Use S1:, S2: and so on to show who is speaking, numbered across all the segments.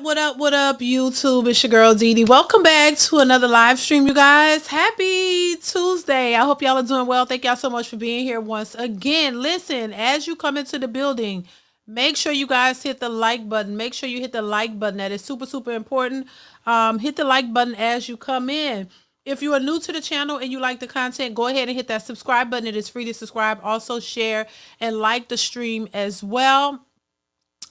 S1: What up, YouTube? It's your girl DeeDee. Welcome back to another live stream, you guys. Happy Tuesday. I hope y'all are doing well. Thank y'all so much for being here once again. Listen, as you come into the building, make sure you guys hit the like button. Make sure you hit the like button. That is super, super important. Hit the like button as you come in. If you are new to the channel and you like the content, go ahead and hit that subscribe button. It is free to subscribe. Also share and like the stream as well,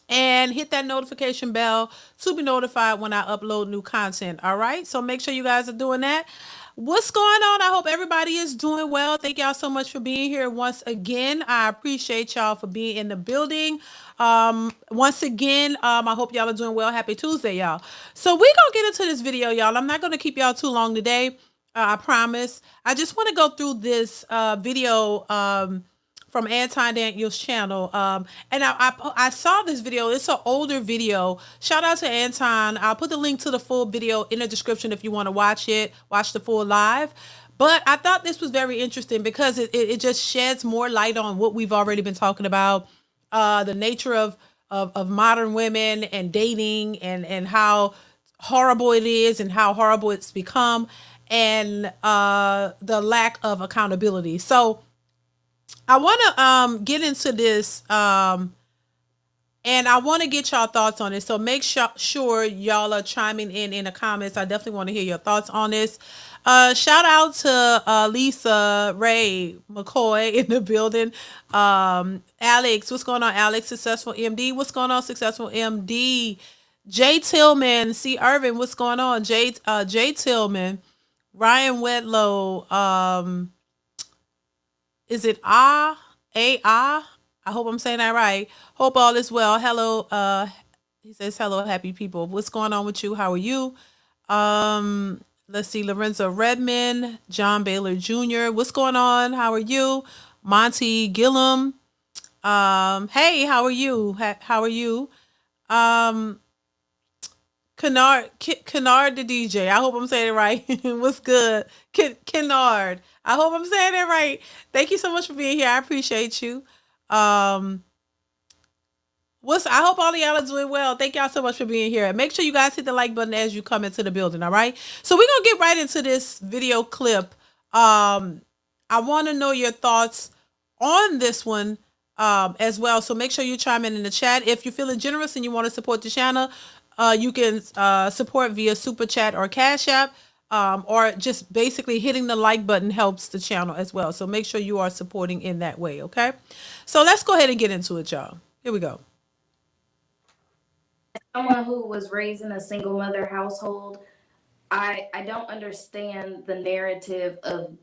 S1: and hit that notification bell to be notified when I upload new content. All right, so make sure you guys are doing that. What's going on? I hope everybody is doing well. Thank y'all so much for being here once again. I appreciate y'all for being in the building. Once again, I hope y'all are doing well. Happy Tuesday, y'all. So we're gonna get into this video, y'all. I'm not gonna keep y'all too long today. I promise. I just want to go through this video from Anton Daniel's channel. And I saw this video. It's an older video. Shout out to Anton. I'll put the link to the full video in the description if you want to watch it, watch the full live. But I thought this was very interesting because it just sheds more light on what we've already been talking about, the nature of modern women and dating, and how horrible it is and how horrible it's become, and the lack of accountability. So I want to get into this, and I want to get y'all thoughts on it. So make sure y'all are chiming in the comments. I definitely want to hear your thoughts on this. Shout out to Lisa Ray McCoy in the building. Alex, what's going on? Alex, Successful MD. What's going on, Successful MD? Jay Tillman, C. Irvin, what's going on? Jay Tillman, Ryan Wedlow, is it I hope I'm saying that right. Hope all is well. Hello. He says, hello, happy people. What's going on with you? How are you? Let's see. Lorenzo Redmond, John Baylor Jr. What's going on? How are you? Monty Gillum. Hey, how are you? How are you? Kennard the DJ. I hope I'm saying it right. What's good? Kennard. I hope I'm saying that right. Thank you so much for being here. I appreciate you. I hope all of y'all are doing well. Thank y'all so much for being here. Make sure you guys hit the like button as you come into the building, all right? So we're going to get right into this video clip. I want to know your thoughts on this one as well. So make sure you chime in the chat. If you're feeling generous and you want to support the channel, you can support via Super Chat or Cash App, or just basically hitting the like button helps the channel as well. So make sure you are supporting in that way, okay? So let's go ahead and get into it, y'all. Here we go.
S2: Someone who was raised in a single mother household, I don't understand the narrative of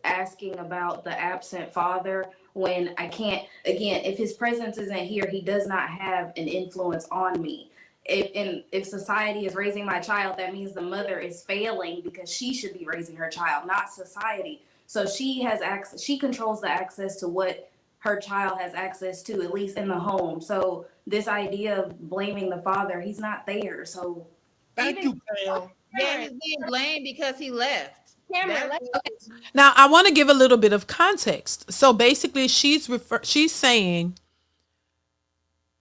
S2: asking about the absent father when I can't, again, if his presence isn't here, he does not have an influence on me. If society is raising my child, that means the mother is failing because she should be raising her child, not society. So she has access, she controls the access to what her child has access to, at least in the home. So this idea of blaming the father, he's not there. So
S3: thank you, Pam.
S4: Yeah, he's being blamed because he left.
S1: Now I want to give a little bit of context. So basically she's saying,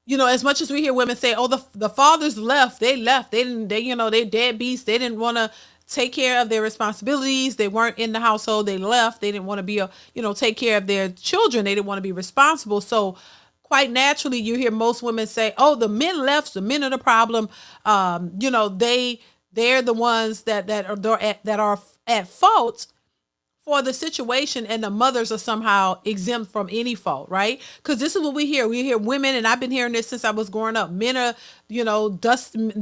S1: you know, as much as we hear women say, oh, the fathers left, they didn't, they deadbeats, they didn't want to take care of their responsibilities, they weren't in the household, they left, they didn't want to be take care of their children, they didn't want to be responsible. So quite naturally you hear most women say, oh, the men left, the men are the problem. They're the ones that are at fault for the situation, and the mothers are somehow exempt from any fault, right? Because this is what we hear. We hear women, and I've been hearing this since I was growing up. Men are,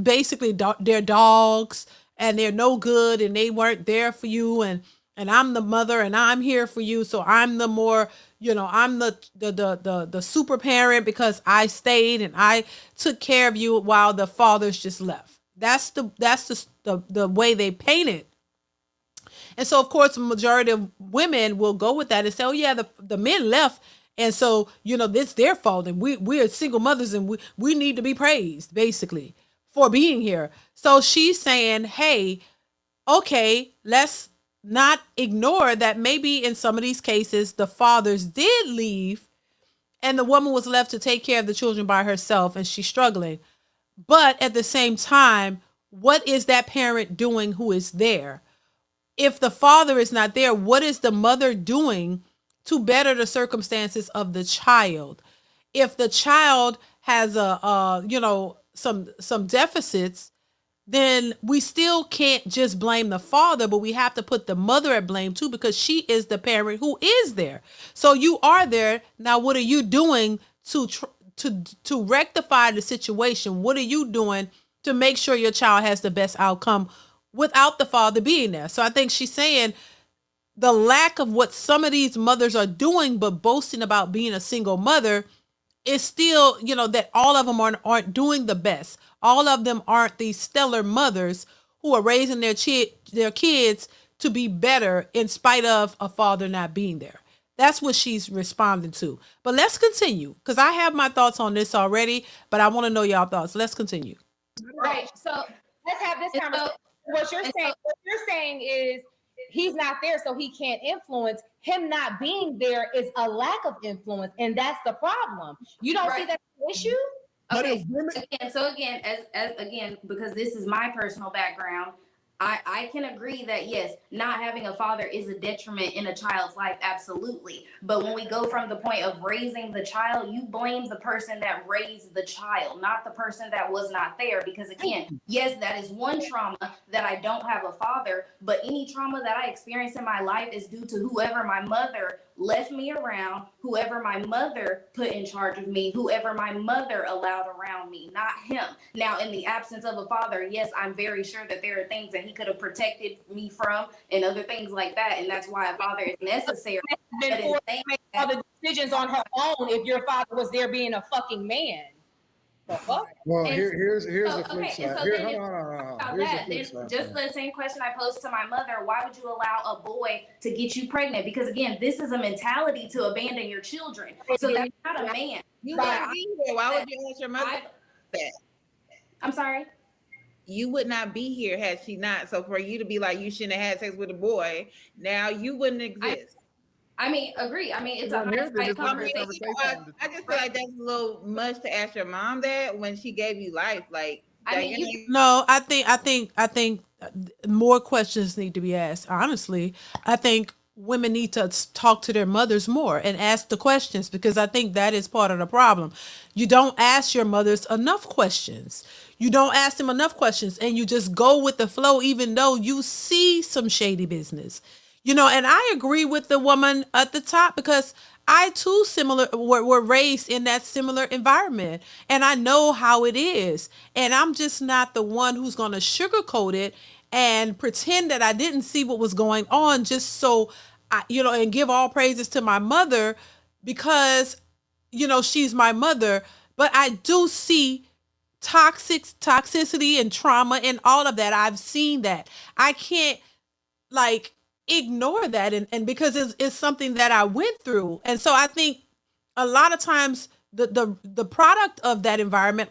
S1: basically they're dogs, and they're no good, and they weren't there for you, and I'm the mother, and I'm here for you, so I'm the more, I'm the super parent because I stayed and I took care of you while the fathers just left. That's the way they paint it. And so, of course, the majority of women will go with that and say, oh, yeah, the men left. And so, it's their fault. And we're single mothers and we need to be praised, basically, for being here. So she's saying, hey, okay, let's not ignore that maybe in some of these cases, the fathers did leave and the woman was left to take care of the children by herself and she's struggling. But at the same time, what is that parent doing who is there? If the father is not there, what is the mother doing to better the circumstances of the child? If the child has some deficits, then we still can't just blame the father, but we have to put the mother at blame too, because she is the parent who is there. So you are there now. What are you doing to rectify the situation? What are you doing to make sure your child has the best outcome without the father being there? So I think she's saying the lack of what some of these mothers are doing, but boasting about being a single mother, is still, that all of them aren't doing the best. All of them aren't these stellar mothers who are raising their kids to be better in spite of a father not being there. That's what she's responding to. But let's continue, because I have my thoughts on this already, but I want to know y'all thoughts. Let's continue.
S2: Right. So
S3: let's have this conversation. What you're saying is he's not there, so he can't influence. Him not being there is a lack of influence, and that's the problem. You don't see that issue?
S2: Okay. Again, as again, because this is my personal background, I can agree that yes, not having a father is a detriment in a child's life, absolutely. But when we go from the point of raising the child, you blame the person that raised the child, not the person that was not there. Because again, yes, that is one trauma, that I don't have a father, but any trauma that I experience in my life is due to whoever my mother left me around, whoever my mother put in charge of me, whoever my mother allowed around me, not him. Now, in the absence of a father, yes, I'm very sure that there are things that he could have protected me from and other things like that. And that's why a father is necessary.
S3: Been forced to make all the decisions on her own if your father was there being a fucking man.
S5: Well, here's the flip side.
S2: So
S5: Here's the flip side.
S2: Just the same question I posed to my mother: why would you allow a boy to get you pregnant? Because again, this is a mentality to abandon your children. So that's not a man.
S4: You wouldn't be here. Why would you ask your mother that?
S2: I'm sorry.
S4: You would not be here had she not. So for you to be like you shouldn't have had sex with a boy, now you wouldn't exist.
S2: I mean, agree. I mean, it's a nice conversation.
S4: I just feel like that's a little much to ask your mom that when she gave you life. Like,
S1: no, I think more questions need to be asked. Honestly, I think women need to talk to their mothers more and ask the questions, because I think that is part of the problem. You don't ask your mothers enough questions. You don't ask them enough questions, and you just go with the flow, even though you see some shady business. And I agree with the woman at the top, because I too were raised in that similar environment, and I know how it is. And I'm just not the one who's going to sugarcoat it and pretend that I didn't see what was going on, just so and give all praises to my mother, because she's my mother. But I do see toxicity and trauma and all of that. I've seen that. I can't ignore that, and because it's something that I went through. And so I think a lot of times the product of that environment,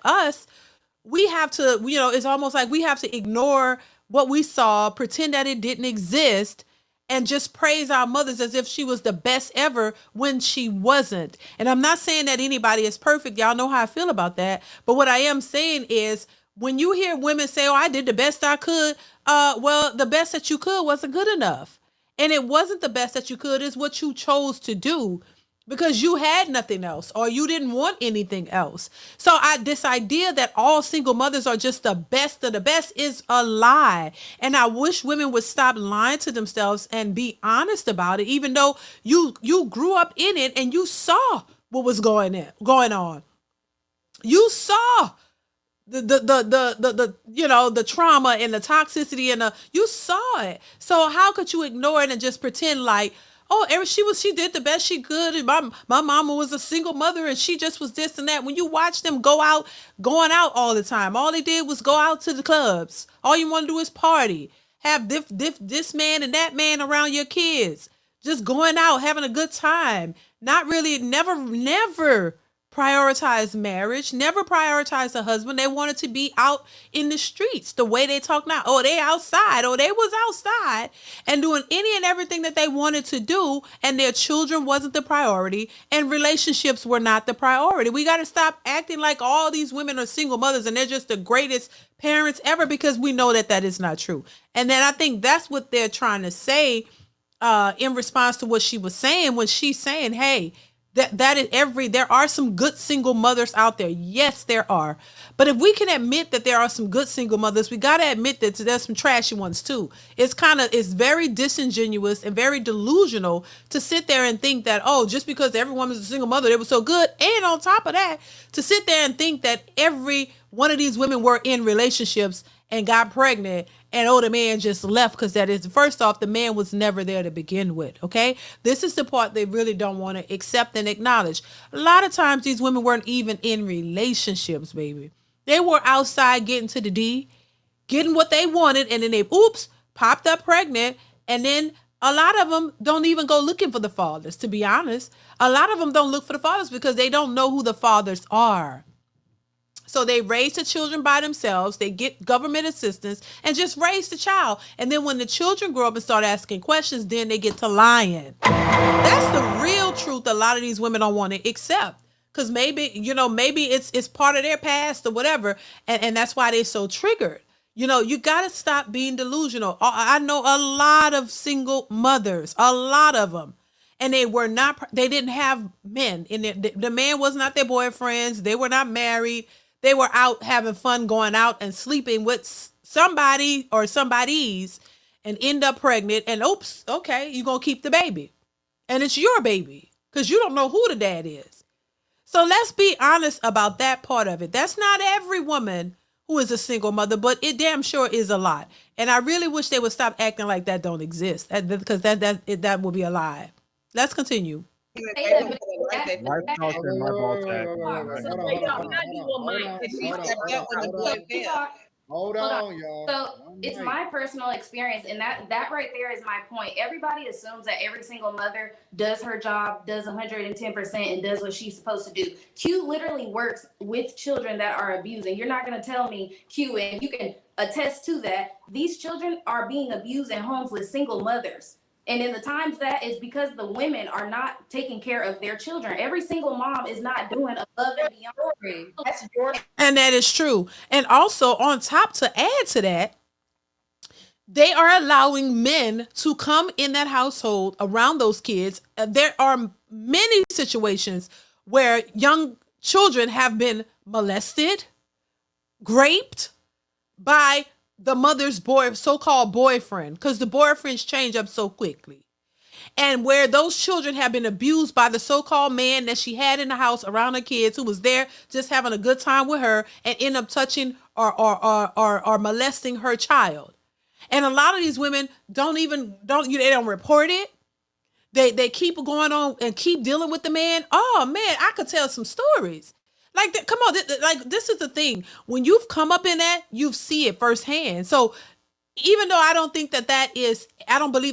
S1: we have to, it's almost like we have to ignore what we saw, pretend that it didn't exist, and just praise our mothers as if she was the best ever when she wasn't. And I'm not saying that anybody is perfect. Y'all know how I feel about that. But what I am saying is, when you hear women say, "Oh, I did the best I could," well, the best that you could wasn't good enough. And it wasn't the best that you could, is what you chose to do, because you had nothing else, or you didn't want anything else. So this idea that all single mothers are just the best of the best is a lie. And I wish women would stop lying to themselves and be honest about it, even though you grew up in it and you saw what was going on. You saw the trauma and the toxicity, and you saw it. So how could you ignore it and just pretend like, oh, she did the best she could, and my mama was a single mother and she just was this and that? When you watch them going out all the time, all they did was go out to the clubs. All you want to do is party, have this man and that man around your kids, just going out, having a good time, not really, never prioritize marriage, never prioritize a husband. They wanted to be out in the streets the way they talk now. Oh, they outside. Oh, they was outside and doing any and everything that they wanted to do. And their children wasn't the priority and relationships were not the priority. We got to stop acting like all these women are single mothers and they're just the greatest parents ever, because we know that that is not true. And then I think that's what they're trying to say in response to what she was saying, when she's saying, hey, there are some good single mothers out there. Yes, there are. But if we can admit that there are some good single mothers, we got to admit that there's some trashy ones too. It's very disingenuous and very delusional to sit there and think that, oh, just because every woman's a single mother, they were so good. And on top of that, to sit there and think that every one of these women were in relationships and got pregnant, and the man just left, because that is, first off, the man was never there to begin with. Okay, this is the part they really don't want to accept and acknowledge. A lot of times these women weren't even in relationships, baby. They were outside getting to the D, getting what they wanted, and then they popped up pregnant. And then a lot of them don't even go looking for the fathers, to be honest. A lot of them don't look for the fathers because they don't know who the fathers are. So they raise the children by themselves. They get government assistance and just raise the child. And then when the children grow up and start asking questions, then they get to lying. That's the real truth a lot of these women don't want to accept. Because maybe it's part of their past or whatever. And that's why they're so triggered. You got to stop being delusional. I know a lot of single mothers, a lot of them. And they didn't have men in there. The man was not their boyfriends. They were not married. They were out having fun, going out and sleeping with somebody or somebodies, and end up pregnant. And oops, okay, you're going to keep the baby. And it's your baby because you don't know who the dad is. So let's be honest about that part of it. That's not every woman who is a single mother, but it damn sure is a lot. And I really wish they would stop acting like that don't exist, because that would be a lie. Let's continue.
S5: Hold on, y'all.
S2: So it's my personal experience, and that right there is my point. Everybody assumes that every single mother does her job, does 110%, and does what she's supposed to do. Q literally works with children that are abusing. You're not going to tell me, Q, and you can attest to that, these children are being abused in homes with single mothers. And in the times that is because the women are not taking care of their children. Every single mom is not doing above and beyond.
S3: That's your.
S1: And that is true. And also, on top, to add to that, they are allowing men to come in that household around those kids. There are many situations where young children have been molested, raped by the mother's so-called boyfriend, because the boyfriends change up so quickly. And where those children have been abused by the so-called man that she had in the house around her kids, who was there just having a good time with her, and end up touching or molesting her child. And a lot of these women they don't report it. They keep going on and keep dealing with the man. Oh man, I could tell some stories. Like, come on, this is the thing. When you've come up in that, you see it firsthand. So even though I don't believe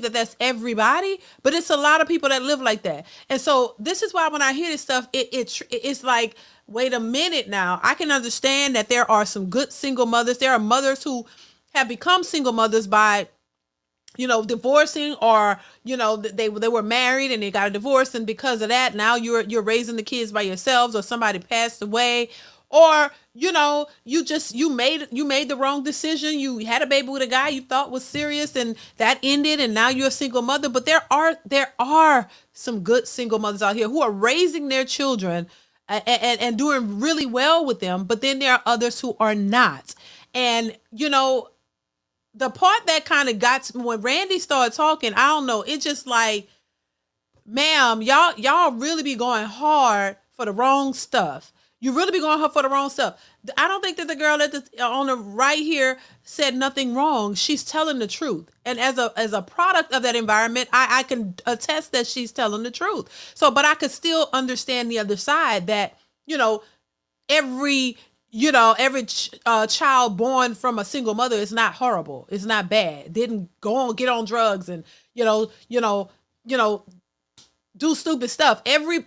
S1: that that's everybody, but it's a lot of people that live like that. And so this is why when I hear this stuff, it's like, wait a minute now. I can understand that there are some good single mothers. There are mothers who have become single mothers by divorcing, or they were married and they got a divorce, and because of that now you're raising the kids by yourselves, or somebody passed away, or you made the wrong decision. You had a baby with a guy you thought was serious, and that ended, and now you're a single mother. But there are some good single mothers out here who are raising their children and doing really well with them, but then there are others who are not. And the part that kind of got to me when Randy started talking, I don't know, it's just like, ma'am, y'all really be going hard for the wrong stuff. You really be going hard for the wrong stuff. I don't think that the girl on the right here said nothing wrong. She's telling the truth. And as a product of that environment, I can attest that she's telling the truth. So, but I could still understand the other side that, every child born from a single mother is not horrible. It's not bad. Didn't get on drugs and, do stupid stuff. Every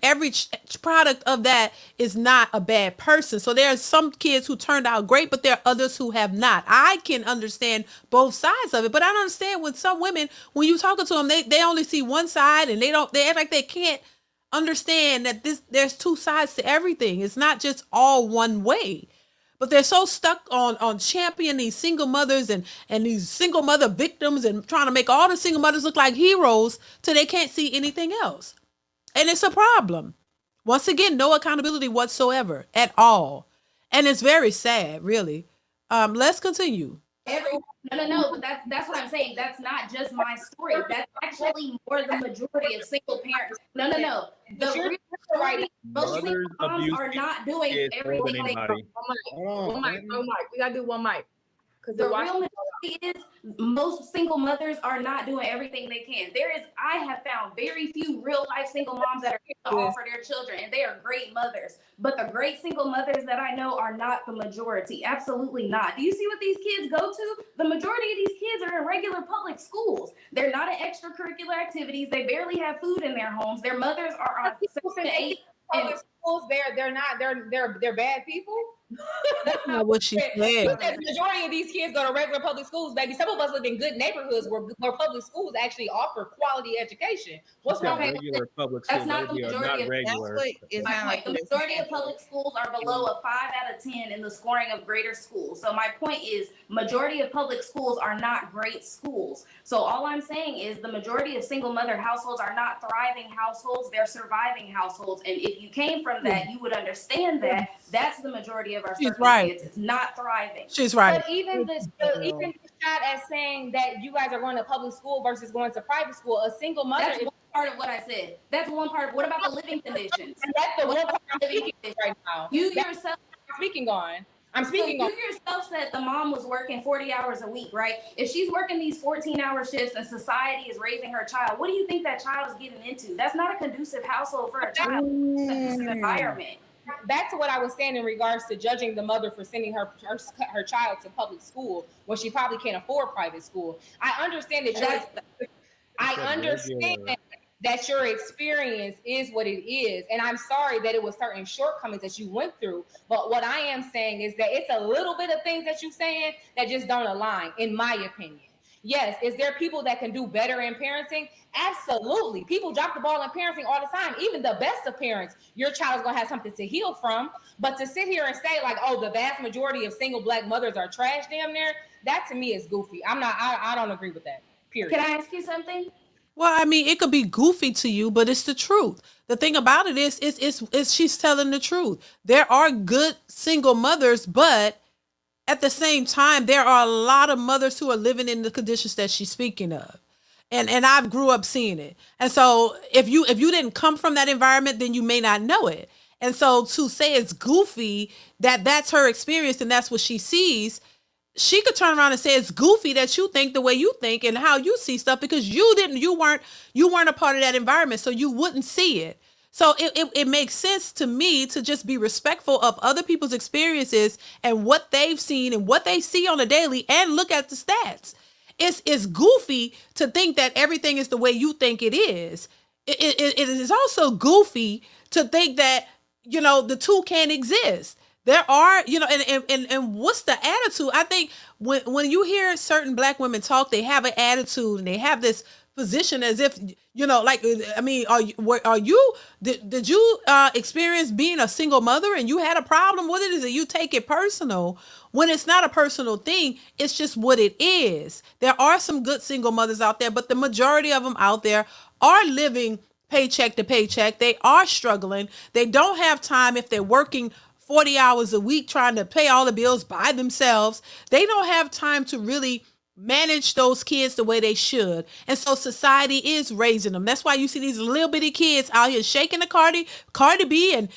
S1: product of that is not a bad person. So there are some kids who turned out great, but there are others who have not. I can understand both sides of it, but I don't understand when some women, when you talking to them, they only see one side and they act like they can't understand that there's two sides to everything. It's not just all one way. But they're so stuck on championing these single mothers and these single mother victims and trying to make all the single mothers look like heroes till they can't see anything else. And it's a problem. Once again, no accountability whatsoever at all. And it's very sad, really. Let's continue.
S2: No, but that's what I'm saying. That's not just my story. That's actually more the majority of single parents. No. The real majority, most single moms are not doing everything they can.
S3: One mic. We gotta do one mic.
S2: The real majority is most single mothers are not doing everything they can. I have found very few real life single moms that are here to offer their children, and they are great mothers. But the great single mothers that I know are not the majority. Absolutely not. Do you see what these kids go to? The majority of these kids are in regular public schools. They're not in extracurricular activities. They barely have food in their homes. Their mothers are on 6 to 8
S3: public schools. They're bad people.
S1: That's not what she said.
S3: The majority of these kids go to regular public schools, baby. Some of us live in good neighborhoods where public schools actually offer quality education. What's wrong with
S6: regular public schools?
S2: That's not the majority of
S6: regular.
S2: The majority of public schools are below a 5 out of 10 in the scoring of greater schools. So my point is, majority of public schools are not great schools. So all I'm saying is the majority of single mother households are not thriving households, they're surviving households. And if you came from that, you would understand that that's the majority of our circumstances.
S1: Right.
S2: It's not thriving.
S1: She's right.
S3: But even the shot at saying that you guys are going to public school versus going to private school, a single mother
S2: That's one part of what I said. That's one part. What about the living conditions?
S3: And that's the one part I'm speaking right now.
S2: You yourself
S3: speaking on. I'm speaking on.
S2: You yourself said the mom was working 40 hours a week, right? If she's working these 14-hour shifts and society is raising her child, what do you think that child is getting into? That's not a conducive household for a child. It's a conducive environment.
S3: Back to what I was saying in regards to judging the mother for sending her child to public school when she probably can't afford private school. I understand that your experience is what it is, and I'm sorry that it was certain shortcomings that you went through. But what I am saying is that it's a little bit of things that you're saying that just don't align, in my opinion. Yes, is there people that can do better in parenting? Absolutely. People drop the ball in parenting all the time. Even the best of parents, your child is going to have something to heal from. But to sit here and say like, oh, the vast majority of single Black mothers are trash damn near, that to me is goofy. I don't agree with that, period.
S2: Can I ask you something?
S1: Well, I mean, it could be goofy to you, but it's the truth. The thing about it is she's telling the truth. There are good single mothers, but at the same time, there are a lot of mothers who are living in the conditions that she's speaking of. And I've grew up seeing it. And so if you didn't come from that environment, then you may not know it. And so to say it's goofy, that's her experience and that's what she sees, she could turn around and say it's goofy that you think the way you think and how you see stuff because you weren't a part of that environment, so you wouldn't see it. So it makes sense to me to just be respectful of other people's experiences and what they've seen and what they see on a daily and look at the stats. It's goofy to think that everything is the way you think it is. It is also goofy to think that, the two can't exist. There are, and what's the attitude? I think when you hear certain Black women talk, they have an attitude and they have this position as if, did you experience being a single mother and you had a problem with it? Is that you take it personal when it's not a personal thing? It's just what it is. There are some good single mothers out there, but the majority of them out there are living paycheck to paycheck. They are struggling. They don't have time if they're working 40 hours a week trying to pay all the bills by themselves. They don't have time to really manage those kids the way they should. And so society is raising them. That's why you see these little bitty kids out here shaking the Cardi B and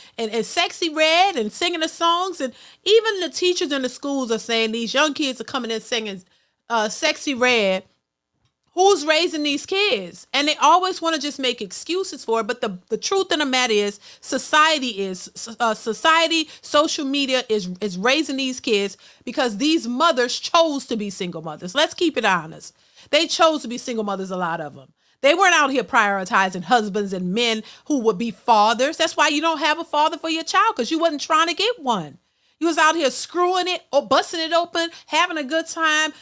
S1: Sexy Red and singing the songs. And even the teachers in the schools are saying these young kids are coming in singing Sexy Red. Who's raising these kids? And they always want to just make excuses for it. But the truth of the matter is society, social media is raising these kids because these mothers chose to be single mothers. Let's keep it honest. They chose to be single mothers, a lot of them. They weren't out here prioritizing husbands and men who would be fathers. That's why you don't have a father for your child, because you wasn't trying to get one. You was out here screwing it or busting it open, having a good time,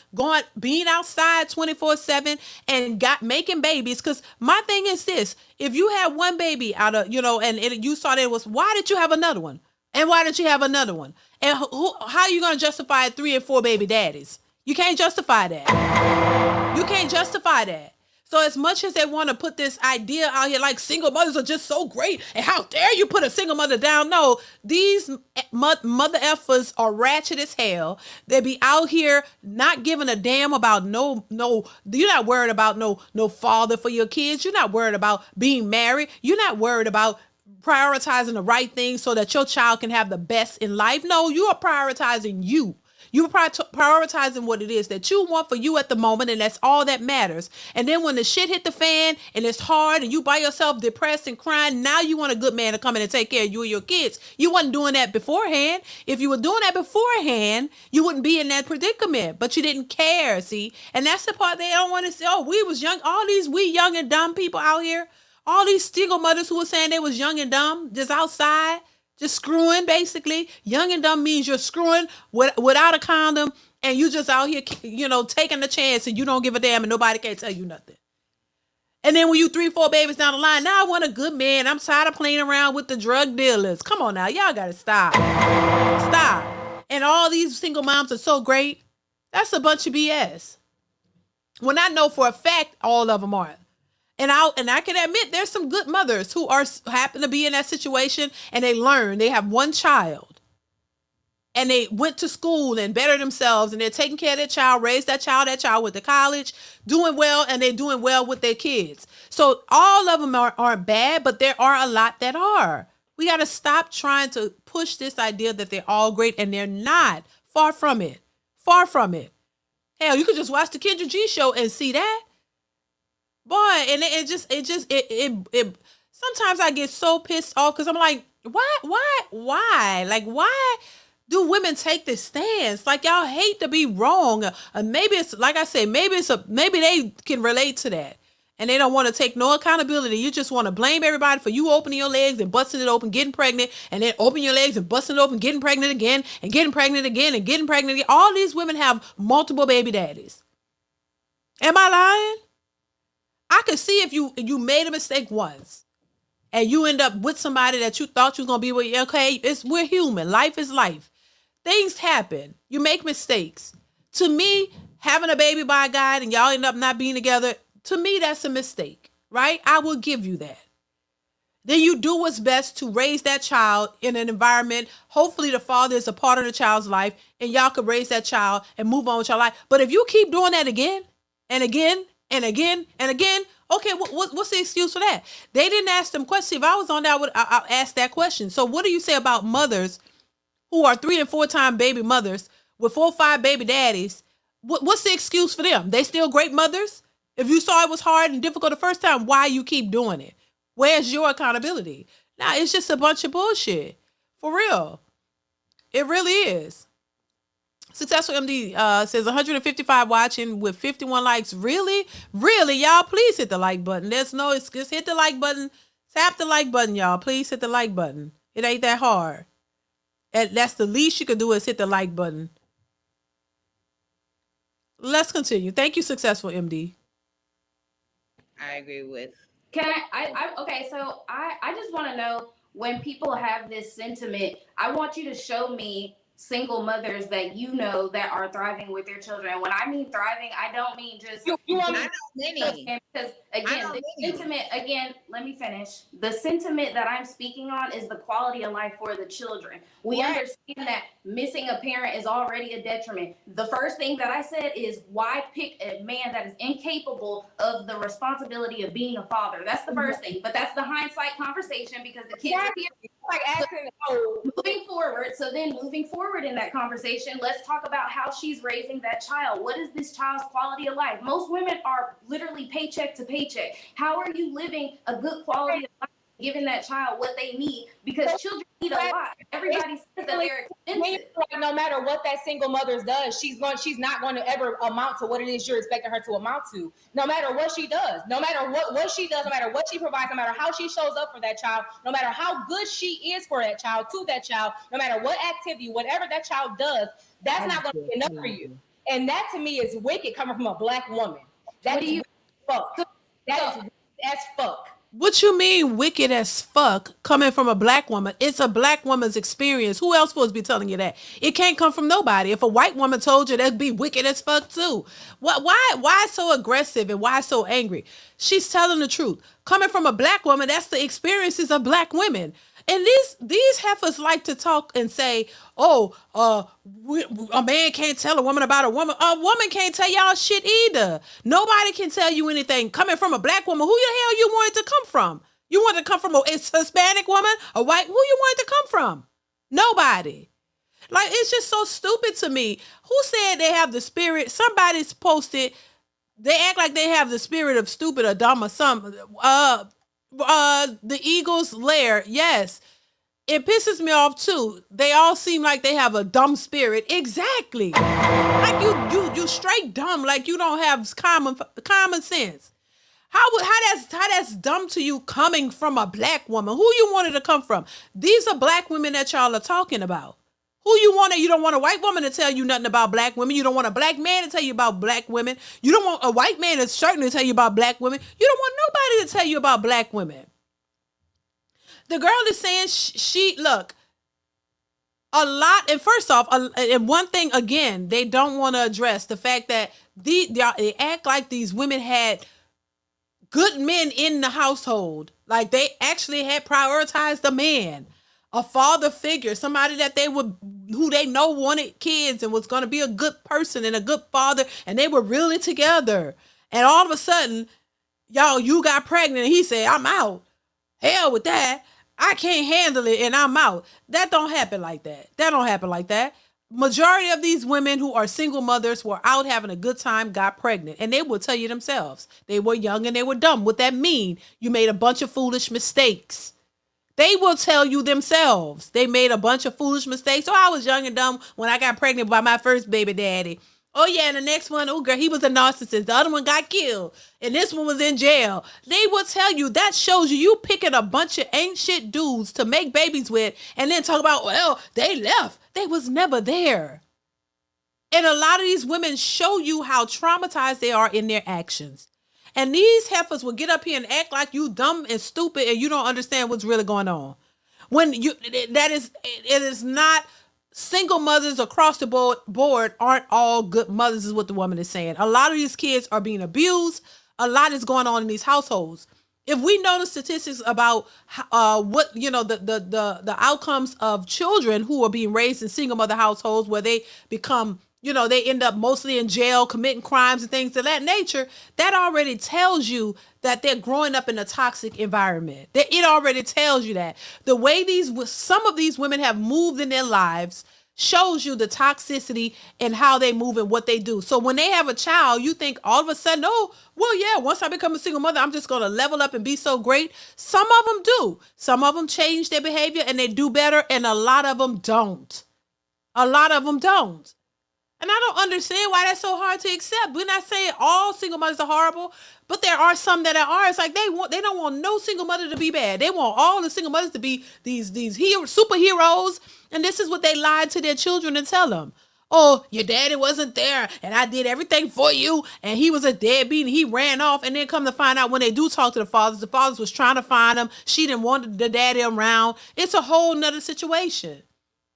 S1: being outside 24/7 and making babies. Because my thing is this: if you had one baby out of, you saw that it was, why did you have another one? And why didn't you have another one? And how are you going to justify 3 and 4 baby daddies? You can't justify that. You can't justify that. So as much as they want to put this idea out here, like single mothers are just so great, and how dare you put a single mother down? No, these mother effers are ratchet as hell. They be out here not giving a damn about no. You're not worried about no father for your kids. You're not worried about being married. You're not worried about prioritizing the right things so that your child can have the best in life. No, you are prioritizing you. You're prioritizing what it is that you want for you at the moment, and that's all that matters. And then when the shit hit the fan and it's hard and you by yourself depressed and crying, now you want a good man to come in and take care of you and your kids. You wasn't doing that beforehand. If you were doing that beforehand, you wouldn't be in that predicament, but you didn't care, see? And that's the part they don't want to say. Oh, we was young. All these we young and dumb people out here, all these single mothers who were saying they was young and dumb, just outside, just screwing, basically. Young and dumb means you're screwing without a condom, and you just out here, taking the chance, and you don't give a damn, and nobody can tell you nothing. And then when you 3, 4 babies down the line, now I want a good man. I'm tired of playing around with the drug dealers. Come on now, y'all gotta stop. Stop. And all these single moms are so great. That's a bunch of BS. When I know for a fact all of them aren't. And I can admit there's some good mothers who happen to be in that situation, and they learn. They have one child, and they went to school and bettered themselves, and they're taking care of their child, raised that child went to college, doing well, and they're doing well with their kids. So all of them aren't bad, but there are a lot that are. We got to stop trying to push this idea that they're all great, and they're not. Far from it. Far from it. Hell, you could just watch the Kendra G show and see that. Boy, and it sometimes I get so pissed off because I'm like, why? Like, why do women take this stance? Like, y'all hate to be wrong. Maybe it's, like I said, maybe they can relate to that. And they don't want to take no accountability. You just want to blame everybody for you opening your legs and busting it open, getting pregnant, and then open your legs and busting it open, getting pregnant again, and getting pregnant again, and getting pregnant again. All these women have multiple baby daddies. Am I lying? I could see if you made a mistake once and you end up with somebody that you thought you was going to be with. Okay, we're human. Life is life. Things happen. You make mistakes. To me, having a baby by a guy and y'all end up not being together, to me, that's a mistake, right? I will give you that. Then you do what's best to raise that child in an environment. Hopefully the father is a part of the child's life and y'all could raise that child and move on with your life. But if you keep doing that again and again, and again, and again, okay, what's the excuse for that? They didn't ask them questions. If I was on there, I'll ask that question. So what do you say about mothers who are 3 and 4 time baby mothers with 4 or 5 baby daddies? What's the excuse for them? They still great mothers? If you saw it was hard and difficult the first time, why you keep doing it? Where's your accountability? Now, it's just a bunch of bullshit. For real. It really is. Successful MD says 155 watching with 51 likes. Really? Really, y'all? Please hit the like button. There's no excuse. Hit the like button. Tap the like button, y'all. Please hit the like button. It ain't that hard. And that's the least you can do is hit the like button. Let's continue. Thank you, Successful MD.
S4: I agree with.
S2: Can okay, so I just want to know, when people have this sentiment, I want you to show me single mothers that you know that are thriving with their children. When I mean thriving, I don't mean just
S4: I know many.
S2: Because again, the sentiment, again, let me finish. The sentiment that I'm speaking on is the quality of life for the children. We understand that missing a parent is already a detriment. The first thing that I said is, why pick a man that is incapable of the responsibility of being a father? That's the first thing. But that's the hindsight conversation, because the kids are here.
S3: Like asking,
S2: Moving forward in that conversation, let's talk about how she's raising that child. What is this child's quality of life? Most women are literally paycheck to paycheck. How are you living a good quality of life giving that child what they need, because children need a lot. Everybody says that they're expensive.
S3: Like, no matter what that single mother does, she's not going to ever amount to what it is you're expecting her to amount to. No matter what she does, no matter what she does, no matter what she provides, no matter how she shows up for that child, no matter how good she is for that child, to that child, no matter what activity, whatever that child does, that's not going to be enough for you. And that to me is wicked coming from a Black woman. That is fuck. That is as fuck.
S1: What you mean wicked as fuck coming from a Black woman? It's a Black woman's experience. Who else supposed to be telling you that? It can't come from nobody. If a white woman told you, that'd be wicked as fuck too. Why so aggressive and why so angry? She's telling the truth. Coming from a Black woman, that's the experiences of Black women. And these heifers like to talk and say, "Oh, a man can't tell a woman about a woman. A woman can't tell y'all shit either. Nobody can tell you anything." Coming from a Black woman, who the hell you wanted to come from? You wanted to come from a Hispanic woman, a white? Who you wanted to come from? Nobody. Like, it's just so stupid to me. Who said they have the spirit? Somebody's posted. They act like they have the spirit of stupid or dumb or something. The Eagle's lair, yes. It pisses me off too. They all seem like they have a dumb spirit. Exactly. Like you straight dumb, like you don't have common sense. How that's dumb to you coming from a Black woman? Who you wanted to come from? These are Black women that y'all are talking about. Who you want? You don't want a white woman to tell you nothing about Black women. You don't want a Black man to tell you about Black women. You don't want a white man to certainly tell you about Black women. You don't want nobody to tell you about Black women. The girl is saying she look a lot. And first off, and one thing again, they don't want to address the fact that they act like these women had good men in the household. Like they actually had prioritized the man. A father figure, somebody that who they know wanted kids and was going to be a good person and a good father, and they were really together. And all of a sudden, you got pregnant, and he said, "I'm out. Hell with that. I can't handle it, and I'm out." That don't happen like that. Majority of these women who are single mothers were out having a good time, got pregnant, and they will tell you themselves. They were young and they were dumb. What that mean? You made a bunch of foolish mistakes. They will tell you themselves. They made a bunch of foolish mistakes. "Oh, I was young and dumb when I got pregnant by my first baby daddy. Oh, yeah, and the next one, oh, girl, he was a narcissist. The other one got killed, and this one was in jail." They will tell you. That shows you picking a bunch of ain't shit dudes to make babies with and then talk about, well, they left. They was never there. And a lot of these women show you how traumatized they are in their actions. And these heifers will get up here and act like you dumb and stupid and you don't understand what's really going on. It is not. Single mothers across the board aren't all good mothers, is what the woman is saying. A lot of these kids are being abused. A lot is going on in these households. If we know the statistics about the outcomes of children who are being raised in single mother households where they become, they end up mostly in jail, committing crimes and things of that nature, that already tells you that they're growing up in a toxic environment. It already tells you that. The way some of these women have moved in their lives shows you the toxicity and how they move and what they do. So when they have a child, you think all of a sudden, oh, well, yeah, once I become a single mother, I'm just going to level up and be so great. Some of them do. Some of them change their behavior and they do better, and a lot of them don't. And I don't understand why that's so hard to accept. We're not saying all single mothers are horrible, but there are some that are. It's like they don't want no single mother to be bad. They want all the single mothers to be these superheroes. And this is what they lied to their children and tell them. "Oh, your daddy wasn't there, and I did everything for you, and he was a deadbeat, and he ran off." And then come to find out when they do talk to the fathers was trying to find him. She didn't want the daddy around. It's a whole nother situation.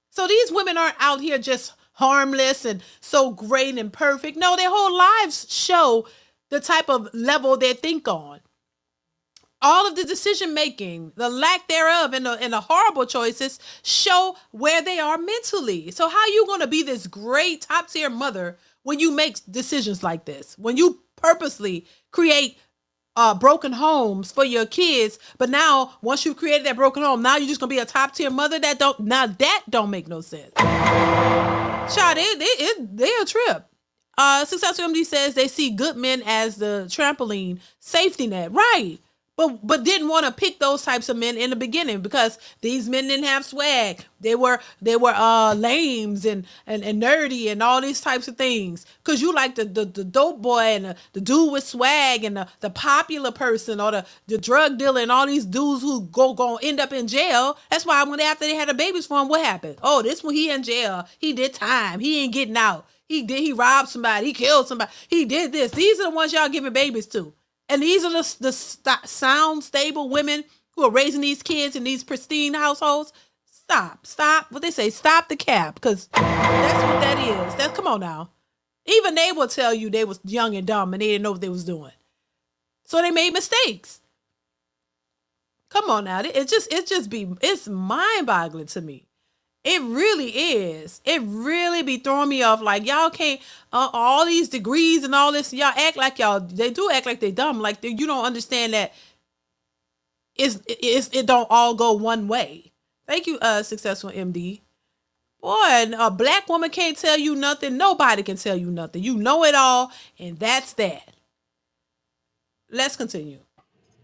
S1: So these women aren't out here just harmless and so great and perfect. No, their whole lives show the type of level they think on. All of the decision making, the lack thereof, and the horrible choices show where they are mentally. So how are you going to be this great top tier mother when you make decisions like this? When you purposely create broken homes for your kids, but now once you've created that broken home, now you're just gonna be a top tier mother? That don't make no sense. Child, they're a trip. Successful MD says they see good men as the trampoline safety net. Right. but didn't want to pick those types of men in the beginning because these men didn't have swag. They were lames and nerdy and all these types of things. Cause you like the dope boy and the dude with swag and the popular person or the drug dealer and all these dudes who gonna end up in jail. That's why when after they had the babies for him, what happened? Oh, this one he in jail. He did time. He ain't getting out. He robbed somebody. He killed somebody. He did this. These are the ones y'all giving babies to. And these are the sound, stable women who are raising these kids in these pristine households. Stop. What they say, stop the cap, because that's what that is. Come on now. Even they will tell you they was young and dumb and they didn't know what they was doing. So they made mistakes. Come on now. It's mind-boggling to me. It really is. It really be throwing me off. Like, y'all can't, all these degrees and all this, y'all act like they do act like they dumb. Like, you don't understand that it don't all go one way. Thank you, Successful MD. Boy, a black woman can't tell you nothing. Nobody can tell you nothing. You know it all, and that's that. Let's continue.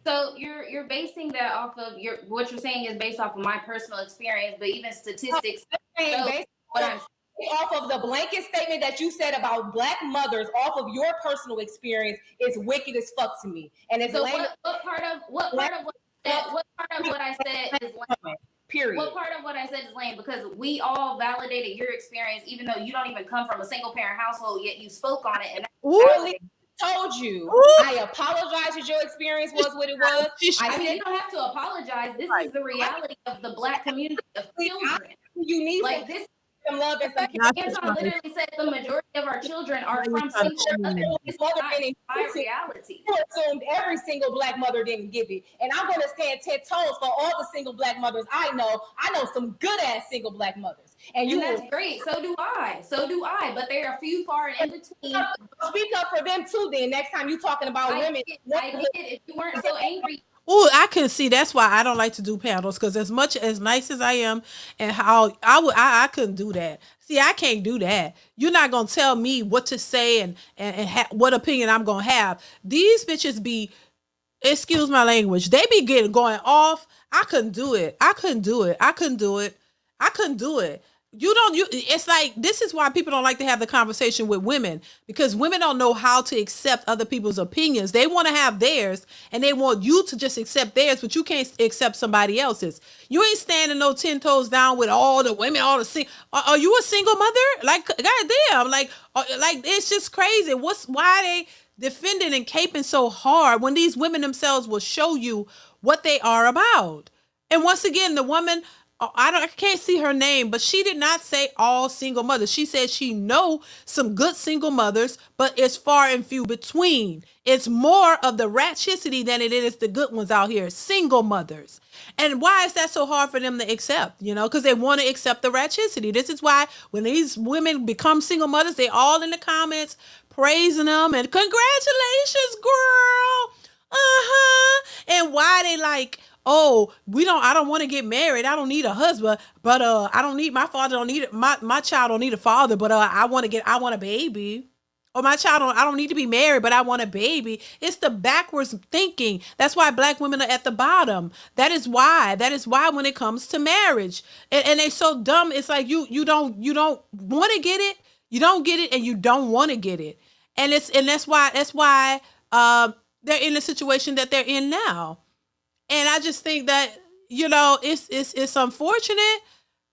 S2: So you're basing that off of what you're saying is based off of my personal experience, but even statistics.
S3: Off of the blanket statement that you said about black mothers, off of your personal experience, is wicked as fuck to me. And it's
S2: so what part of what I said is lame? Period. What part of what I said is lame? Because we all validated your experience, even though you don't even come from a single parent household, yet you spoke on it. And
S3: told you. I apologize that your experience was what it was.
S2: I mean, you don't have to apologize. This is the reality of the black community of children.
S3: You need
S2: like this.
S3: Some love and some
S2: Anton literally said the majority of our children are from single mothers. This is not my reality.
S3: You assumed every single black mother didn't give it. And I'm going to stand 10 toes for all the single black mothers I know. I know some good ass single black mothers. And
S2: that's great. So do I. But there are few far and in between.
S3: Speak up for them too then next time you're talking about women.
S2: I did. If you weren't so angry.
S1: Oh, I can see. That's why I don't like to do panels, because as nice as I am and how I couldn't do that. See, I can't do that. You're not gonna tell me what to say and what opinion I'm gonna have. These bitches be, excuse my language, they be going off. I couldn't do it. It's like, this is why people don't like to have the conversation with women, because women don't know how to accept other people's opinions. They want to have theirs and they want you to just accept theirs, but you can't accept somebody else's. You ain't standing no 10 toes down with all the women, are you a single mother? Like, goddamn, like it's just crazy. Why they defending and caping so hard when these women themselves will show you what they are about? And once again, the woman, I can't see her name, but she did not say all single mothers. She said she know some good single mothers, but it's far and few between. It's more of the ratchicity than it is the good ones out here, single mothers. And why is that so hard for them to accept? Because they want to accept the ratchicity. This is why when these women become single mothers, they all in the comments praising them and congratulations, girl. And why they like, oh, I don't want to get married. I don't need a husband, but I don't need, my father don't need it. My child don't need a father, but I want a baby. Or I don't need to be married, but I want a baby. It's the backwards thinking. That's why black women are at the bottom. That is why when it comes to marriage, and they're so dumb. It's like you don't want to get it. You don't get it, and you don't want to get it. And that's why they're in the situation that they're in now. And I just think that, it's unfortunate,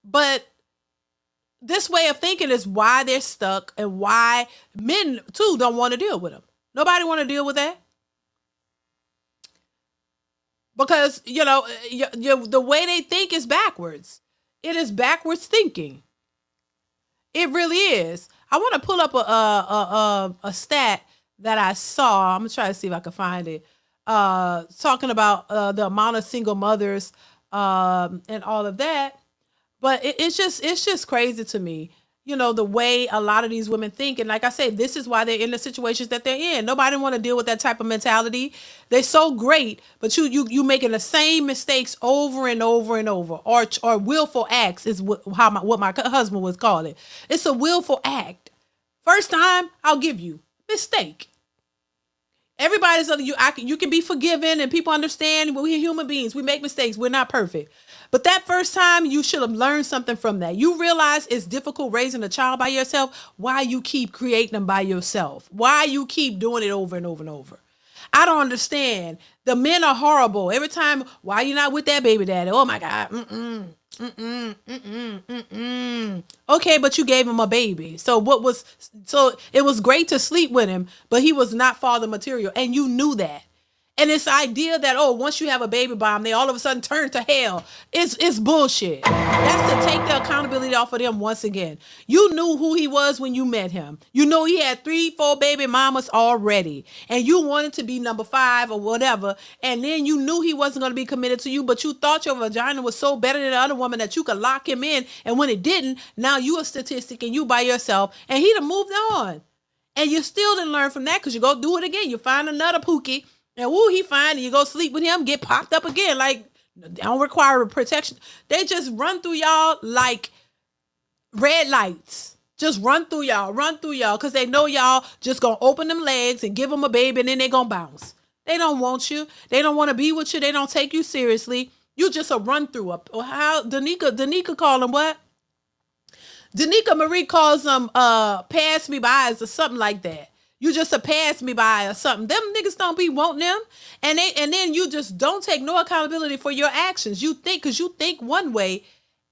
S1: but this way of thinking is why they're stuck and why men too don't want to deal with them. Nobody want to deal with that. Because, the way they think is backwards. It is backwards thinking. It really is. I want to pull up a stat that I saw. I'm going to try to see if I can find it. Talking about the amount of single mothers and all of that. But it's just crazy to me, the way a lot of these women think. And like I say, this is why they're in the situations that they're in. Nobody want to deal with that type of mentality. They're so great, but you making the same mistakes over and over and over, or willful acts is what my husband was calling it. It's a willful act. First time, I'll give you mistake. Everybody's other you. You can be forgiven, and people understand. We're human beings. We make mistakes. We're not perfect. But that first time, you should have learned something from that. You realize it's difficult raising a child by yourself. Why you keep creating them by yourself? Why you keep doing it over and over and over? I don't understand. The men are horrible. Every time, why you not with that baby daddy? Oh my God. Okay, but you gave him a baby. So it was great to sleep with him, but he was not father material. And you knew that. And this idea that, oh, once you have a baby bomb, they all of a sudden turn to hell. It's bullshit. That's to take the accountability off of them once again. You knew who he was when you met him. You know he had 3-4 baby mamas already. And you wanted to be number 5 or whatever. And then you knew he wasn't going to be committed to you, but you thought your vagina was so better than the other woman that you could lock him in. And when it didn't, now you a statistic and you by yourself. And he'd have moved on. And you still didn't learn from that because you go do it again. You find another pookie. And woo, he fine. And you go sleep with him, get popped up again. Like, they don't require protection. They just run through y'all like red lights. Just run through y'all, because they know y'all just gonna open them legs and give them a baby, and then they gonna bounce. They don't want you. They don't want to be with you. They don't take you seriously. You just a run through. How Danica call them what? Danica Marie calls them pass me bys or something like that. You just a pass me by or something. Them niggas don't be wanting them. And then you just don't take no accountability for your actions. You think one way,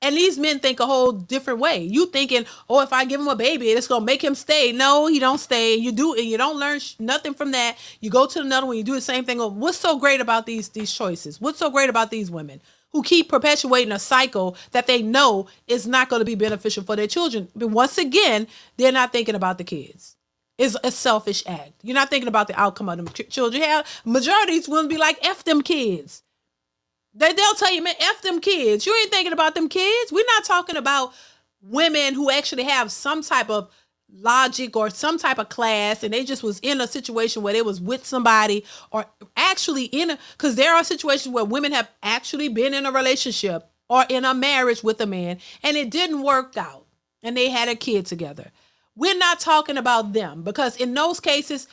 S1: and these men think a whole different way. You thinking, oh, if I give him a baby, it's gonna make him stay. No, he don't stay. You do, and you don't learn nothing from that. You go to another one, you do the same thing. What's so great about these choices? What's so great about these women who keep perpetuating a cycle that they know is not going to be beneficial for their children? But once again, they're not thinking about the kids. Is a selfish act. You're not thinking about the outcome of them children. Majorities will be like, F them kids. They'll tell you, man, F them kids. You ain't thinking about them kids. We're not talking about women who actually have some type of logic or some type of class, and they just was in a situation where they was with somebody, or actually because there are situations where women have actually been in a relationship or in a marriage with a man, and it didn't work out, and they had a kid together. We're not talking about them, because in those cases,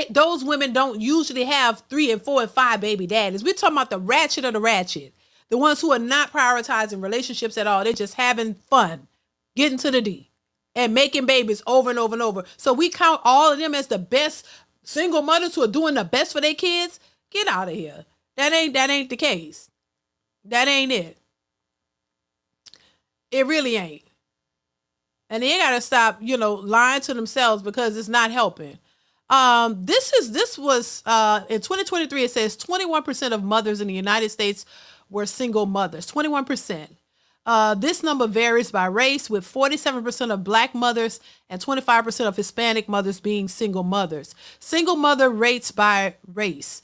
S1: those women don't usually have 3 and 4 and 5 baby daddies. We're talking about the ratchet of the ratchet, the ones who are not prioritizing relationships at all. They're just having fun, getting to the D, and making babies over and over and over. So we count all of them as the best single mothers who are doing the best for their kids. Get out of here. That ain't the case. That ain't it. It really ain't. And they gotta stop, lying to themselves, because it's not helping. This was in 2023. It says 21% of mothers in the United States were single mothers. 21%. This number varies by race, with 47% of Black mothers and 25% of Hispanic mothers being single mothers. Single mother rates by race.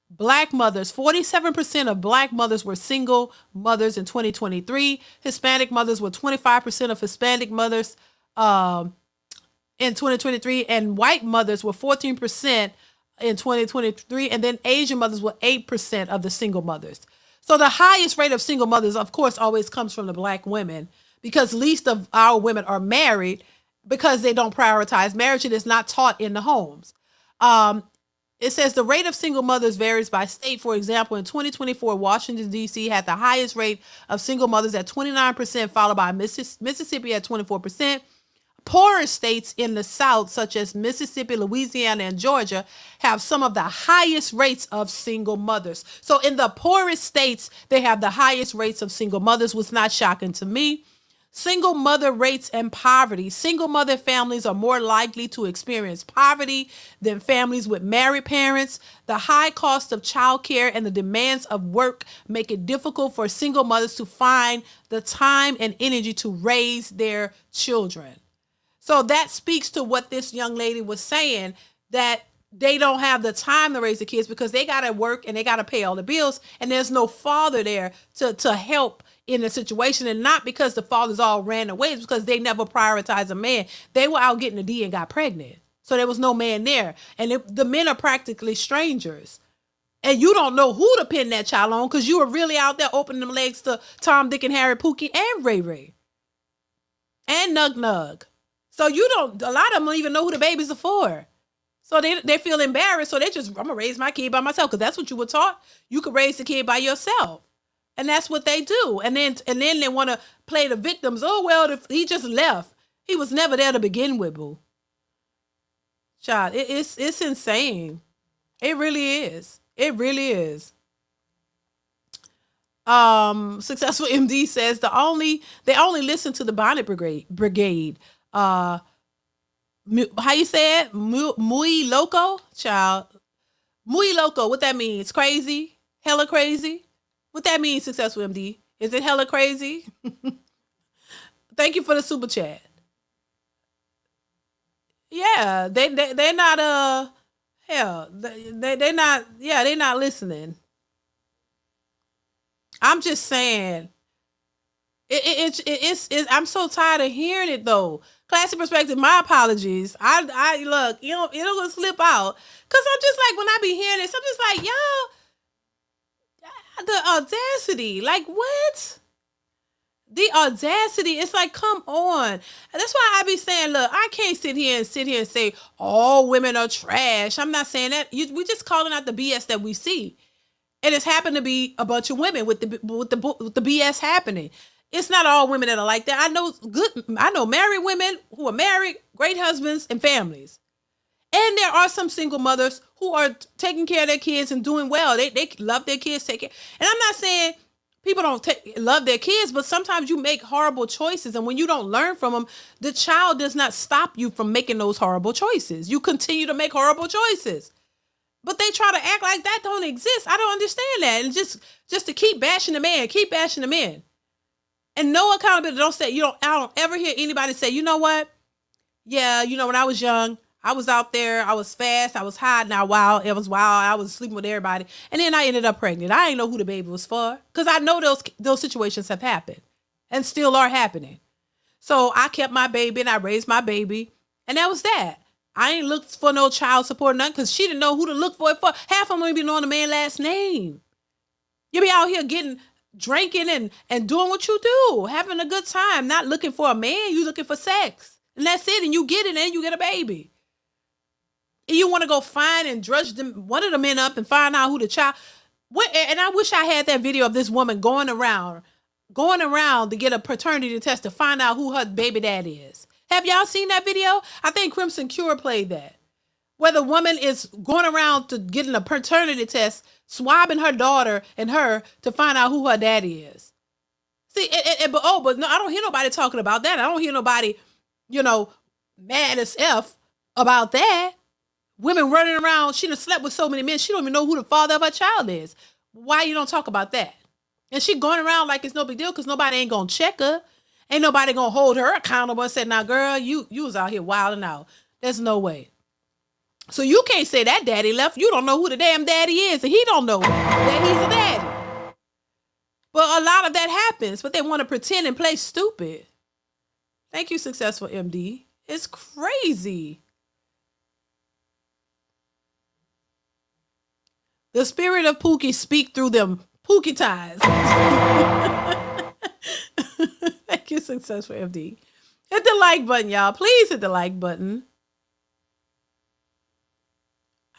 S1: Black mothers, 47% of Black mothers were single mothers in 2023. Hispanic mothers were 25% of Hispanic mothers in 2023. And white mothers were 14% in 2023. And then Asian mothers were 8% of the single mothers. So the highest rate of single mothers, of course, always comes from the Black women, because least of our women are married, because they don't prioritize marriage. It is not taught in the homes. It says the rate of single mothers varies by state. For example, in 2024, Washington, D.C. had the highest rate of single mothers at 29%, followed by Mississippi at 24%. Poorer states in the South, such as Mississippi, Louisiana, and Georgia, have some of the highest rates of single mothers. So in the poorest states, they have the highest rates of single mothers, was not shocking to me. Single mother rates and poverty. Single mother families are more likely to experience poverty than families with married parents. The high cost of childcare and the demands of work make it difficult for single mothers to find the time and energy to raise their children. So that speaks to what this young lady was saying, that they don't have the time to raise the kids because they got to work and they got to pay all the bills, and there's no father there to help in the situation. And not because the fathers all ran away, it's because they never prioritized a man. They were out getting a D and got pregnant. So there was no man there. And the men are practically strangers. And you don't know who to pin that child on, because you were really out there opening them legs to Tom, Dick, and Harry, Pookie, and Ray Ray. And Nug Nug. So a lot of them don't even know who the babies are for. So they feel embarrassed. So they just, I'm going to raise my kid by myself, because that's what you were taught. You could raise the kid by yourself. And that's what they do. And then they want to play the victims. Oh, well, he just left. He was never there to begin with, boo. Child, it's insane. It really is. It really is. Successful MD says they only listen to the Bonnet Brigade. How you say it? Muy loco, child. Muy loco. What that means? Crazy? Hella crazy? What that means, Successful MD? Is it hella crazy? Thank you for the super chat. Yeah, they're not hell. They're not, yeah, they're not listening. I'm just saying. It's I'm so tired of hearing it though. Classic perspective, my apologies. I look, it'll go slip out. Cause I'm just like, when I be hearing this, I'm just like, y'all, the audacity. Like, what? The audacity. It's like, come on. And that's why I be saying, look, I can't sit here and say all women are trash. I'm not saying that. We just calling out the BS that we see. And it's happened to be a bunch of women with the BS happening. It's not all women that are like that. I know married women who are married, great husbands and families. And there are some single mothers who are taking care of their kids and doing well. They love their kids, take care. And I'm not saying people don't love their kids, but sometimes you make horrible choices. And when you don't learn from them, the child does not stop you from making those horrible choices. You continue to make horrible choices. But they try to act like that don't exist. I don't understand that. And just to keep bashing the men. And no accountability. I don't ever hear anybody say, you know what? Yeah, when I was young, I was out there, I was fast, I was hot, now wild, I was sleeping with everybody. And then I ended up pregnant. I didn't know who the baby was for. Because I know those situations have happened and still are happening. So I kept my baby and I raised my baby. And that was that. I ain't looked for no child support or nothing, because she didn't know who to look for it for. Half of them don't even know the man's last name. You be out here drinking and doing what you do, having a good time, not looking for a man. You looking for sex. And that's it. And you get it and you get a baby. And you want to go find and drudge one of the men up and find out who the child. And I wish I had that video of this woman going around to get a paternity test to find out who her baby dad is. Have y'all seen that video? I think Crimson Cure played that. Where the woman is going around to getting a paternity test, swabbing her daughter and her to find out who her daddy is. See, but no, I don't hear nobody talking about that. I don't hear nobody, mad as F about that. Women running around, she done slept with so many men, she don't even know who the father of her child is. Why you don't talk about that? And she going around like it's no big deal because nobody ain't gonna check her. Ain't nobody gonna hold her accountable and say, now, girl, you was out here wilding out. There's no way. So you can't say that daddy left. You don't know who the damn daddy is, and he don't know that he's a daddy. But a lot of that happens, but they want to pretend and play stupid. Thank you, Successful MD. It's crazy. The spirit of Pookie speak through them Pookie ties. Thank you, Successful MD. Hit the like button, y'all. Please hit the like button.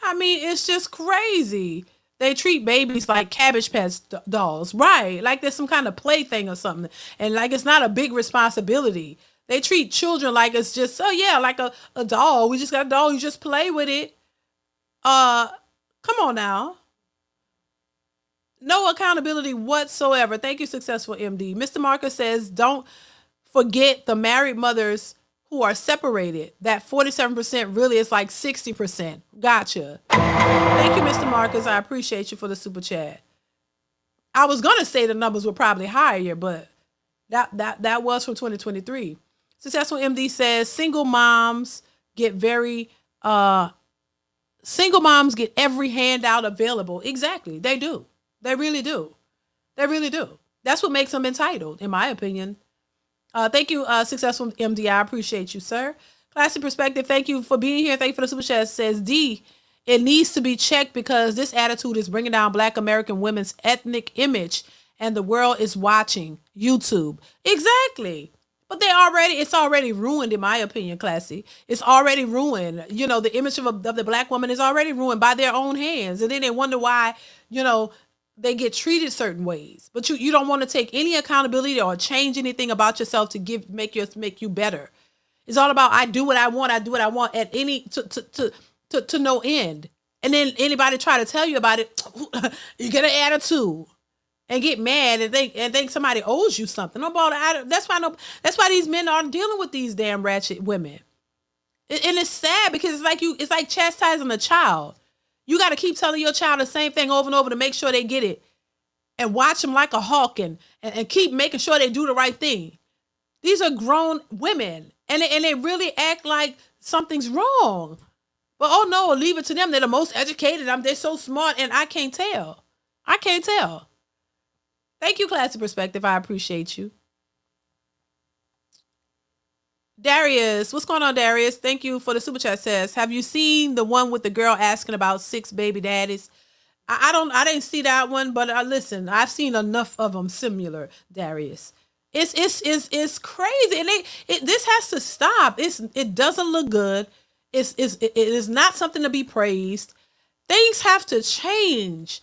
S1: I mean, it's just crazy. They treat babies like Cabbage Patch dolls, right? Like there's some kind of plaything or something. And like it's not a big responsibility. They treat children like it's just, like a doll. We just got a doll. You just play with it. Come on now. No accountability whatsoever. Thank you, Successful MD. Mr. Marcus says, don't forget the married mothers who are separated. That 47% really is like 60%. Gotcha. Thank you, Mr. Marcus. I appreciate you for the super chat. I was going to say the numbers were probably higher, but that was from 2023. Successful MD says single moms get every handout available. Exactly. They do. They really do. They really do. That's what makes them entitled, in my opinion. Thank you, Successful MD. I appreciate you, sir. Classic Perspective, thank you for being here. Thank you for the super chat. It says, D, it needs to be checked because this attitude is bringing down Black American women's ethnic image and the world is watching YouTube. Exactly. But it's already ruined, in my opinion, Classy. It's already ruined. You know, the image of the black woman is already ruined by their own hands. And then they wonder why, you know, they get treated certain ways. But you don't want to take any accountability or change anything about yourself to make you better. It's all about I do what I want, at any to no end. And then anybody try to tell you about it, you get an attitude and get mad and think somebody owes you something. That's why these men aren't dealing with these damn ratchet women. And it's sad because it's like chastising a child. You got to keep telling your child the same thing over and over to make sure they get it, and watch them like a hawk and keep making sure they do the right thing. These are grown women, and they really act like something's wrong. But oh no, leave it to them. They're the most educated. They're so smart, and I can't tell. Thank you, Classy Perspective. I appreciate you. Darius, what's going on, Darius? Thank you for the super chat. Says, have you seen the one with the girl asking about 6 baby daddies? I didn't see that one, but listen, I've seen enough of them similar, Darius. It's crazy, and this has to stop. It doesn't look good. It is not something to be praised. Things have to change,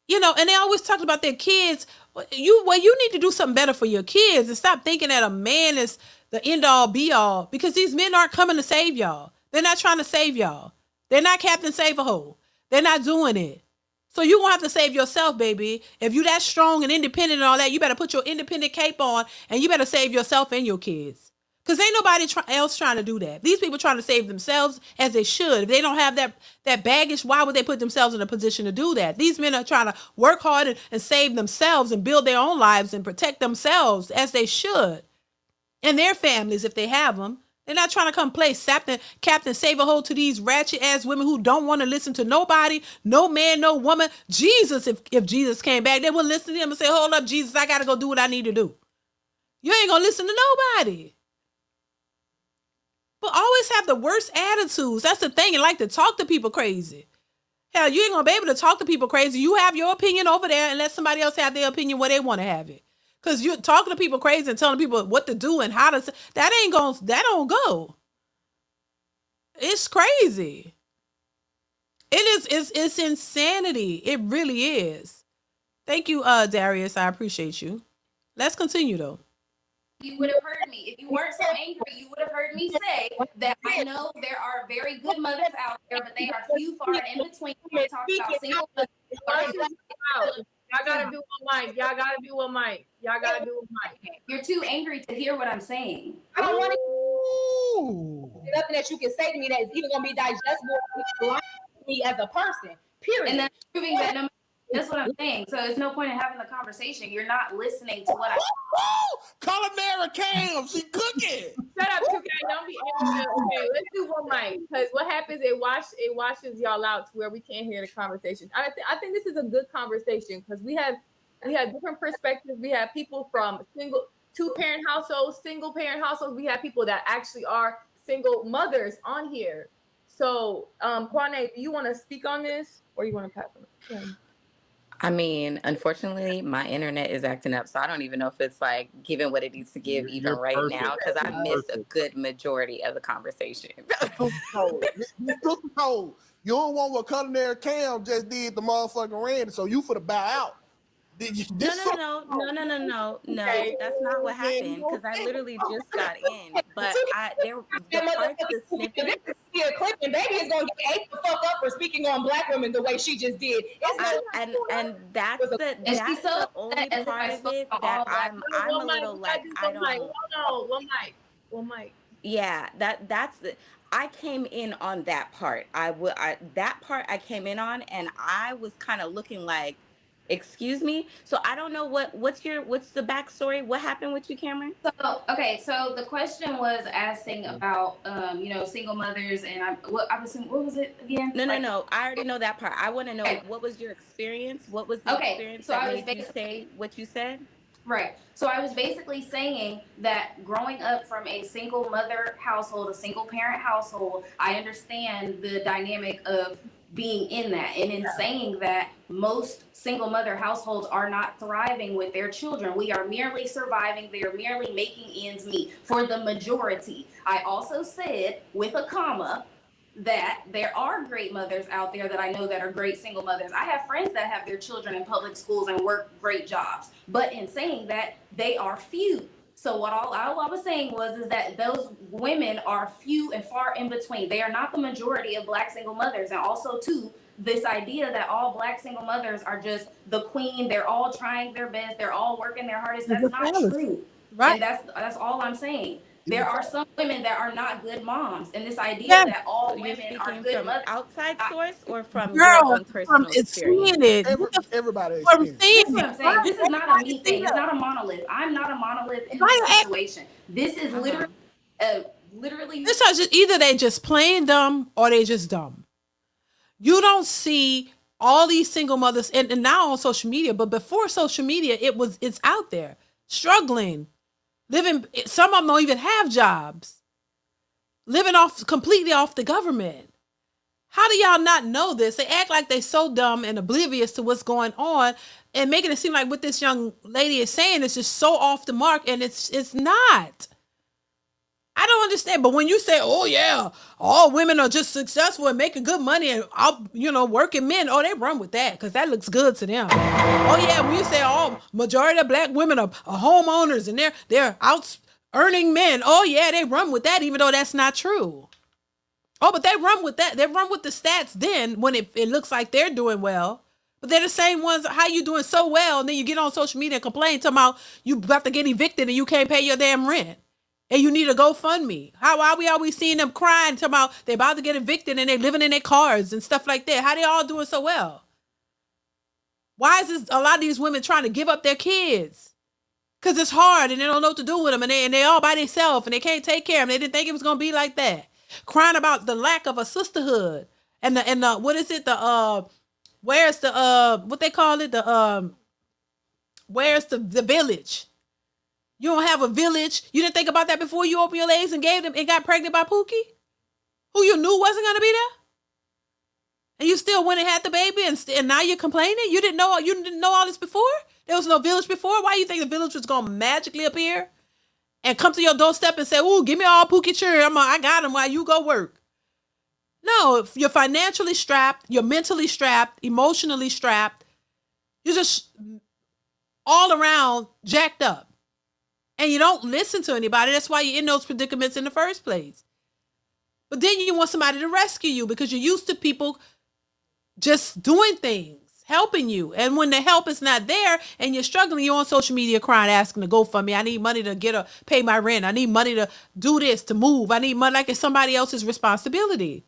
S1: you know. And they always talk about their kids. You need to do something better for your kids and stop thinking that a man is the end all be all, because these men aren't coming to save y'all. They're not trying to save y'all. They're not Captain Save-A-Hole. They're not doing it. So you're going to have to save yourself, baby. If you that strong and independent and all that, you better put your independent cape on and you better save yourself and your kids. Because ain't nobody else trying to do that. These people trying to save themselves, as they should. If they don't have that baggage, why would they put themselves in a position to do that? These men are trying to work hard and save themselves and build their own lives and protect themselves, as they should. And their families, if they have them. They're not trying to come play Captain Save-A-Hole to these ratchet ass women who don't want to listen to nobody, no man, no woman. Jesus, if Jesus came back, they would listen to him and say, hold up, Jesus, I got to go do what I need to do. You ain't going to listen to nobody. But always have the worst attitudes. That's the thing. And like to talk to people crazy. Hell, you ain't going to be able to talk to people crazy. You have your opinion over there and let somebody else have their opinion where they want to have it. Because you're talking to people crazy and telling people what to do and how to, that don't go. It's crazy. It's insanity. It really is. Thank you, Darius. I appreciate you. Let's continue though.
S2: You would have heard me. If you weren't so angry, you would have heard me say that I know there are very good mothers out there, but they are few far in between. We're talking about single mothers.
S3: Y'all gotta do one mic. Y'all gotta do one mic. Y'all gotta do one mic.
S2: You're too angry to hear what I'm saying.
S3: I don't want to. Nothing that you can say to me that is even gonna be digestible to me as a person. Period.
S2: And that's proving that no. That's what I'm saying. So there's no point in having the conversation. You're not listening to what I.
S6: Culinary Cam, she cooking.
S3: Shut up, 2K. Don't be angry. Okay, let's do one mic. Because what happens? It washes y'all out to where we can't hear the conversation. I think this is a good conversation because we have different perspectives. We have people from two-parent households, single-parent households. We have people that actually are single mothers on here. So, Kwane, do you want to speak on this, or you want to pass on it?
S7: I mean, unfortunately, my internet is acting up, so I don't even know if it's like giving what it needs to give even right now, because I missed a good majority of the conversation.
S6: You don't want what Culinary Cam just did the motherfucking Randy, so you for the bow out.
S7: No. That's not what happened, because I literally just got in. But the parts of the snippet.
S3: A clip, and baby is gonna get ate the fuck up for speaking on black women the way she just did.
S7: And that's the only part of it that I'm a little like, I don't.
S3: One mic.
S7: Yeah, that's the. I came in on that part. That part I came in on, and I was kind of looking like, excuse me. So I don't know what's the backstory? What happened with you, Cameron?
S2: So the question was asking about single mothers, and what was it again?
S7: No. I already know that part. I want to know what was your experience? What was the experience that made you say what you said?
S2: Right. So I was basically saying that growing up from a single mother household, a single parent household, I understand the dynamic of being in that, and in saying that most single mother households are not thriving with their children. We are merely surviving. They are merely making ends meet for the majority. I also said, with a comma, that there are great mothers out there that I know that are great single mothers. I have friends that have their children in public schools and work great jobs. But in saying that, they are few. So what all I was saying is that those women are few and far in between. They are not the majority of Black single mothers. And also, too, this idea that all Black single mothers are just the queen, they're all trying their best, they're all working their hardest. That's not true. Right. And that's all I'm saying. There are some women that are not good moms, and this idea that all women are good mothers.
S7: Outside source or from your own personal experience?
S6: Everybody
S2: From seeing this is what I'm saying. This is not a me thing. It's not a monolith. I'm not a monolith in this situation. This is literally.
S1: This is just either they just plain dumb or they just dumb. You don't see all these single mothers, and now on social media, but before social media, it's out there struggling. Living, some of them don't even have jobs. Living completely off the government. How do y'all not know this? They act like they're so dumb and oblivious to what's going on, and making it seem like what this young lady is saying is just so off the mark, and it's not. I don't understand. But when you say, "Oh yeah, all women are just successful and making good money and working men," oh, they run with that because that looks good to them. Oh yeah, when you say all majority of Black women are homeowners and they're out earning men, oh yeah, they run with that, even though that's not true. Oh, but they run with that. They run with the stats then when it looks like they're doing well. But they're the same ones. How you doing so well, and then you get on social media and complain talking about you about to get evicted and you can't pay your damn rent. And you need a GoFundMe. How are we always seeing them crying, talking about they're about to get evicted and they're living in their cars and stuff like that? How they all doing so well? Why is this a lot of these women trying to give up their kids? Because it's hard and they don't know what to do with them, and they all by themselves and they can't take care of them. They didn't think it was going to be like that. Crying about the lack of a sisterhood and the what is it? Where's the what they call it? Where's the village? You don't have a village. You didn't think about that before you opened your legs and gave them and got pregnant by Pookie, who you knew wasn't going to be there, and you still went and had the baby, and now you're complaining. You didn't know all this before. There was no village before. Why you think the village was going to magically appear and come to your doorstep and say, "Ooh, give me all Pookie children. I got them while you go work"? No, if you're financially strapped, you're mentally strapped, emotionally strapped. You're just all around jacked up. And you don't listen to anybody. That's why you're in those predicaments in the first place. But then you want somebody to rescue you because you're used to people just doing things, helping you. And when the help is not there and you're struggling, you're on social media crying, asking to GoFundMe. I need money to pay my rent. I need money to do this, to move. I need money like it's somebody else's responsibility.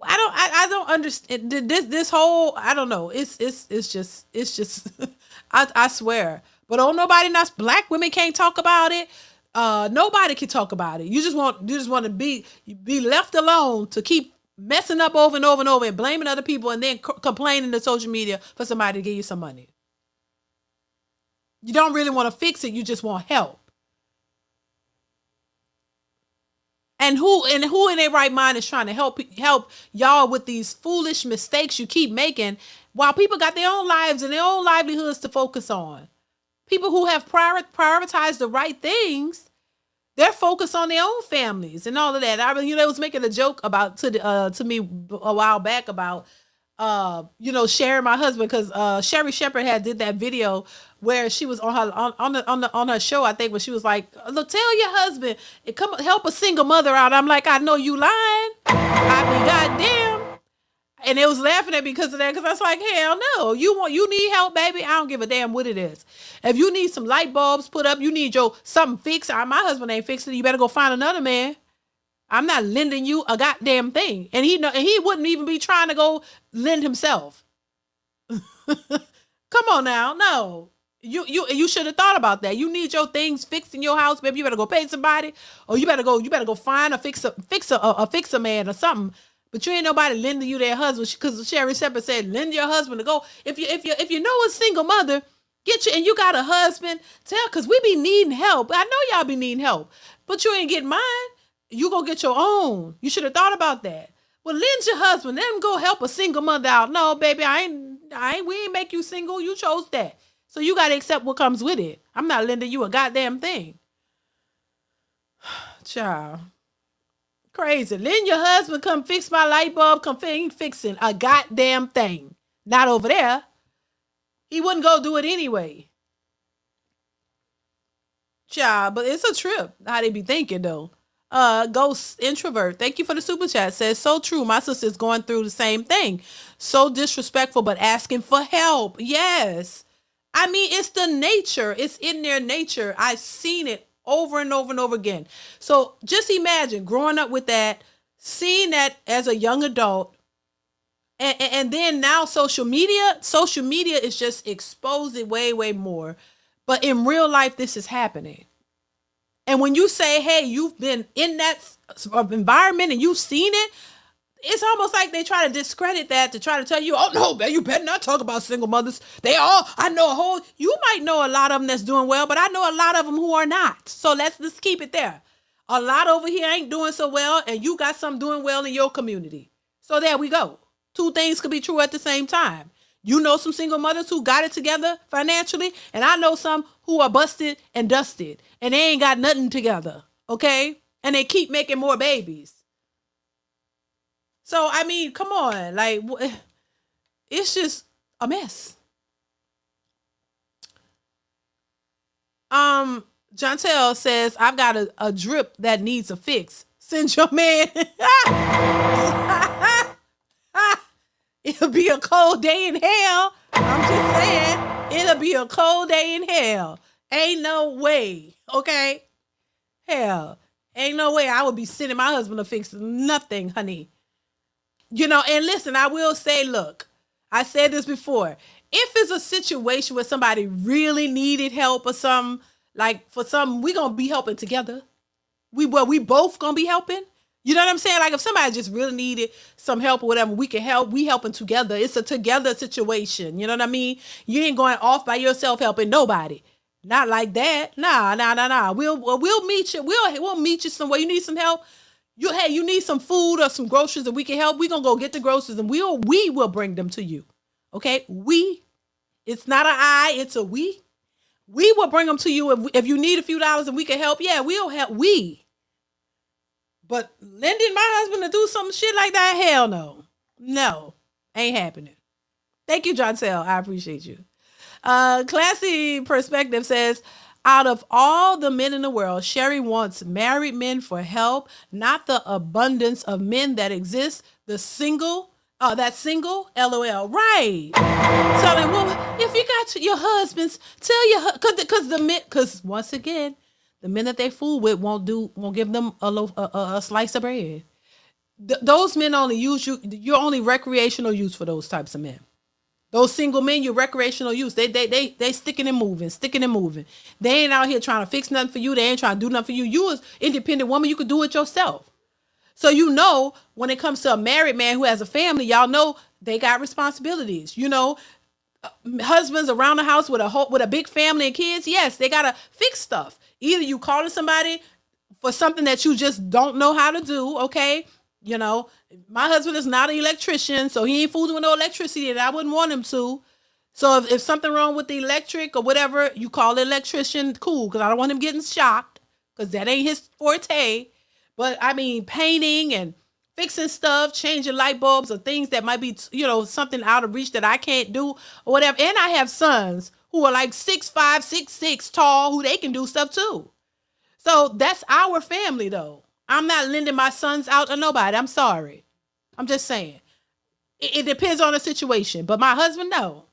S1: I don't understand this whole, I don't know. It's just I swear. But nobody, not Black women can't talk about it. Nobody can talk about it. You just want to be left alone to keep messing up over and over and over and blaming other people and then complaining to social media for somebody to give you some money. You don't really want to fix it. You just want help. And who in their right mind is trying to help y'all with these foolish mistakes you keep making while people got their own lives and their own livelihoods to focus on? People who have prioritized the right things, they're focused on their own families and all of that. I was making a joke about to me a while back about sharing my husband, because Sherry Shepherd did that video where she was on her show, I think, when she was like, "Look, tell your husband, come help a single mother out." I'm like, I know you lying. I mean, goddamn. And it was laughing at me because of that, because I was like, hell no, you need help, baby. I don't give a damn what it is. If you need some light bulbs put up, you need something fixed. My husband ain't fixing it. You better go find another man. I'm not lending you a goddamn thing. And he wouldn't even be trying to go lend himself. Come on now. No. You should have thought about that. You need your things fixed in your house, baby. You better go pay somebody, or you better go find a fixer man or something. But you ain't nobody lending you their husband, because Sherry Shepherd said, lend your husband to go. If you know a single mother, and you got a husband, because we be needing help. I know y'all be needing help, but you ain't getting mine. You go get your own. You should have thought about that. Well, lend your husband. Let him go help a single mother out. No, baby, we ain't make you single. You chose that. So you got to accept what comes with it. I'm not lending you a goddamn thing. Child. Crazy. Lend your husband come fix my light bulb. Ain't fixing a goddamn thing. Not over there. He wouldn't go do it anyway. Child, but it's a trip. How they be thinking though. Ghost introvert. Thank you for the super chat. Says so true. My sister's going through the same thing. So disrespectful, but asking for help. Yes. I mean, it's the nature. It's in their nature. I've seen it over and over and over again. So just imagine growing up with that, seeing that as a young adult, and then now social media is just exposing way, way more. But in real life, this is happening. And when you say, hey, you've been in that environment and you've seen it, it's almost like they try to discredit that to try to tell you, oh, no, man, you better not talk about single mothers. You might know a lot of them that's doing well, but I know a lot of them who are not. So let's just keep it there. A lot over here ain't doing so well, and you got some doing well in your community. So there we go. Two things could be true at the same time. You know some single mothers who got it together financially, and I know some who are busted and dusted, and they ain't got nothing together, okay? And they keep making more babies. So, I mean, come on. Like, it's just a mess. Jontel says, I've got a drip that needs a fix. Send your man. It'll be a cold day in hell. I'm just saying, it'll be a cold day in hell. Ain't no way, okay? Hell, ain't no way I would be sending my husband to fix nothing, honey. You know, and listen, I will say, look, I said this before. If it's a situation where somebody really needed help or something, like for something, we gonna be helping together. We both gonna be helping. You know what I'm saying? Like if somebody just really needed some help or whatever, we can help. We helping together. It's a together situation. You know what I mean? You ain't going off by yourself helping nobody. Not like that. Nah. We'll meet you. We'll meet you somewhere. You need some help. You need some food or some groceries and we can help. We gonna go get the groceries and we will bring them to you. Okay? It's not an I, it's a we. We will bring them to you if you need a few dollars and we can help. Yeah, we'll help. But lending my husband to do some shit like that, hell no. No, ain't happening. Thank you, John Sell. I appreciate you. Classy Perspective says, out of all the men in the world, Sherry wants married men for help, not the abundance of men that exist. That single, LOL. Right. Telling, well, if you got your husbands, tell your, because once again, the men that they fool with won't give them a slice of bread. Those men only use you. You're only recreational use for those types of men. Those single men, you're recreational use. They sticking and moving. They ain't out here trying to fix nothing for you. They ain't trying to do nothing for you. You as independent woman, you could do it yourself. So you know, when it comes to a married man who has a family, y'all know they got responsibilities. You know, husbands around the house with a big family and kids. Yes, they gotta fix stuff. Either you calling somebody for something that you just don't know how to do. Okay, you know, my husband is not an electrician, so he ain't fooling with no electricity, and I wouldn't want him to. So if something wrong with the electric or whatever, you call the electrician. Cool, because I don't want him getting shocked, because that ain't his forte. But I mean, painting and fixing stuff, changing light bulbs or things that might be, something out of reach that I can't do or whatever. And I have sons who are like 6'5", 6'6" tall, who they can do stuff too. So that's our family though. I'm not lending my sons out to nobody. I'm sorry. I'm just saying. It depends on the situation. But my husband, no.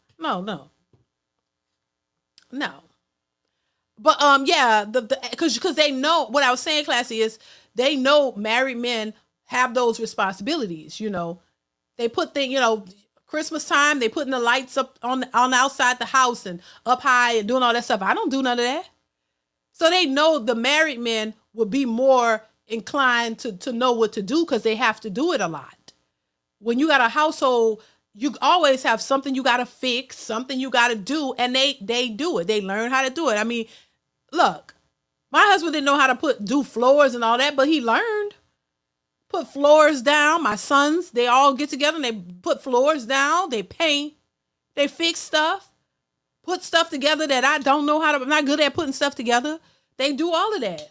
S1: But yeah, because they know what I was saying, Classy, is they know married men have those responsibilities. You know, they put things, Christmas time, they putting the lights up on outside the house and up high and doing all that stuff. I don't do none of that. So they know the married men will be more inclined to know what to do because they have to do it a lot. When you got a household, you always have something you got to fix, something you got to do, and they do it. They learn how to do it. I mean, look, my husband didn't know how to do floors and all that, but he learned. put floors down. My sons, they all get together and they put floors down. They paint. They fix stuff. Put stuff together that I don't know how to. I'm not good at putting stuff together. They do all of that.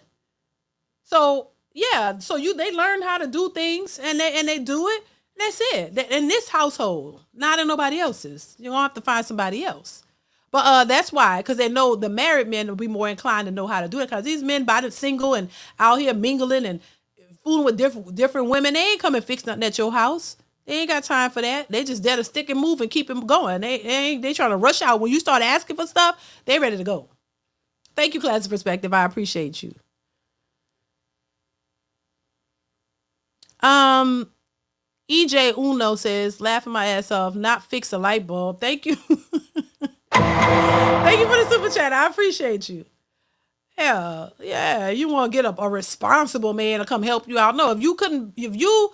S1: So yeah, so they learn how to do things and they do it. That's it. In this household, not in nobody else's. You're gonna have to find somebody else. But that's why, because they know the married men will be more inclined to know how to do it. Because these men, by the single and out here mingling and fooling with different women, they ain't come and fix nothing at your house. They ain't got time for that. They just there to stick and move and keep them going. They trying to rush out. When you start asking for stuff, they ready to go. Thank you, Class of Perspective. I appreciate you. EJ Uno says, laughing my ass off, not fix a light bulb. Thank you. Thank you for the super chat. I appreciate you. Hell, yeah. You want to get a responsible man to come help you out. No, if you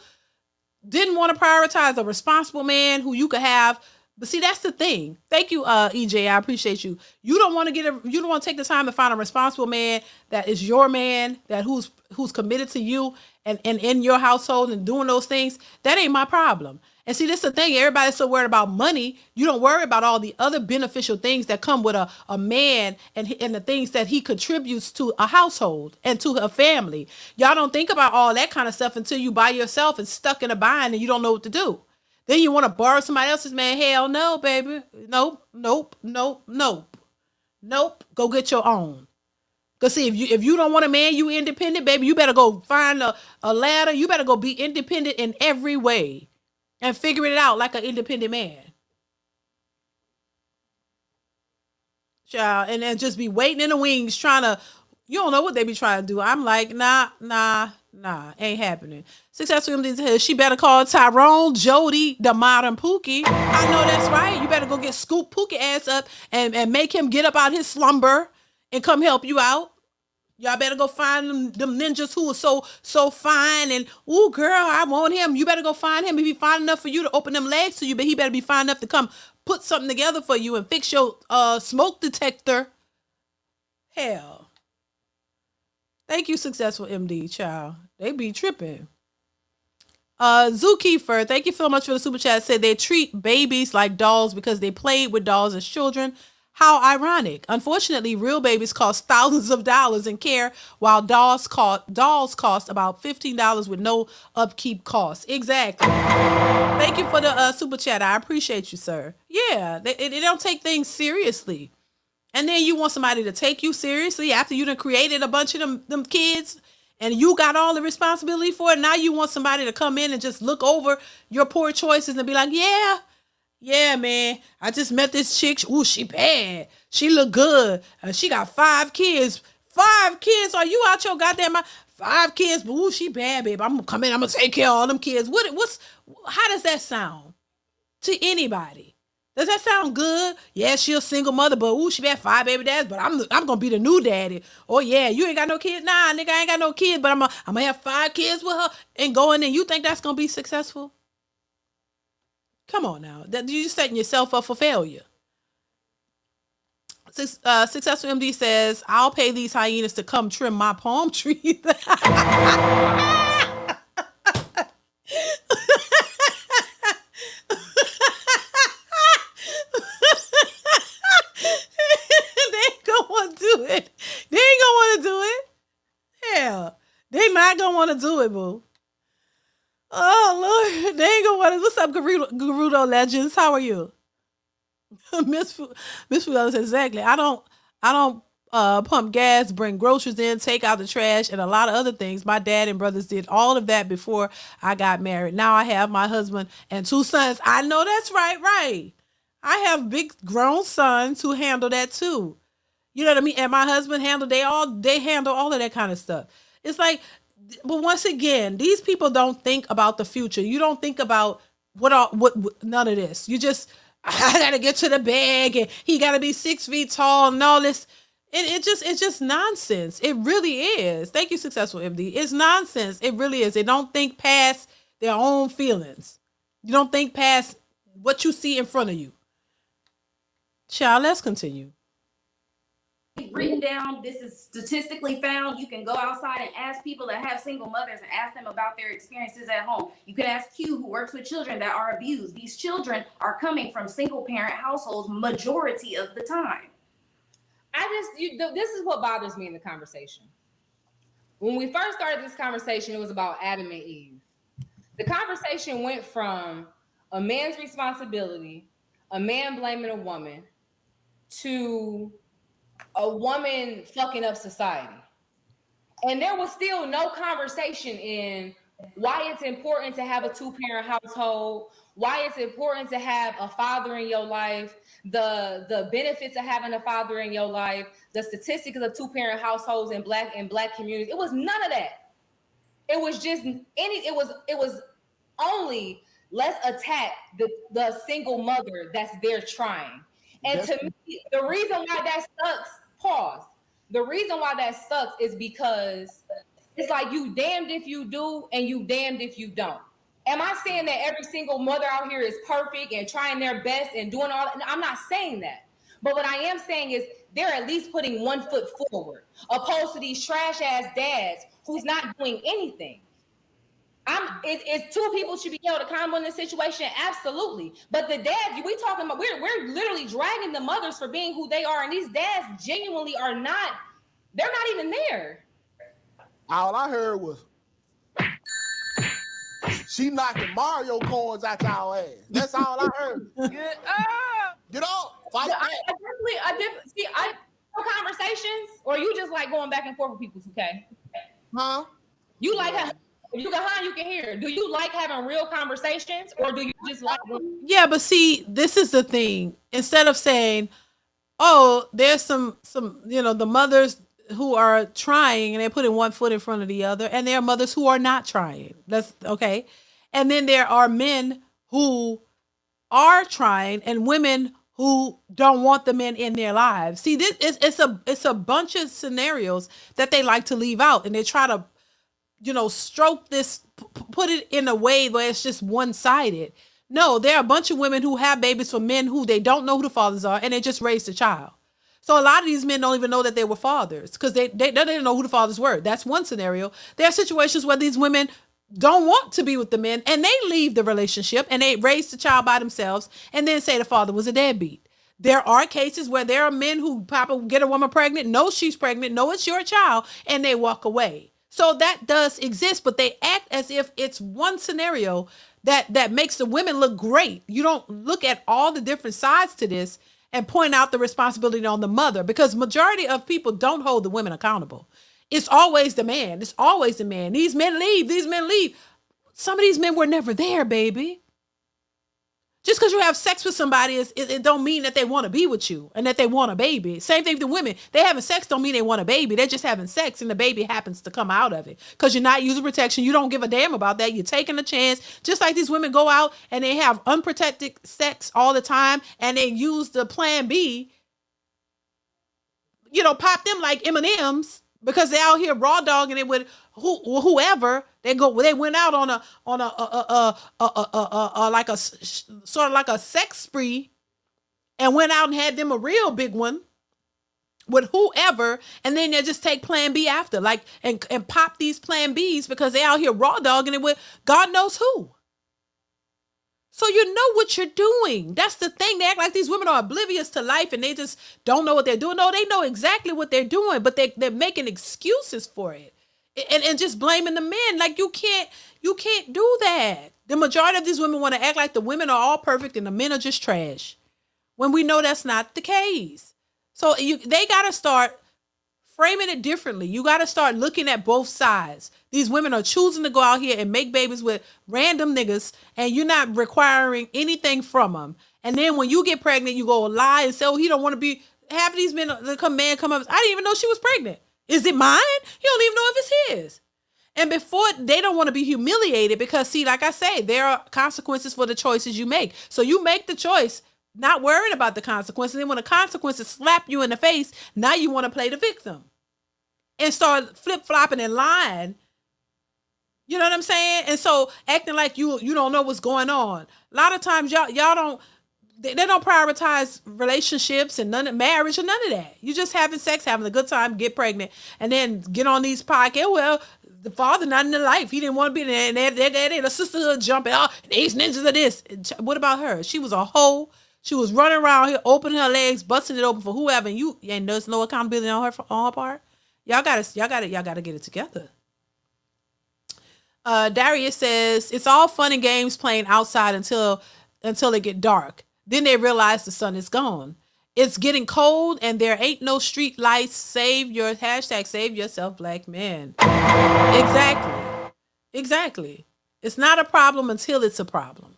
S1: didn't want to prioritize a responsible man who you could have. But see, that's the thing. Thank you, EJ. I appreciate you. You don't want to take the time to find a responsible man that is your man, that who's committed to you and in your household and doing those things. That ain't my problem. And see, this is the thing. Everybody's so worried about money. You don't worry about all the other beneficial things that come with a man and the things that he contributes to a household and to a family. Y'all don't think about all that kind of stuff until you by yourself and stuck in a bind and you don't know what to do. Then you want to borrow somebody else's man. Hell no, baby. Nope. Go get your own. Because see, if you don't want a man, you independent, baby, you better go find a ladder. You better go be independent in every way and figure it out like an independent man. Child, and then just be waiting in the wings trying to, you don't know what they be trying to do. I'm like, nah, ain't happening. Successful MD says she better call Tyrone, Jody, the modern Pookie. I know that's right. You better go get Scoop Pookie ass up and make him get up out his slumber and come help you out. Y'all better go find them ninjas who are so fine and, ooh, girl, I want him. You better go find him. If he fine enough for you to open them legs to you, but he better be fine enough to come put something together for you and fix your smoke detector. Hell. Thank you, Successful MD, child. They be tripping. Zookeeper, thank you so much for the super chat. Said they treat babies like dolls because they played with dolls as children. How ironic. Unfortunately, real babies cost thousands of dollars in care, while dolls cost about $15 with no upkeep costs. Exactly. Thank you for the super chat. I appreciate you, sir. Yeah, they don't take things seriously. And then you want somebody to take you seriously after you done created a bunch of them kids and you got all the responsibility for it. Now you want somebody to come in and just look over your poor choices and be like, yeah, man, I just met this chick. Ooh, she bad. She look good. She got 5 kids. 5 kids? Are you out your goddamn mind? 5 kids, but ooh, she bad, babe. I'm gonna come in. I'm gonna take care of all them kids. How does that sound to anybody? Does that sound good? Yeah, she a single mother, but ooh, she had 5 baby dads. But I'm gonna be the new daddy. Oh yeah, you ain't got no kids. Nah, nigga, I ain't got no kids. But I'm gonna have 5 kids with her and go in. And you think that's gonna be successful? Come on now. You're setting yourself up for failure. Successful MD says, I'll pay these hyenas to come trim my palm tree. They ain't gonna want to do it. They ain't gonna want to do it. Hell, they not gonna want to do it, boo. Oh Lord, they ain't gonna want to. What's up, Gerudo Legends? How are you? Miss Fudo says exactly. I don't pump gas, bring groceries in, take out the trash, and a lot of other things. My dad and brothers did all of that before I got married. Now I have my husband and 2 sons. I know that's right. I have big grown sons who handle that too. You know what I mean? And my husband they handle all of that kind of stuff. It's like, but once again, these people don't think about the future. You don't think about what none of this. You just, I gotta get to the bag and he gotta be 6 feet tall and all this. It's just nonsense. It really is. Thank you, Successful MD. It's nonsense. It really is. They don't think past their own feelings. You don't think past what you see in front of you. Child, let's continue.
S2: written down. This is statistically found. You can go outside and ask people that have single mothers and ask them about their experiences at home. You can ask Q, who works with children that are abused. These children are coming from single parent households majority of the time.
S3: This is what bothers me in the conversation. When we first started this conversation, it was about Adam and Eve. The conversation went from a man's responsibility, a man blaming a woman, to a woman fucking up society. And there was still no conversation in why it's important to have a two-parent household, why it's important to have a father in your life, the benefits of having a father in your life, the statistics of two-parent households in black communities. It was none of that. It was just it was only let's attack the single mother that's there trying. And to me, the reason why that sucks, the reason why that sucks is because it's like you damned if you do and you damned if you don't. Am I saying that every single mother out here is perfect and trying their best and doing all that? I'm not saying that. But what I am saying is they're at least putting one foot forward, opposed to these trash ass dads who's not doing anything. It's two people should be held accountable in this situation, absolutely. But the dads, we talking about, we're literally dragging the mothers for being who they are, and these dads genuinely are not. They're not even there.
S6: All I heard was she knocking Mario coins out y'all ass. That's all I heard. Get off. Fight back.
S3: I definitely see. I conversations, or you just like going back and forth with people, okay?
S6: Huh?
S3: You like how you can hear. Do you like having real conversations, or do you just like?
S1: Yeah, but see, this is the thing. Instead of saying, "Oh, there's some, the mothers who are trying and they're putting one foot in front of the other, and there are mothers who are not trying." That's okay. And then there are men who are trying and women who don't want the men in their lives. See, this is it's a bunch of scenarios that they like to leave out, and they try to stroke this, put it in a way where it's just one-sided. No, there are a bunch of women who have babies for men who they don't know who the fathers are, and they just raised a child. So a lot of these men don't even know that they were fathers because they didn't know who the fathers were. That's one scenario. There are situations where these women don't want to be with the men and they leave the relationship and they raise the child by themselves and then say the father was a deadbeat. There are cases where there are men who get a woman pregnant, know she's pregnant, know it's your child, and they walk away. So that does exist, but they act as if it's one scenario that makes the women look great. You don't look at all the different sides to this and point out the responsibility on the mother, because majority of people don't hold the women accountable. It's always the man. It's always the man. These men leave. These men leave. Some of these men were never there, baby. Just because you have sex with somebody, it don't mean that they want to be with you and that they want a baby. Same thing with the women. They having sex don't mean they want a baby. They're just having sex and the baby happens to come out of it. Because you're not using protection. You don't give a damn about that. You're taking a chance. Just like these women go out and they have unprotected sex all the time and they use the plan B, pop them like M&Ms. Because they're out here raw dogging it with whoever. They went out on a like a sort of like a sex spree, and went out and had them a real big one with whoever, and then they just take Plan B after, like and pop these Plan Bs because they out here raw dogging it with God knows who. So you know what you're doing. That's the thing. They act like these women are oblivious to life and they just don't know what they're doing. No, they know exactly what they're doing, but they're making excuses for it and just blaming the men. Like you can't do that. The majority of these women want to act like the women are all perfect and the men are just trash, when we know that's not the case. So they got to start framing it differently. You got to start looking at both sides. These women are choosing to go out here and make babies with random niggas, and you're not requiring anything from them. And then when you get pregnant, you go lie and say, "Oh, he don't want to be." Half of these men, come up, I didn't even know she was pregnant. Is it mine? He don't even know if it's his. And before, they don't want to be humiliated because, see, like I say, there are consequences for the choices you make. So you make the choice, not worried about the consequences. And then when the consequences slap you in the face, now you want to play the victim and start flip-flopping and lying. You know what I'm saying? And so acting like you don't know what's going on. A lot of times y'all don't, they don't prioritize relationships and none of marriage or none of that. You just having sex, having a good time, get pregnant, and then get on these podcasts. Well, the father not in the life. He didn't want to be there, and the sisterhood jumping. Oh, these ninjas are this. What about her? She was a hoe. She was running around here, opening her legs, busting it open for whoever, and there's no accountability on her part. Y'all gotta get it together. Darius says it's all fun and games playing outside until it get dark. Then they realize the sun is gone. It's getting cold and there ain't no street lights. Save yourself, black men. Exactly. It's not a problem until it's a problem.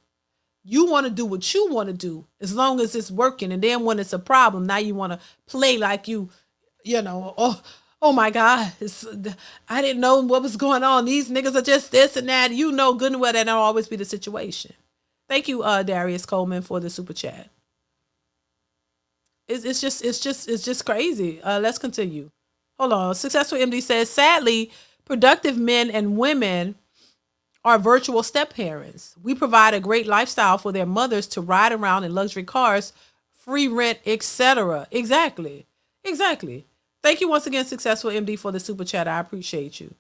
S1: You want to do what you want to do as long as it's working. And then when it's a problem, now you want to play like you know, oh my God, I didn't know what was going on. These niggas are just this and that. You know good and well that don't always be the situation. Thank you, Darius Coleman, for the super chat. It's just crazy. Let's continue. Hold on. Successful MD says, sadly, productive men and women are virtual step parents. We provide a great lifestyle for their mothers to ride around in luxury cars, free rent, etc. Exactly. Thank you once again, Successful MD, for the super chat. I appreciate you.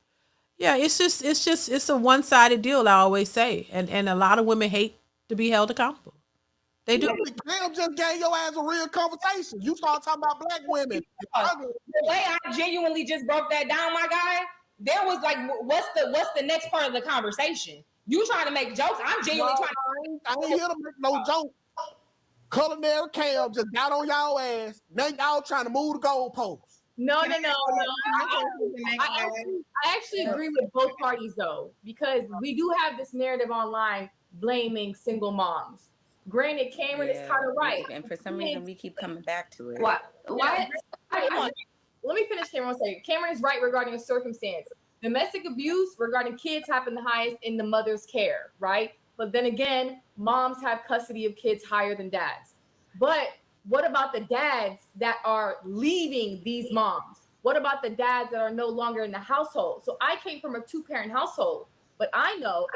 S1: Yeah, it's a one-sided deal, I always say. And a lot of women hate to be held accountable. They do.
S6: Cam just gave your ass a real conversation. You start talking about black women.
S3: The way I genuinely just broke that down, my guy, there was like, what's the next part of the conversation? You trying to make jokes? I'm genuinely trying to.
S6: I ain't here to make no joke. Culinary Cam just got on y'all ass. Now y'all trying to move the goalposts.
S8: No. I actually agree with both parties though, because we do have this narrative online blaming single moms. Granted, Cameron is kind of right,
S7: and for some reason we keep coming back to it.
S8: What? Let me finish, Cameron. 1 second. Cameron is right regarding a circumstance. Domestic abuse regarding kids happen the highest in the mother's care, right? But then again, moms have custody of kids higher than dads. But what about the dads that are leaving these moms? What about the dads that are no longer in the household? So I came from a 2-parent household, but I know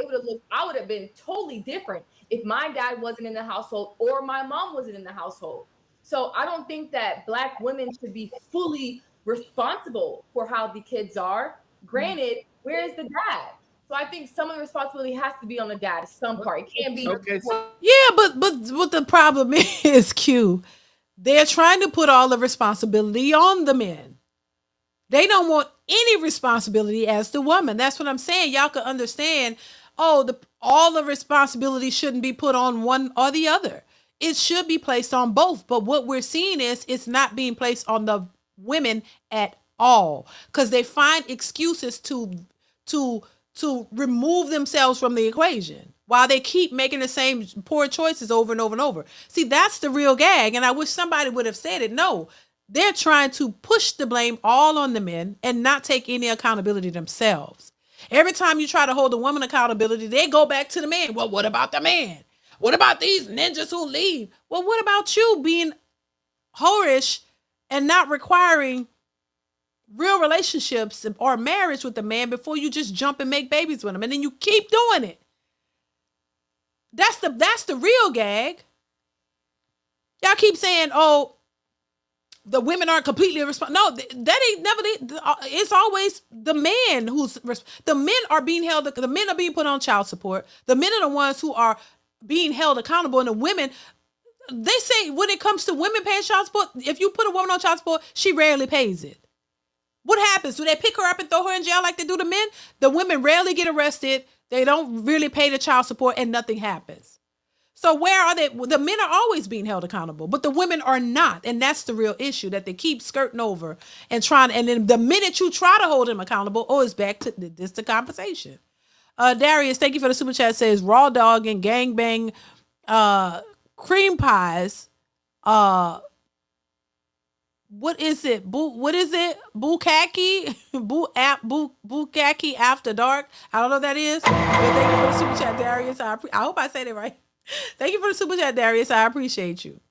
S8: I would have been totally different if my dad wasn't in the household or my mom wasn't in the household. So I don't think that black women should be fully responsible for how the kids are. Granted, where is the dad? So I think some of the responsibility has to be on the dad. Some part. It can't be.
S4: Okay.
S1: Yeah, but what the problem is, Q, they're trying to put all the responsibility on the men. They don't want any responsibility as the woman. That's what I'm saying. Y'all can understand. All the responsibility shouldn't be put on one or the other. It should be placed on both. But what we're seeing is it's not being placed on the women at all, because they find excuses to remove themselves from the equation while they keep making the same poor choices over and over and over. See, that's the real gag. And I wish somebody would have said it. No, they're trying to push the blame all on the men and not take any accountability themselves. Every time you try to hold a woman accountability, they go back to the man. Well, what about the man? What about these ninjas who leave? Well, what about you being whorish and not requiring real relationships or marriage with the man before you just jump and make babies with him, and then you keep doing it? That's the real gag. Y'all keep saying, "Oh, the women aren't completely responsible." No, that ain't never. It's always the man the men are being held. The men are being put on child support. The men are the ones who are being held accountable, and the women. They say when it comes to women paying child support, if you put a woman on child support, she rarely pays it. What happens? Do they pick her up and throw her in jail like they do the men? The women rarely get arrested. They don't really pay the child support, and nothing happens. So where are they? The men are always being held accountable, but the women are not. And that's the real issue that they keep skirting over and trying. And then the minute you try to hold them accountable, it's back to this the conversation. Darius, thank you for the super chat. Says raw dog and gangbang cream pies. What is it? What is it? Bukkake? Bukkake after dark. I don't know what that is. But thank you for the super chat, Darius. I hope I said it right. Thank you for the super chat, Darius. I appreciate you.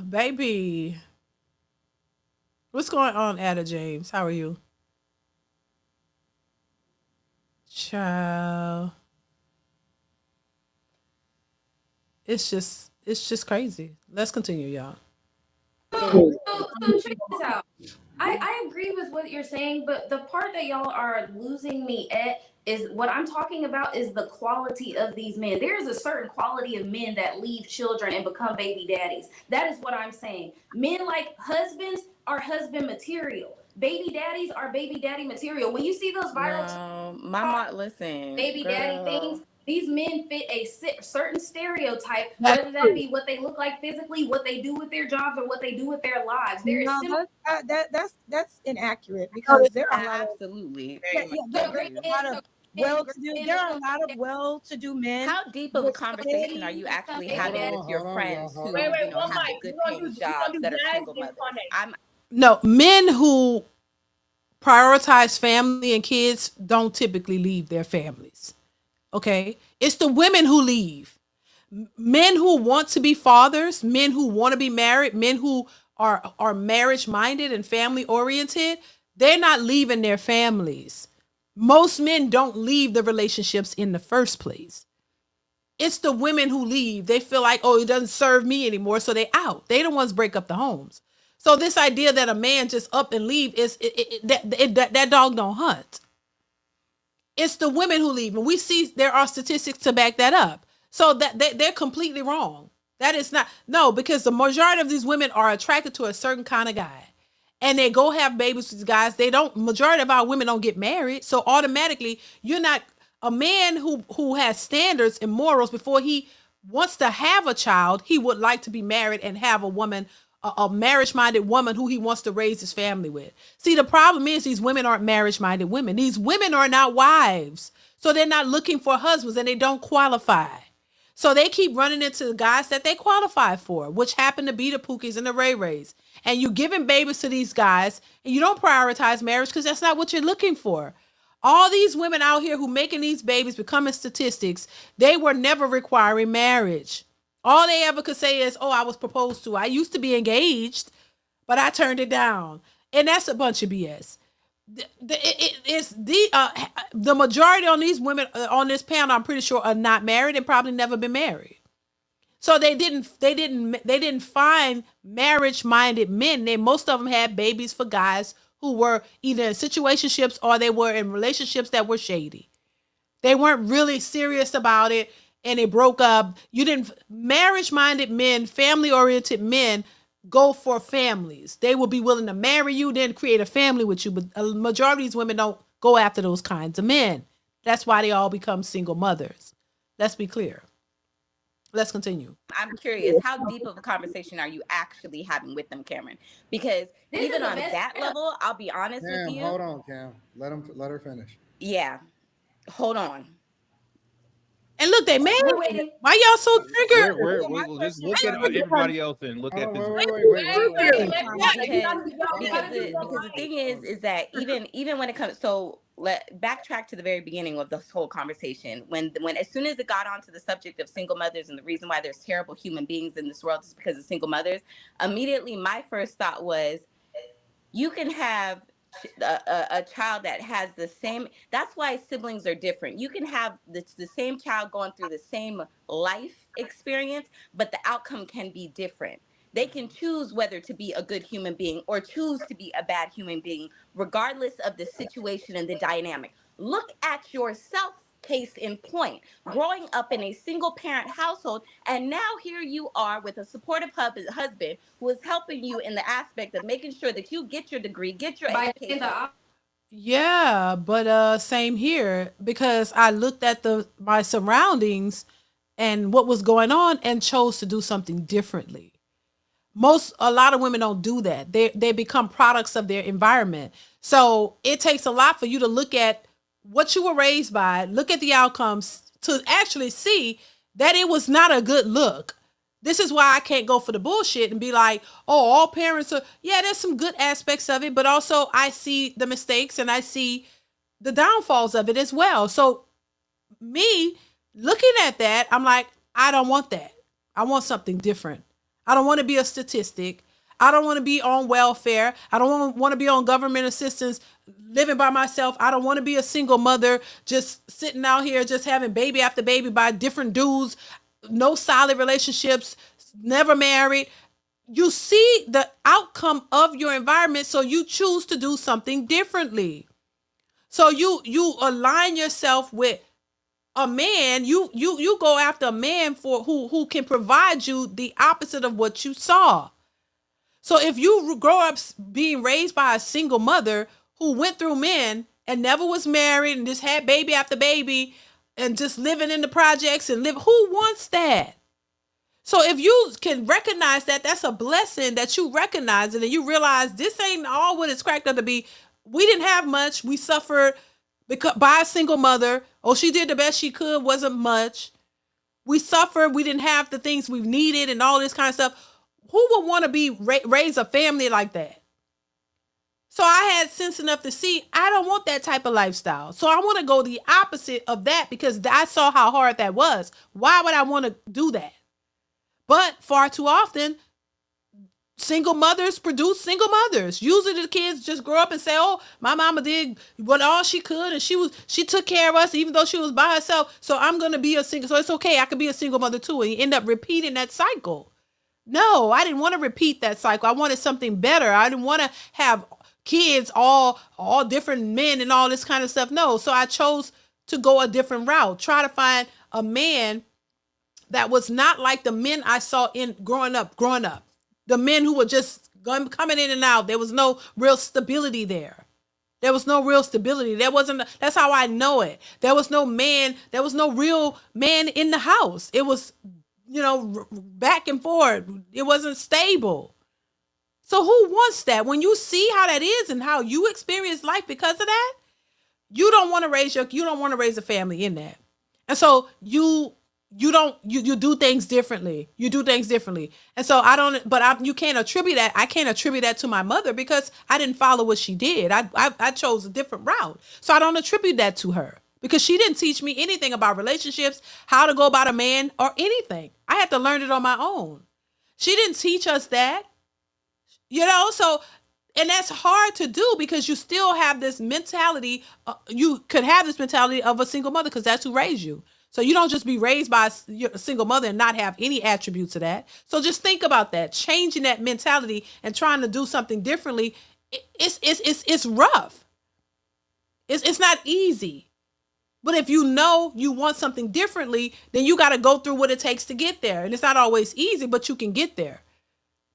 S1: Baby. What's going on, Ada James? How are you? Child. it's just crazy. Let's continue, y'all.
S2: So check this out. I agree with what you're saying, but the part that y'all are losing me at is what I'm talking about is the quality of these men. There is a certain quality of men that leave children and become baby daddies. That is what I'm saying. Men like husbands are husband material. Baby daddies are baby daddy material. When you see those viral
S7: my mom, listen,
S2: baby
S7: girl.
S2: daddy things, these men fit a certain stereotype,
S1: That's
S2: whether that be what they look like physically, what they do with their jobs, or what they do with their lives. There is
S9: No, that's inaccurate because there are a lot of
S7: absolutely.
S9: there are a lot of well-to-do. There are a lot of well-to-do men.
S7: How deep of a conversation are you actually having with your friends who
S8: Wait,
S7: have
S8: one mic.
S7: good
S8: You
S7: paying
S8: gonna do
S7: jobs that are
S8: Jazz
S7: single
S8: and
S7: mothers?
S8: Kanye.
S1: No, men who prioritize family and kids don't typically leave their families. Okay? It's the women who leave. Men who want to be fathers, men who want to be married, men who are marriage minded and family oriented, they're not leaving their families. Most men don't leave the relationships in the first place. It's the women who leave. They feel like, oh, it doesn't serve me anymore, so they out. They the ones break up the homes. So this idea that a man just up and leave is that dog don't hunt. It's the women who leave, and we see there are statistics to back that up. So that they're completely wrong. That is not no, because the majority of these women are attracted to a certain kind of guy, and they go have babies with these guys. They don't. Majority of our women don't get married, so automatically you're not a man who has standards and morals before he wants to have a child. He would like to be married and have a woman, a marriage-minded woman who he wants to raise his family with. See, the problem is these women aren't marriage-minded women. These women are not wives. So they're not looking for husbands and they don't qualify. So they keep running into the guys that they qualify for, which happen to be the Pookies and the Ray Rays. And you giving babies to these guys and you don't prioritize marriage because that's not what you're looking for. All these women out here who making these babies becoming statistics, they were never requiring marriage. All they ever could say is, oh, I was proposed to. I used to be engaged, but I turned it down. And that's a bunch of BS. It's the majority on these women on this panel, I'm pretty sure, are not married and probably never been married. So they didn't find marriage-minded men. Most of them had babies for guys who were either in situationships or they were in relationships that were shady. They weren't really serious about it and they broke up. You didn't marriage-minded men, family-oriented men go for families. They will be willing to marry you, then create a family with you. But a majority of these women don't go after those kinds of men. That's why they all become single mothers. Let's be clear. Let's continue.
S7: I'm curious, how deep of a conversation are you actually having with them, Cameron? Because even on that level, I'll be honest with you.
S5: Hold on, Cam. Let her finish.
S7: Yeah. Hold on.
S1: And look, they married. Why y'all so triggered?
S10: Just look at everybody else and look at this.
S7: Because the thing is that even when it comes, so backtrack to the very beginning of this whole conversation. When as soon as it got onto the subject of single mothers and the reason why there's terrible human beings in this world is because of single mothers, immediately my first thought was, you can have a child that has the same, that's why siblings are different. You can have the same child going through the same life experience, but the outcome can be different. They can choose whether to be a good human being or choose to be a bad human being, regardless of the situation and the dynamic. Look at yourself, case in point, growing up in a single parent household, and now here you are with a supportive husband who is helping you in the aspect of making sure that you get your degree, get your education.
S1: Yeah, but same here, because I looked at my surroundings and what was going on and chose to do something differently. A lot of women don't do that. They become products of their environment. So it takes a lot for you to look at what you were raised by, look at the outcomes to actually see that it was not a good look. This is why I can't go for the bullshit and be like, oh, all parents are, yeah, there's some good aspects of it, but also I see the mistakes and I see the downfalls of it as well. So me looking at that, I'm like, I don't want that. I want something different. I don't want to be a statistic. I don't want to be on welfare. I don't want to be on government assistance, living by myself. I don't want to be a single mother, just sitting out here, just having baby after baby by different dudes. no solid relationships, never married. You see the outcome of your environment, so you choose to do something differently. So you align yourself with a man. You go after a man for who can provide you the opposite of what you saw. So if you grow up being raised by a single mother who went through men and never was married and just had baby after baby and just living in the projects and who wants that? So if you can recognize that, that's a blessing that you recognize it and you realize this ain't all what it's cracked up to be. We didn't have much. We suffered because by a single mother. Oh, she did the best she could, wasn't much. We suffered. We didn't have the things we've needed and all this kind of stuff. Who would want to be raise a family like that? So I had sense enough to see I don't want that type of lifestyle. So I want to go the opposite of that because I saw how hard that was. Why would I want to do that? But far too often, single mothers produce single mothers. Usually the kids just grow up and say, oh, my mama did what all she could and she took care of us even though she was by herself. So I'm going to be a single. So it's okay. I could be a single mother too. And you end up repeating that cycle. No, I didn't want to repeat that cycle. I wanted something better. I didn't want to have kids, all different men and all this kind of stuff. No. So I chose to go a different route. Try to find a man that was not like the men I saw in growing up. The men who were just coming in and out. There was no real stability there. There was no real stability. That's how I know it. There was no man. There was no real man in the house. It was, back and forth. It wasn't stable. So who wants that? When you see how that is and how you experience life because of that, you don't want to raise a family in that. And so you do things differently. You do things differently. And so you can't attribute that. I can't attribute that to my mother because I didn't follow what she did. I chose a different route. So I don't attribute that to her because she didn't teach me anything about relationships, how to go about a man or anything. I had to learn it on my own. She didn't teach us that, so, and that's hard to do because you still have this mentality. You could have this mentality of a single mother because that's who raised you. So you don't just be raised by a single mother and not have any attributes of that. So just think about that, changing that mentality and trying to do something differently. It's rough. It's not easy. But if you know you want something differently, then you got to go through what it takes to get there. And it's not always easy, but you can get there.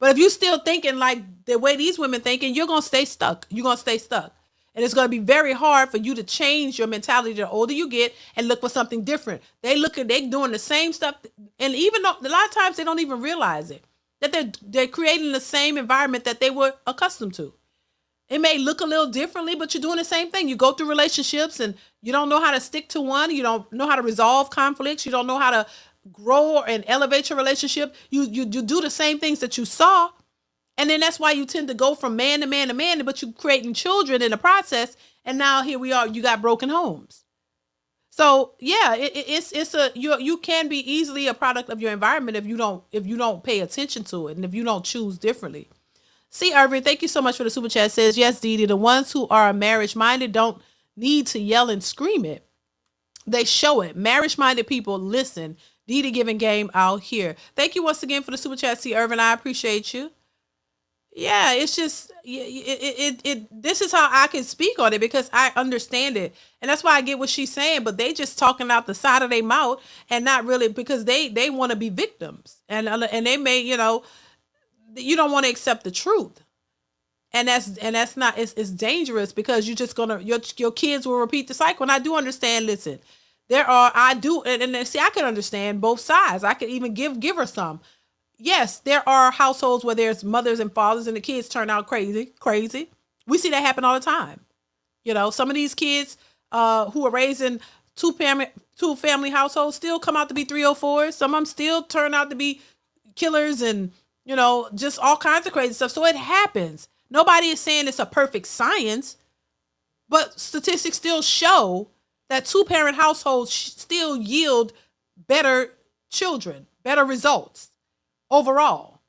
S1: But if you're still thinking like the way these women thinking, you're going to stay stuck. You're going to stay stuck. And it's going to be very hard for you to change your mentality the older you get and look for something different. They doing the same stuff. And even though a lot of times they don't even realize it, that they're creating the same environment that they were accustomed to. It may look a little differently, but you're doing the same thing. You go through relationships and you don't know how to stick to one. You don't know how to resolve conflicts. You don't know how to grow and elevate your relationship. You do the same things that you saw. And then that's why you tend to go from man to man to man, but you're creating children in the process. And now here we are, you got broken homes. So yeah, you can be easily a product of your environment if you don't pay attention to it and if you don't choose differently. See, Irvin, thank you so much for the super chat. Says, yes, DeeDee, the ones who are marriage-minded don't need to yell and scream it. They show it. Marriage-minded people listen. DeeDee giving game out here. Thank you once again for the super chat, see, Irvin. I appreciate you. Yeah, it's just, this is how I can speak on it because I understand it. And that's why I get what she's saying, but they just talking out the side of their mouth and not really because they want to be victims. And they may, you don't want to accept the truth. And that's not, it's dangerous because you're just gonna, your kids will repeat the cycle. And I do understand, listen, I can understand both sides. I could even give her some. Yes, there are households where there's mothers and fathers and the kids turn out crazy. We see that happen all the time. Some of these kids who are raised in two family households still come out to be 304s. Some of them still turn out to be killers and, just all kinds of crazy stuff. So it happens. Nobody is saying it's a perfect science, but statistics still show that 2-parent households still yield better children, better results overall.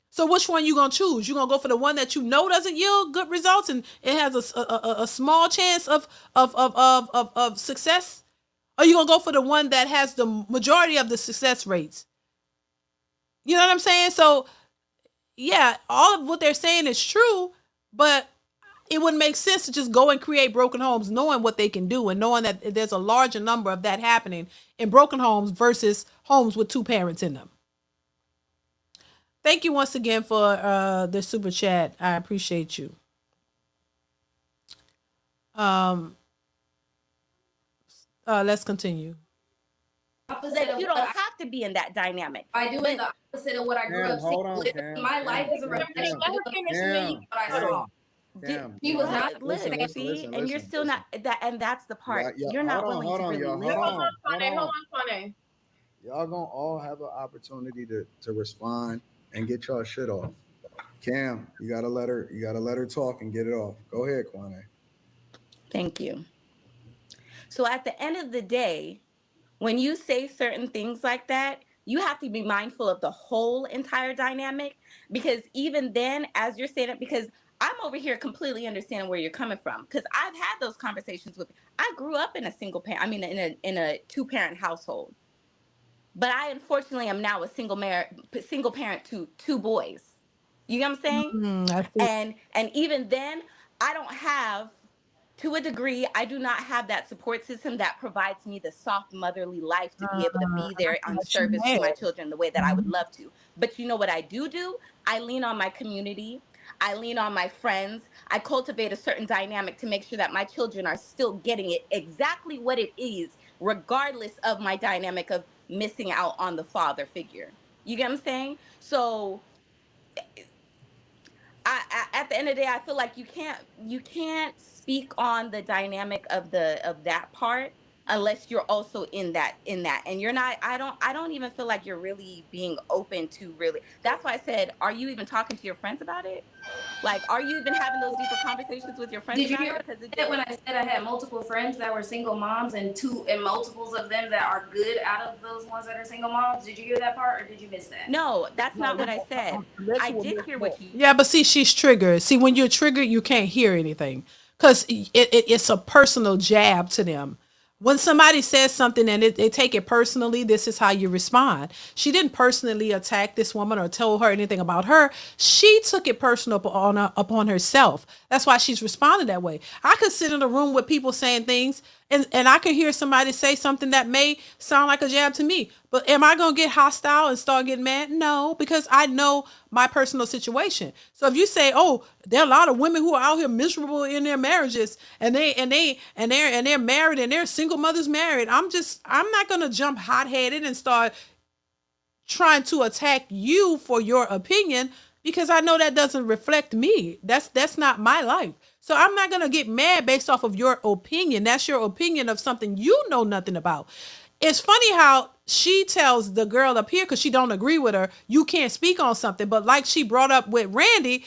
S1: So which one you gonna choose? You gonna go for the one that doesn't yield good results and it has a small chance of success, Or are you going to go for the one that has the majority of the success rates? You know what I'm saying? So, yeah, all of what they're saying is true, but it wouldn't make sense to just go and create broken homes knowing what they can do and knowing that there's a larger number of that happening in broken homes versus homes with two parents in them. Thank you once again for the super chat. I appreciate you. Let's continue.
S7: That you don't have to be in that dynamic.
S2: I do it the opposite of what I grew up seeing. My life is a reflection of what I saw. He was not
S7: listen, and you're still not that, and that's the part. You're not willing to really listen.
S8: Hold on, Kwame.
S5: Y'all gonna all have an opportunity to respond and get y'all shit off. Cam, you gotta let her talk and get it off. Go ahead, Kwame.
S7: Thank you. So at the end of the day, when you say certain things like that, you have to be mindful of the whole entire dynamic, because even then, as you're saying it, because I'm over here completely understanding where you're coming from, because I've had those conversations with. I grew up in a single parent. I mean, in a two-parent household, but I unfortunately am now a single parent to two boys. You know what I'm saying? And even then, I don't have. To a degree, I do not have that support system that provides me the soft motherly life to be able to be there on service to my children the way that I would love to. But you know what I do? I lean on my community. I lean on my friends. I cultivate a certain dynamic to make sure that my children are still getting it exactly what it is, regardless of my dynamic of missing out on the father figure. You get what I'm saying? So at the end of the day, I feel like you can't speak on the dynamic of that part unless you're also in that, and you're not. I don't even feel like you're really being open to really. That's why I said, are you even talking to your friends about it? Like, are you even having those deeper conversations with your friends?
S2: Did you hear it when I said I had multiple friends that were single moms and multiples of them that are good out of those ones that are single moms? Did you hear that part or did you miss that?
S7: No, that's not what I said. I did hear what you.
S1: Yeah, but see, she's triggered. See, when you're triggered, you can't hear anything because it's a personal jab to them. When somebody says something and they take it personally, this is how you respond. She didn't personally attack this woman or tell her anything about her. She took it personal upon herself. That's why she's responded that way. I could sit in a room with people saying things and I could hear somebody say something that may sound like a jab to me. But am I going to get hostile and start getting mad? No, because I know my personal situation. So if you say, "Oh, there are a lot of women who are out here miserable in their marriages and they're married and they're single mothers married," I'm not going to jump hot-headed and start trying to attack you for your opinion because I know that doesn't reflect me. That's not my life. So I'm not going to get mad based off of your opinion. That's your opinion of something you know nothing about. It's funny how she tells the girl up here, because she don't agree with her, you can't speak on something. But like she brought up with Randy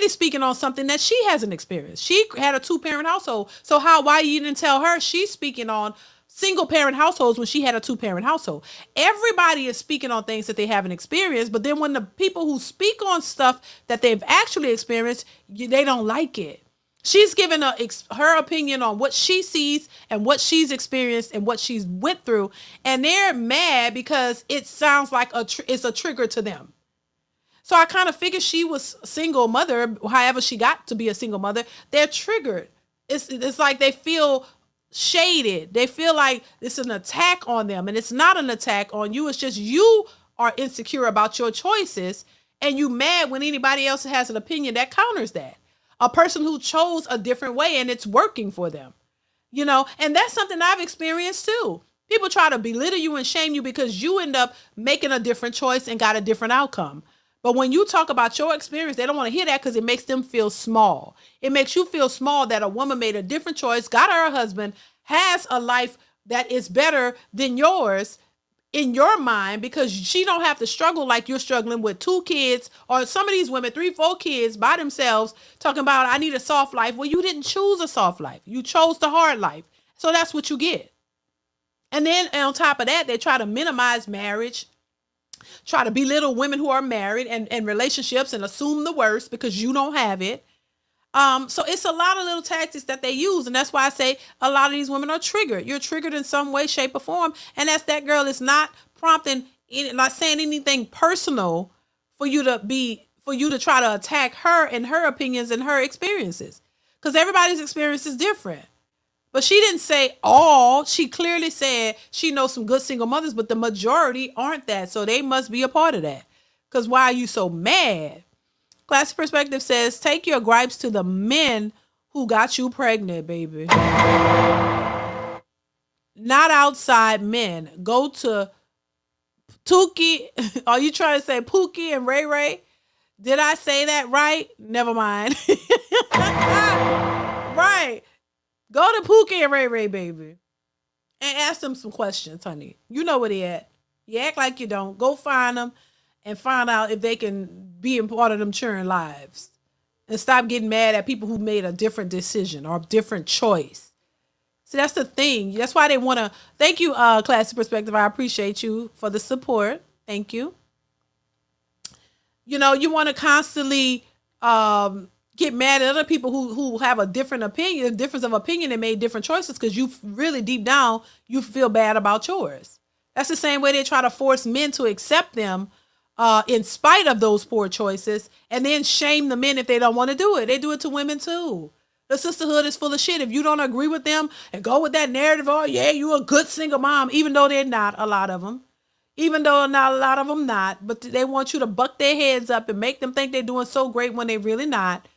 S1: speaking on something that she hasn't experienced. She had a two-parent household. So why you didn't tell her she's speaking on single parent households when she had a two-parent household? Everybody is speaking on things that they haven't experienced, but then when the people who speak on stuff that they've actually experienced, they don't like it. She's given her opinion on what she sees and what she's experienced and what she's went through, and they're mad because it sounds like it's a trigger to them. So I kind of figured she was a single mother, however she got to be a single mother. They're triggered. It's like they feel shaded. They feel like it's an attack on them, and it's not an attack on you. It's just you are insecure about your choices, and you mad when anybody else has an opinion that counters that. A person who chose a different way and it's working for them, and that's something I've experienced too. People try to belittle you and shame you because you end up making a different choice and got a different outcome. But when you talk about your experience, they don't want to hear that because it makes them feel small. It makes you feel small that a woman made a different choice, got her a husband, has a life that is better than yours in your mind, because she don't have to struggle like you're struggling with 2 kids, or some of these women 3-4 kids by themselves talking about, I need a soft life. Well, you didn't choose a soft life. You chose the hard life. So that's what you get. And then on top of that, they try to minimize marriage, try to belittle women who are married and relationships and assume the worst because you don't have it. So it's a lot of little tactics that they use, and that's why I say a lot of these women are triggered. You're triggered in some way, shape, or form, and that girl is not prompting, not saying anything personal for you to try to attack her and her opinions and her experiences, because everybody's experience is different. But she didn't say all. She clearly said she knows some good single mothers, but the majority aren't that, so they must be a part of that. Because why are you so mad? Classic Perspective says, take your gripes to the men who got you pregnant, baby. Not outside men. Go to Tuki. Are you trying to say Pookie and Ray Ray? Did I say that right? Never mind. Right. Go to Pookie and Ray Ray, baby. And ask them some questions, honey. You know where they at. You act like you don't. Go find them and find out if they can be a part of them children's lives. And stop getting mad at people who made a different decision or a different choice. See, that's the thing. That's why they want to. Thank you, Classic Perspective. I appreciate you for the support. Thank you. You know, you want to constantly get mad at other people who have a different opinion, a difference of opinion, and made different choices, because you really deep down, you feel bad about yours. That's the same way they try to force men to accept them in spite of those poor choices, and then shame the men if they don't want to do it. They do it to women too. The sisterhood is full of shit. If you don't agree with them and go with that narrative, oh yeah, you a good single mom, even though they're not, a lot of them. Even though not a lot of them not, but they want you to buck their heads up and make them think they're doing so great when they really not.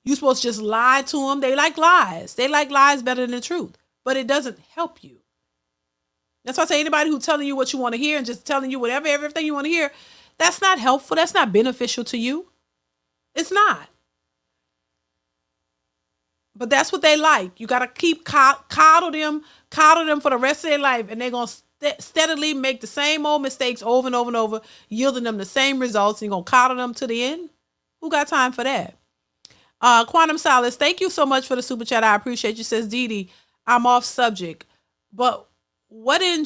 S1: You supposed to just lie to them. They like lies. They like lies better than the truth, but it doesn't help you. That's why I say anybody who's telling you what you want to hear and just telling you everything you want to hear, that's not helpful. That's not beneficial to you. It's not. But that's what they like. You got to keep coddle them for the rest of their life, and they're going to steadily make the same old mistakes over and over and over, yielding them the same results, and you're going to coddle them to the end? Who got time for that? Quantum Solace, thank you so much for the super chat. I appreciate you. Says DeeDee, I'm off subject, but what in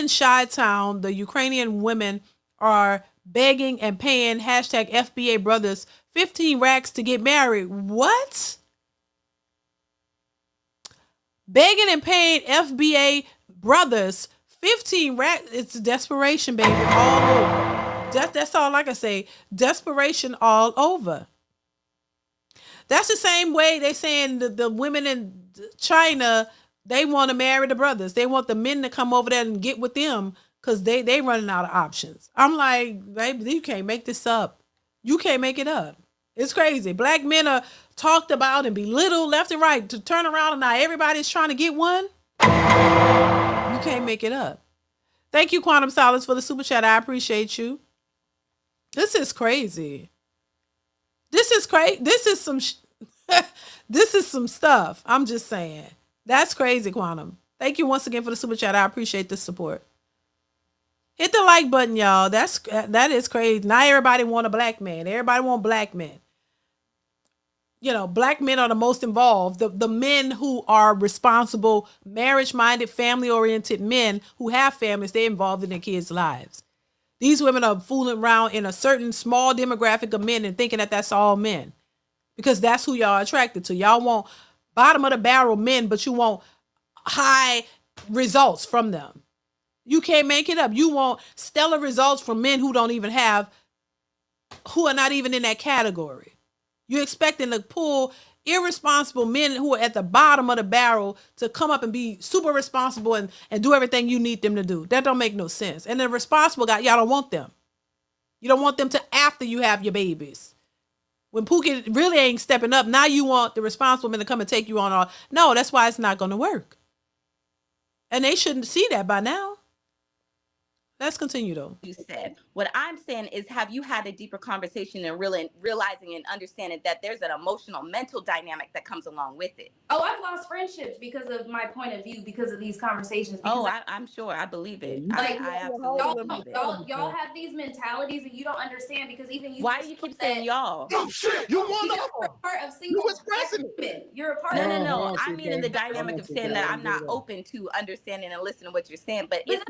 S1: Chi-Town the Ukrainian women are begging and paying hashtag FBA brothers 15 racks to get married? What? Begging and paying FBA brothers 15 racks? It's desperation, baby, all over. That's all I can say. Desperation all over. That's the same way they saying the women in China, they want to marry the brothers. They want the men to come over there and get with them because they running out of options. I'm like, baby, you can't make this up. You can't make it up. It's crazy. Black men are talked about and belittled left and right to turn around, and now everybody's trying to get one. You can't make it up. Thank you, Quantum Solace, for the super chat. I appreciate you. This is crazy. This is crazy. This is some this is some stuff. I'm just saying. That's crazy, Quantum. Thank you once again for the super chat. I appreciate the support. Hit the like button, y'all. That is crazy. Not everybody want a black man. Everybody want black men. You know, black men are the most involved. The men who are responsible, marriage-minded, family-oriented men who have families, they're involved in their kids' lives. These women are fooling around in a certain small demographic of men and thinking that that's all men, because that's who y'all are attracted to. Y'all want bottom of the barrel men, but you want high results from them. You can't make it up. You want stellar results from men who don't even have, who are not even in that category. You're expecting to pull irresponsible men who are at the bottom of the barrel to come up and be super responsible and do everything you need them to do. That don't make no sense. And the responsible guy, y'all don't want them. You don't want them to after you have your babies. When Pookie really ain't stepping up, now you want the responsible men to come and take you on all. No, that's why it's not going to work. And they shouldn't see that by now. Let's continue though.
S7: You said. What I'm saying is, have you had a deeper conversation and really realizing and understanding that there's an emotional, mental dynamic that comes along with it?
S2: Oh, I've lost friendships because of my point of view, because of these conversations.
S7: Oh, I'm sure. I believe it.
S2: Like,
S7: I absolutely believe it.
S2: Y'all have these mentalities and you don't understand, because even you.
S7: Why do you keep saying y'all?
S6: Oh shit! You want
S2: You're a part of single.
S6: You expressing it.
S2: You're a part.
S7: No. I mean, in the dynamic of saying that I'm not open to understanding and listening to what you're saying, but it's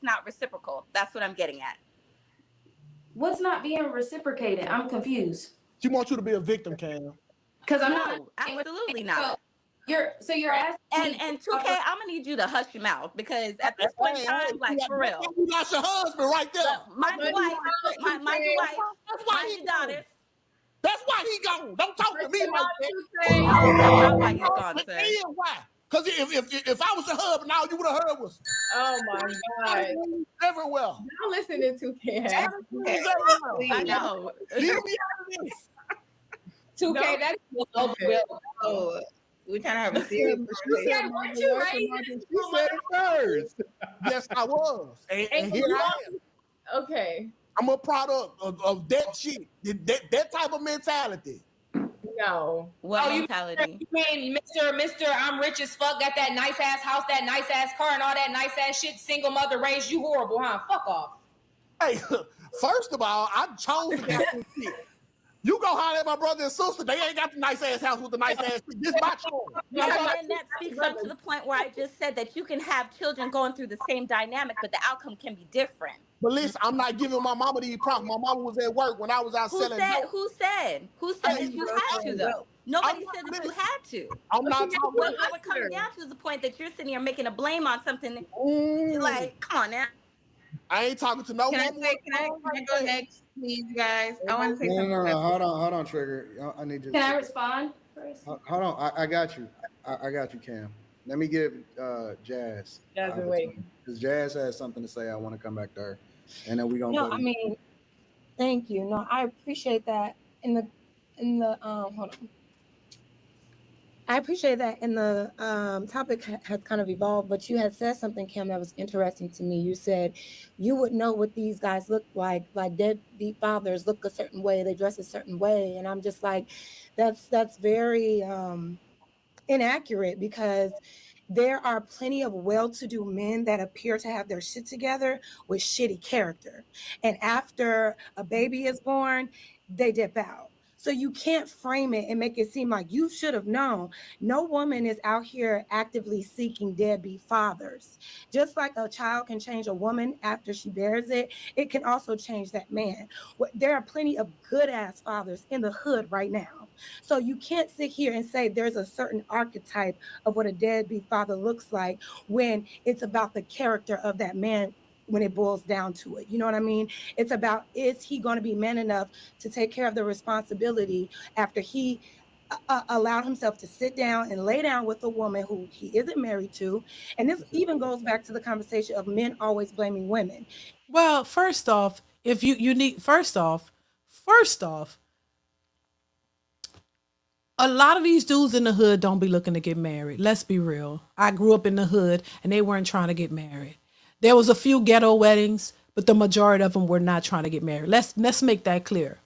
S7: not reciprocal. That's what I'm getting at.
S2: What's not being reciprocated? I'm confused.
S6: She wants you to be a victim, Cam.
S2: Because I'm
S7: No,
S2: not
S7: absolutely
S2: so
S7: not.
S2: you're asking
S7: And 2K, I'm gonna need you to hush your mouth because at this point in time, like for real,
S6: You got your husband right there.
S7: mind your wife, mind your wife,
S6: That's why
S7: mind
S6: he
S7: your
S6: gone.
S7: daughters.
S6: That's why he gone. Don't talk to me like that.
S7: No, that's not why he's gone,
S6: But
S7: sir.
S6: tell you why. Because if I was your husband, all you would have heard was
S8: Oh my God.
S6: everywhere.
S8: Y'all listening to Ken.
S7: I know.
S6: Leave me out of this.
S3: 2K, that's
S4: Oh, we're trying to have a serious conversation.
S8: Weren't you raising
S5: She said it first.
S6: Yes, I was. And here I am.
S8: Okay.
S6: I'm a product of that shit. That type of mentality.
S8: No.
S7: What
S3: you
S7: mentality?
S3: mean Mr. I'm rich as fuck, got that nice ass house, that nice ass car, and all that nice ass shit. Single mother raised you horrible, huh? Fuck off.
S6: Hey, first of all, I chose to get this shit. You go holler at my brother and sister. They ain't got the nice ass house with the nice ass shit. This my choice.
S7: And that speaks up to the point where I just said that you can have children going through the same dynamic, but the outcome can be different.
S6: But listen, I'm not giving my mama these props. My mama was at work when I was out selling dope.
S7: Who said that you had to though? Nobody said that you had to.
S6: I'm not talking
S7: What we're coming down to is the point that you're sitting here making a blame on something. Like, come on now.
S6: I ain't talking to no
S4: Can I
S6: woman.
S4: can I go next, please, guys? I want to say something.
S5: No. Hold on, Trigger. I need you.
S2: Can I respond first?
S5: Hold on. I got you. I got you, Cam. Let me give Jazz.
S8: Jazz been waiting.
S5: Because Jazz has something to say. I want to come back to her, and then we gonna.
S9: No, I mean, thank you. No, I appreciate that. In the hold on. I appreciate that. And the topic has kind of evolved, but you had said something, Kim, that was interesting to me. You said you would know what these guys look like deadbeat fathers look a certain way, they dress a certain way, and I'm just like, that's very inaccurate, because there are plenty of well-to-do men that appear to have their shit together with shitty character, and after a baby is born, they dip out. So you can't frame it and make it seem like you should have known. No woman is out here actively seeking deadbeat fathers. Just like a child can change a woman after she bears it, it can also change that man. There are plenty of good ass fathers in the hood right now. So you can't sit here and say there's a certain archetype of what a deadbeat father looks like when it's about the character of that man. When it boils down to it, you know what I mean? It's about, is he going to be man enough to take care of the responsibility after he allowed himself to sit down and lay down with a woman who he isn't married to? And this even goes back to the conversation of men always blaming women.
S1: Well, first off, if you need first off, a lot of these dudes in the hood don't be looking to get married. Let's be real. I grew up in the hood and they weren't trying to get married. There was a few ghetto weddings, but the majority of them were not trying to get married. Let's make that clear.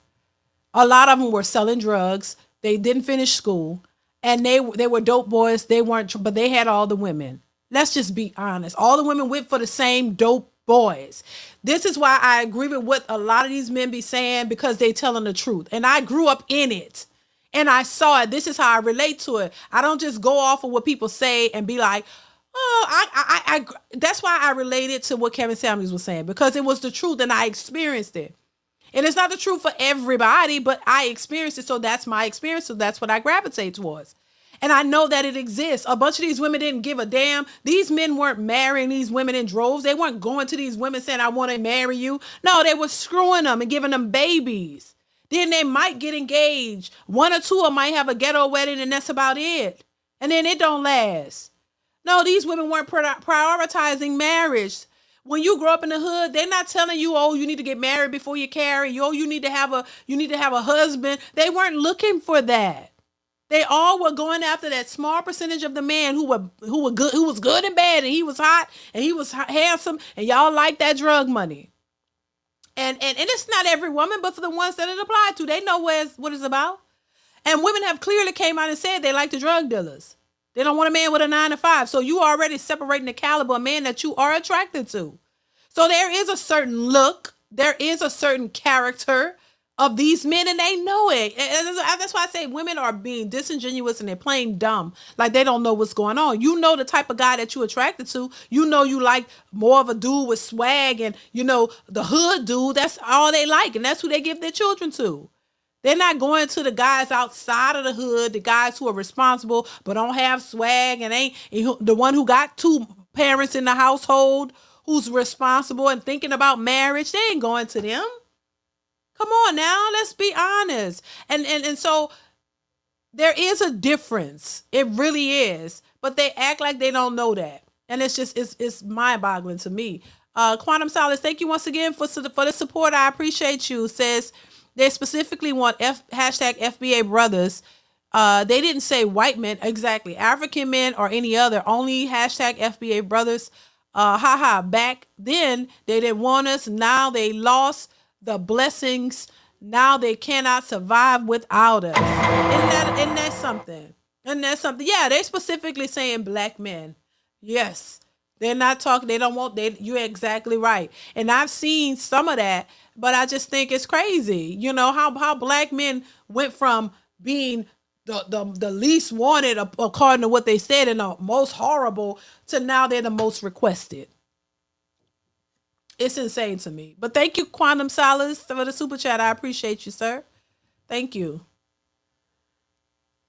S1: A lot of them were selling drugs. They didn't finish school, and they were dope boys. They weren't, but they had all the women. Let's just be honest. All the women went for the same dope boys. This is why I agree with what a lot of these men be saying, because they telling the truth. And I grew up in it. And I saw it. This is how I relate to it. I don't just go off of what people say and be like, oh, I that's why I related to what Kevin Samuels was saying, because it was the truth and I experienced it. And it's not the truth for everybody, but I experienced it. So that's my experience. So that's what I gravitate towards. And I know that it exists. A bunch of these women didn't give a damn. These men weren't marrying these women in droves. They weren't going to these women saying, I want to marry you. No, they were screwing them and giving them babies. Then they might get engaged. One or two of them might have a ghetto wedding, and that's about it. And then it don't last. No, these women weren't prioritizing marriage. When you grow up in the hood, they're not telling you, oh, you need to get married before you carry. Oh, you need to have a husband. They weren't looking for that. They all were going after that small percentage of the man who was good and bad, and he was hot and he was handsome, and y'all like that drug money. And it's not every woman, but for the ones that it applied to, they know what it's about. And women have clearly came out and said they like the drug dealers. They don't want a man with a 9-to-5. So you already separating the caliber of man that you are attracted to. So there is a certain look. There is a certain character of these men, and they know it. And that's why I say women are being disingenuous and they're playing dumb. Like they don't know what's going on. You know the type of guy that you're attracted to. You know you like more of a dude with swag and, you know, the hood dude. That's all they like. And that's who they give their children to. They're not going to the guys outside of the hood, the guys who are responsible but don't have swag and ain't the one who got two parents in the household who's responsible and thinking about marriage. They ain't going to them. Come on now, let's be honest. And so there is a difference. It really is. But they act like they don't know that. And it's mind-boggling to me. Quantum Solace, thank you once again for the support. I appreciate you. Says they specifically want hashtag FBA brothers. They didn't say white men, exactly. African men or any other. Only hashtag FBA brothers. Haha. Back then they didn't want us. Now they lost the blessings. Now they cannot survive without us. Isn't that something? And that's something. Yeah, they specifically saying black men. Yes. They're not talking. They don't want. You're exactly right. And I've seen some of that, but I just think it's crazy. You know how black men went from being the least wanted according to what they said and the most horrible to now they're the most requested. It's insane to me. But thank you, Quantum Solace, for the super chat. I appreciate you, sir. Thank you.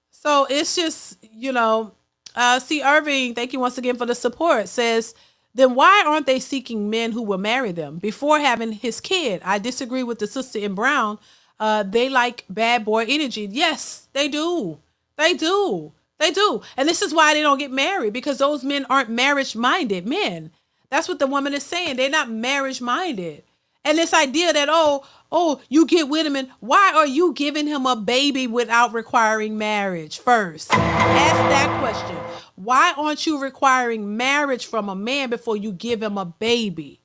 S1: So it's just, C. Irving, thank you once again for the support, says, then why aren't they seeking men who will marry them before having his kid? I disagree with the sister in brown. They like bad boy energy. Yes, they do. They do. They do. And this is why they don't get married, because those men aren't marriage-minded men. That's what the woman is saying. They're not marriage-minded. And this idea that, you get with him, and why are you giving him a baby without requiring marriage first? Ask that question. Why aren't you requiring marriage from a man before you give him a baby?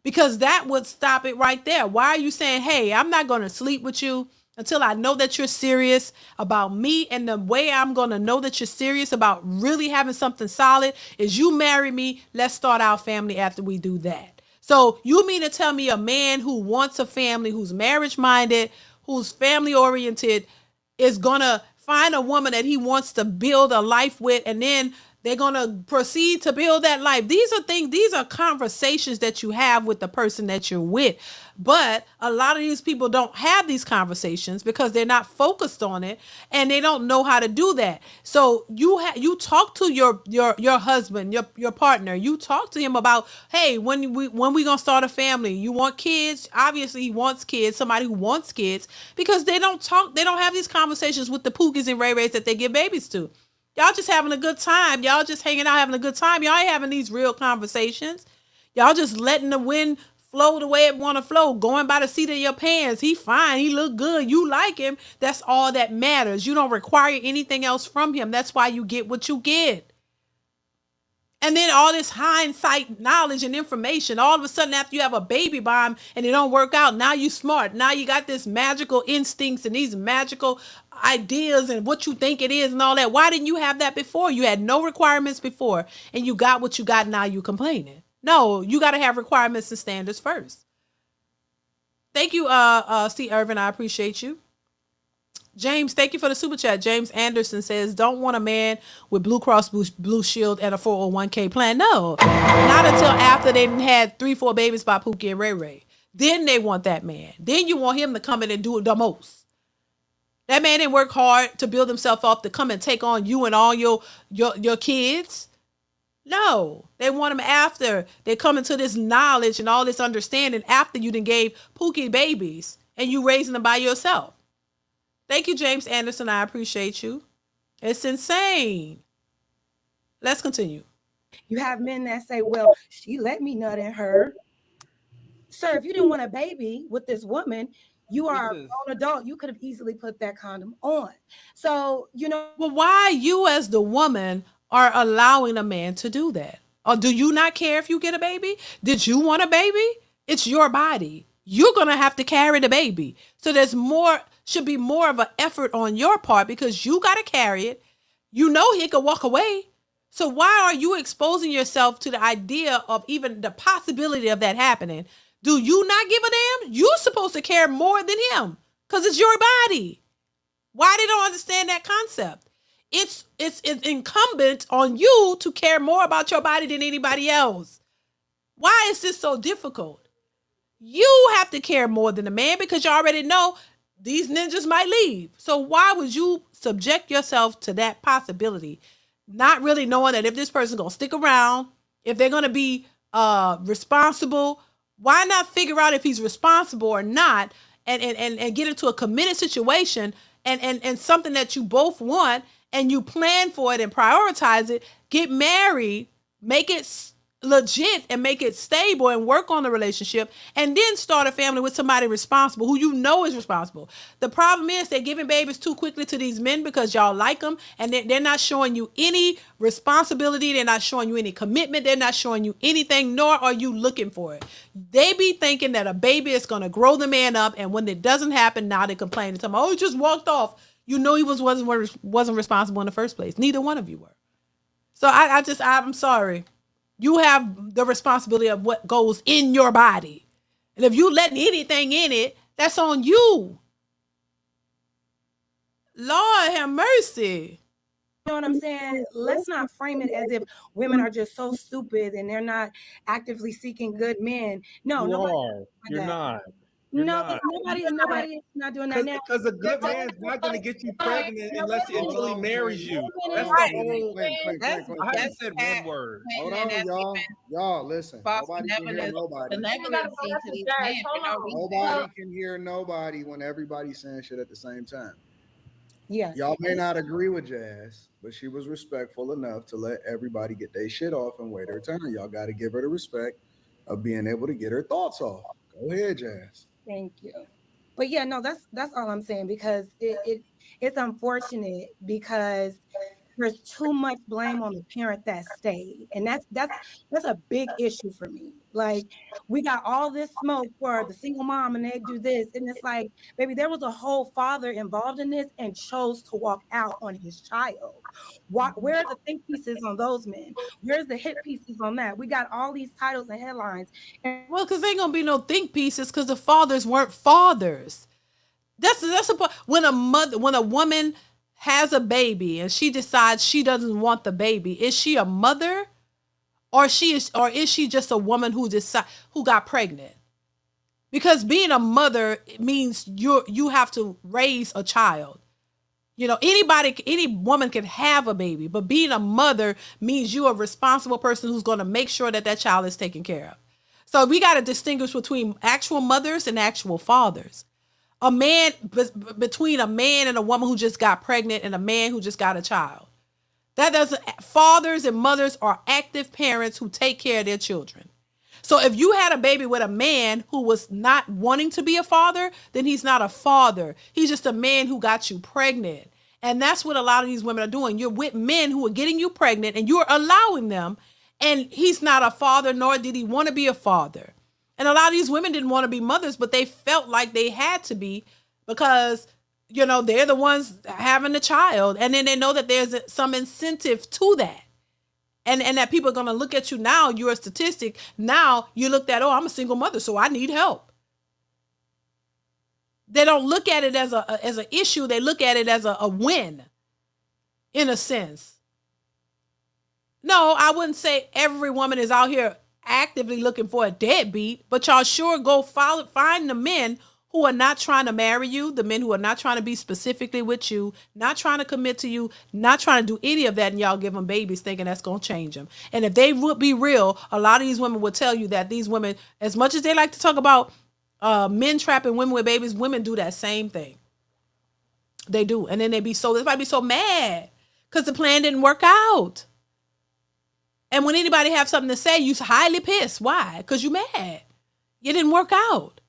S1: Because that would stop it right there. Why are you saying, hey, I'm not going to sleep with you until I know that you're serious about me? And the way I'm going to know that you're serious about really having something solid is you marry me. Let's start our family after we do that. So you mean to tell me a man who wants a family, who's marriage-minded, who's family-oriented, is going to find a woman that he wants to build a life with, and then they're going to proceed to build that life? These are conversations that you have with the person that you're with. But a lot of these people don't have these conversations because they're not focused on it and they don't know how to do that. So you talk to your husband, your partner. You talk to him about, hey, when we gonna start a family? You want kids? Obviously, he wants kids. Somebody who wants kids, because they don't have these conversations with the Pookies and Ray Rays that they give babies to. Y'all just having a good time. Y'all just hanging out having a good time. Y'all ain't having these real conversations. Y'all just letting the wind flow the way it want to flow, going by the seat of your pants. He fine. He look good. You like him. That's all that matters. You don't require anything else from him. That's why you get what you get. And then all this hindsight knowledge and information, all of a sudden after you have a baby bomb and it don't work out, now you smart. Now you got this magical instincts and these magical ideas and what you think it is and all that. Why didn't you have that before? You had no requirements before and you got what you got. Now you complaining. No, you got to have requirements and standards first. Thank you, C. Irvin. I appreciate you. James, thank you for the super chat. James Anderson says, don't want a man with Blue Cross Blue Shield and a 401k plan. No, not until after they had 3-4 babies by Pookie and Ray Ray. Then they want that man. Then you want him to come in and do the most. That man didn't work hard to build himself up to come and take on you and all your kids. No, they want him after they come into this knowledge and all this understanding after you done gave Pookie babies and you raising them by yourself. Thank you, James Anderson. I appreciate you. It's insane. Let's continue.
S9: You have men that say, well, she let me nut in her. Sir, if you didn't want a baby with this woman, you are a grown adult. You could have easily put that condom on. So,
S1: Well, why you as the woman are allowing a man to do that? Or do you not care if you get a baby? Did you want a baby? It's your body. You're going to have to carry the baby. So should be more of an effort on your part because you got to carry it. You know he could walk away. So why are you exposing yourself to the idea of even the possibility of that happening? Do you not give a damn? You're supposed to care more than him because it's your body. Why they don't understand that concept? It's incumbent on you to care more about your body than anybody else. Why is this so difficult? You have to care more than the man because you already know these ninjas might leave. So why would you subject yourself to that possibility, not really knowing that if this person's gonna stick around, if they're gonna be responsible? Why not figure out if he's responsible or not, and get into a committed situation, and something that you both want, and you plan for it and prioritize it, get married, make it legit and make it stable and work on the relationship, and then start a family with somebody responsible who you know is responsible. The problem is they're giving babies too quickly to these men because y'all like them, and they're not showing you any responsibility. They're not showing you any commitment. They're not showing you anything, nor are you looking for it. They be thinking that a baby is going to grow the man up, and when it doesn't happen, now they complain and tell me, oh, he just walked off. You know he wasn't responsible in the first place. Neither one of you were. So I'm sorry. You have the responsibility of what goes in your body. And if you letting anything in it, that's on you. Lord have mercy.
S9: You know what I'm saying? Let's not frame it as if women are just so stupid and they're not actively seeking good men. No,
S10: You're not.
S9: Nobody is not doing that now.
S10: Because a good man's not going to get you pregnant until he marries you. That's the whole. I haven't said one word.
S5: Hold on, y'all. Listen. Nobody can hear nobody. Nobody can hear nobody when everybody's saying shit at the same time.
S9: Yeah.
S5: Y'all may not agree with Jazz, but she was respectful enough to let everybody get their shit off and wait her turn. Y'all got to give her the respect of being able to get her thoughts off. Go ahead, Jazz.
S9: Thank you. But yeah, no, that's all I'm saying, because it's unfortunate because there's too much blame on the parent that stayed. And that's a big issue for me. Like, we got all this smoke for the single mom and they do this. And it's like, baby, there was a whole father involved in this and chose to walk out on his child. Where are the think pieces on those men? Where's the hit pieces on that? We got all these titles and headlines.
S1: Well, because there ain't gonna be no think pieces because the fathers weren't fathers. That's a when a woman has a baby and she decides she doesn't want the baby, is she a mother, or is she just a woman who got pregnant? Because being a mother means you have to raise a child. You know, any woman can have a baby, but being a mother means you're a responsible person who's going to make sure that child is taken care of. So we got to distinguish between actual mothers and actual fathers. Between a man and a woman who just got pregnant and a man who just got a child. Fathers and mothers are active parents who take care of their children. So if you had a baby with a man who was not wanting to be a father, then he's not a father. He's just a man who got you pregnant. And that's what a lot of these women are doing. You're with men who are getting you pregnant and you're allowing them. And he's not a father, nor did he want to be a father. And a lot of these women didn't want to be mothers, but they felt like they had to be because, you know, they're the ones having the child. And then they know that there's some incentive to that. And that people are going to look at you now. You're a statistic. Now you looked at, oh, I'm a single mother, so I need help. They don't look at it as an issue. They look at it as a win, in a sense. No, I wouldn't say every woman is out here actively looking for a deadbeat, but y'all sure go find the men who are not trying to marry you, the men who are not trying to be specifically with you, not trying to commit to you, not trying to do any of that, and y'all give them babies thinking that's going to change them. And if they would be real, a lot of these women would tell you that these women, as much as they like to talk about men trapping women with babies, women do that same thing. They do. And then they might be so mad because the plan didn't work out. And when anybody have something to say, you highly pissed. Why? Because you mad. It didn't work out.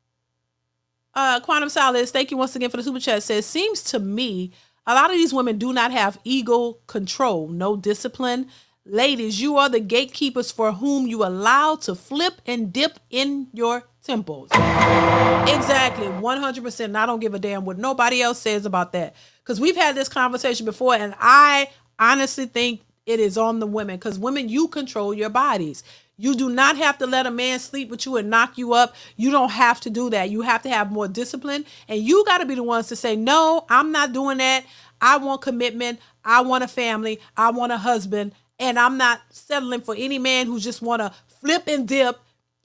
S1: Quantum Solace, thank you once again for the super chat. Says, seems to me a lot of these women do not have ego control, no discipline. Ladies, you are the gatekeepers for whom you allow to flip and dip in your temples. Exactly, 100%. And I don't give a damn what nobody else says about that. Because we've had this conversation before, and I honestly think it is on the women, because women, you control your bodies. You do not have to let a man sleep with you and knock you up. You don't have to do that. You have to have more discipline, and you got to be the ones to say, no, I'm not doing that. I want commitment. I want a family. I want a husband, and I'm not settling for any man who just want to flip and dip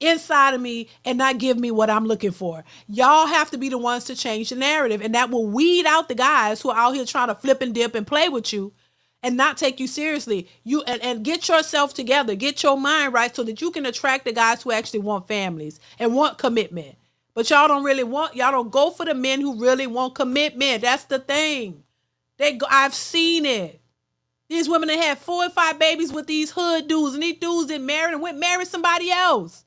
S1: inside of me and not give me what I'm looking for. Y'all have to be the ones to change the narrative, and that will weed out the guys who are out here trying to flip and dip and play with you and not take you seriously. You and get yourself together, get your mind right so that you can attract the guys who actually want families and want commitment. But y'all don't go for the men who really want commitment. That's the thing. I've seen it. These women that had 4 and 5 babies with these hood dudes, and these dudes that married and went marry somebody else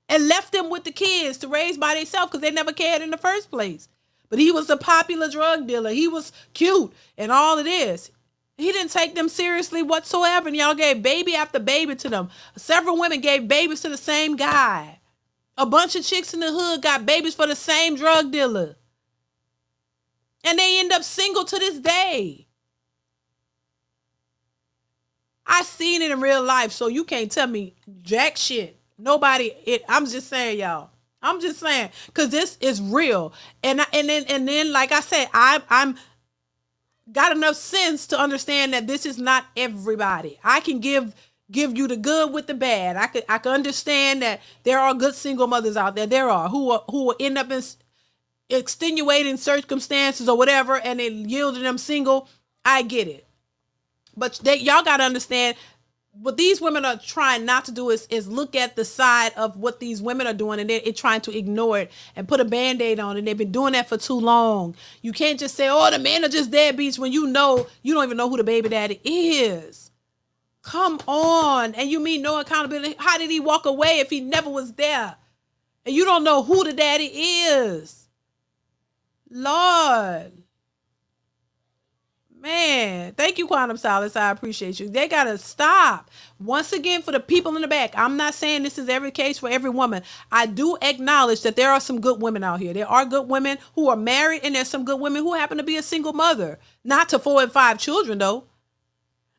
S1: and left them with the kids to raise by themselves because they never cared in the first place. But he was a popular drug dealer. He was cute and all of this. He didn't take them seriously whatsoever, and y'all gave baby after baby to them. Several women gave babies to the same guy. A bunch of chicks in the hood got babies for the same drug dealer. And they end up single to this day. I seen it in real life, so you can't tell me jack shit. I'm just saying, y'all. I'm just saying, because this is real. And then, like I said, I'm got enough sense to understand that this is not everybody. I can give you the good with the bad. I can understand that there are good single mothers out there. There are who will end up in extenuating circumstances or whatever, and it yielded them single. I get it, but y'all got to understand what these women are trying not to do is look at the side of what these women are doing, and they're trying to ignore it and put a band-aid on it. And they've been doing that for too long. You can't just say, oh, the men are just deadbeats when you don't even know who the baby daddy is. Come on. And you mean no accountability? How did he walk away if he never was there? And you don't know who the daddy is. Lord. Man, thank you, Quantum Solace. I appreciate you. They got to stop. Once again, for the people in the back, I'm not saying this is every case for every woman. I do acknowledge that there are some good women out here. There are good women who are married, and there's some good women who happen to be a single mother. Not to 4 and 5 children, though.